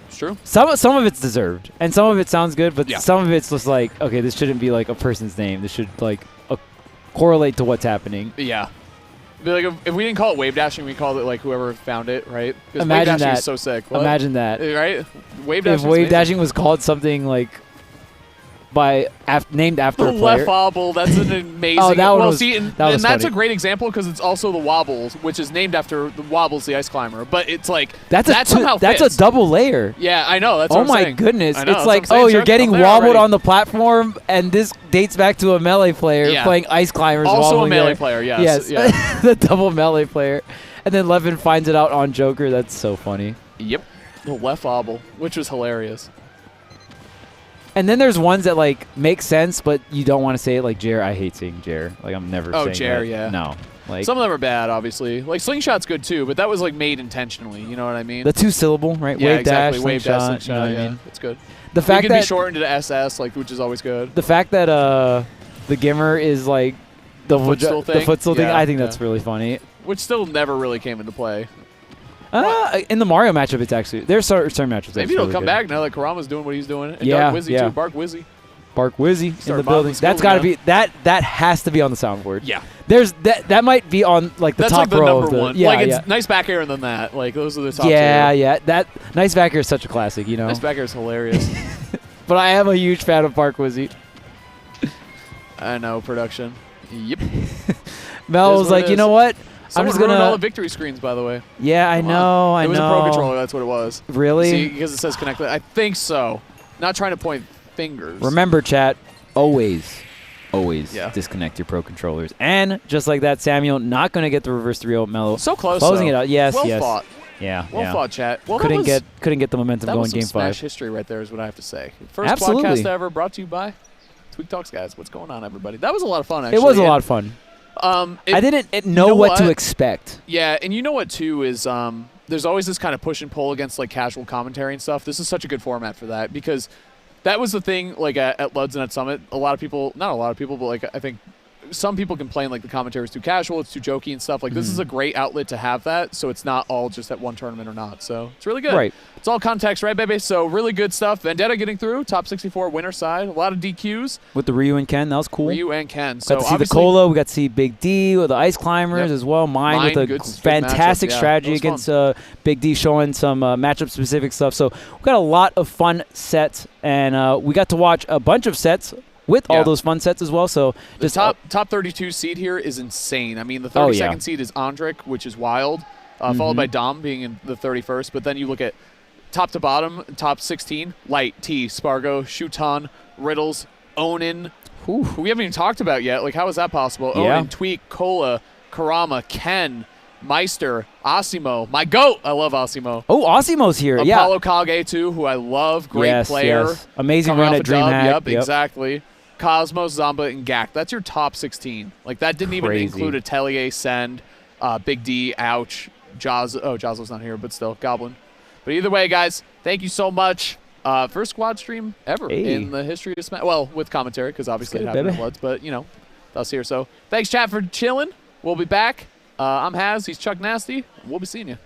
It's true. Some of it's deserved, and some of it sounds good, but Yeah. some of it's just like, okay, this shouldn't be like a person's name. This should like correlate to what's happening. Yeah. Be like if we didn't call it wave dashing, we called it like whoever found it, right? Because wave Imagine dashing that. is so sick. What? Imagine that. Right? Wave If dashing. wave dashing was called something like named after The a player. left wobble, that's an amazing. Oh, that one was- see, and that was that's funny. a great example because it's also the wobbles, which is named after the wobbles, the ice climber. But it's like That's somehow a fits. double layer. Yeah, I know. That's Oh what I'm my saying. goodness! I know, It's that's like, what I'm saying, oh, you're Chuck. getting I'm there wobbled already. on the platform, and this dates back to a melee player Yeah. playing ice climbers. Also a wobbling melee there. player, yes. Yes, Yeah. the double melee player, and then Levin finds it out on Joker. That's so funny. Yep. The left wobble, which was hilarious. And then there's ones that like make sense, but you don't want to say it. Like Jer, I hate saying Jer. Like I'm never saying Jer, that. yeah. No. Like Some of them are bad, obviously. Like Slingshot's good too, but that was like made intentionally. You know what I mean? the 2-syllable, right? Yeah, Wave exactly. dash, Wave dash, slingshot. You know what yeah, I mean? it's good. The It fact could be that shortened to SS, like, which is always good. the fact that the Gimmer is like the footstool thing? footstool thing. Yeah, I think that's yeah. really funny. Which still never really came into play. In the Mario matchup, it's actually there's certain matchups. Maybe it'll come back now that Karama's doing what he's doing. And Yeah, Dark Wizzy yeah. too. Bark Wizzy. Bark Wizzy in Start the modeling building. school That's got to again. be that has to be on the soundboard. Yeah. There's that might be on like the That's top like the row number of the, one. Yeah, like, yeah. it's nice back air and then that. Like, those are the top Yeah, two. yeah. That nice back air is such a classic, you know. Nice back air is hilarious. But I am a huge fan of Bark Wizzy. I know, production. Yep. Mel It is was what like, it you is. know what? Someone I'm just ruined all gonna. the victory screens, by the way. Yeah, I Come on. know. I It was know. a Pro Controller. That's what it was. Really? See, because it says connect. I think so. Not trying to point fingers. Remember, chat. Always Yeah. disconnect your Pro controllers. And just like that, Samuel not going to get the reverse 3-0 Mellow. So close. Closing though. it out. Yes, well yes. fought. Yeah, Well yeah. fought, chat. Well, couldn't that get the momentum that going was some game Smash 5. history right there is what I have to say. First Absolutely. podcast ever brought to you by Tweak Talks, guys. What's going on, everybody? That was a lot of fun, actually. It was a lot of fun. I didn't know what to expect. Yeah, and you know what, too, is there's always this kind of push and pull against, like, casual commentary and stuff. This is such a good format for that because that was the thing, like, at Luds and at Summit. A lot of people, not a lot of people, but, like, I think some people complain, like, the commentary is too casual, it's too jokey and stuff. Like, this is a great outlet to have that, so it's not all just at one tournament or not. So it's really good. Right. It's all context, right, baby? So really good stuff. Vendetta getting through, top 64 winner side. A lot of DQs. With the Ryu and Ken, that was cool. Ryu and Ken. So Got to see the obviously- Cola. We got to see Big D with the Ice Climbers Yep. as well. Mine Mine, with a good fantastic matchup, yeah. strategy That was against Big D, showing some matchup-specific stuff. So we got a lot of fun sets, and we got to watch a bunch of sets with all Yeah. those fun sets as well. So The just top 32 seed here is insane. I mean, the Oh, 32nd yeah. seed is Andrik, which is wild, followed by Dom being in the 31st. But then you look at top to bottom, top 16, Light, T, Spargo, Shuton, Riddles, Onin, who we haven't even talked about yet. Like, how is that possible? Yeah. Onin, Tweak, Cola, Karama, Ken, Meister, Asimo, my GOAT. I love Asimo. Oh, Osimo's here. Apollo Kage, too, who I love. Great Yes, player. yes. Amazing Coming run off at a dub. DreamHack. Yep, exactly. Cosmos, Zamba, and Gak. That's your top 16. Like, that didn't even Crazy. include Atelier, Send, Big D, Ouch, Jazz. Oh, Jazzo's not here, but still, Goblin. But either way, guys, thank you so much. First squad stream ever Hey. in the history of Smash. Well, with commentary, because obviously it Good, happened in baby. Bloods, but, you know, us here. So thanks, chat, for chilling. We'll be back. I'm Haz. He's Chuck Nasty. We'll be seeing you.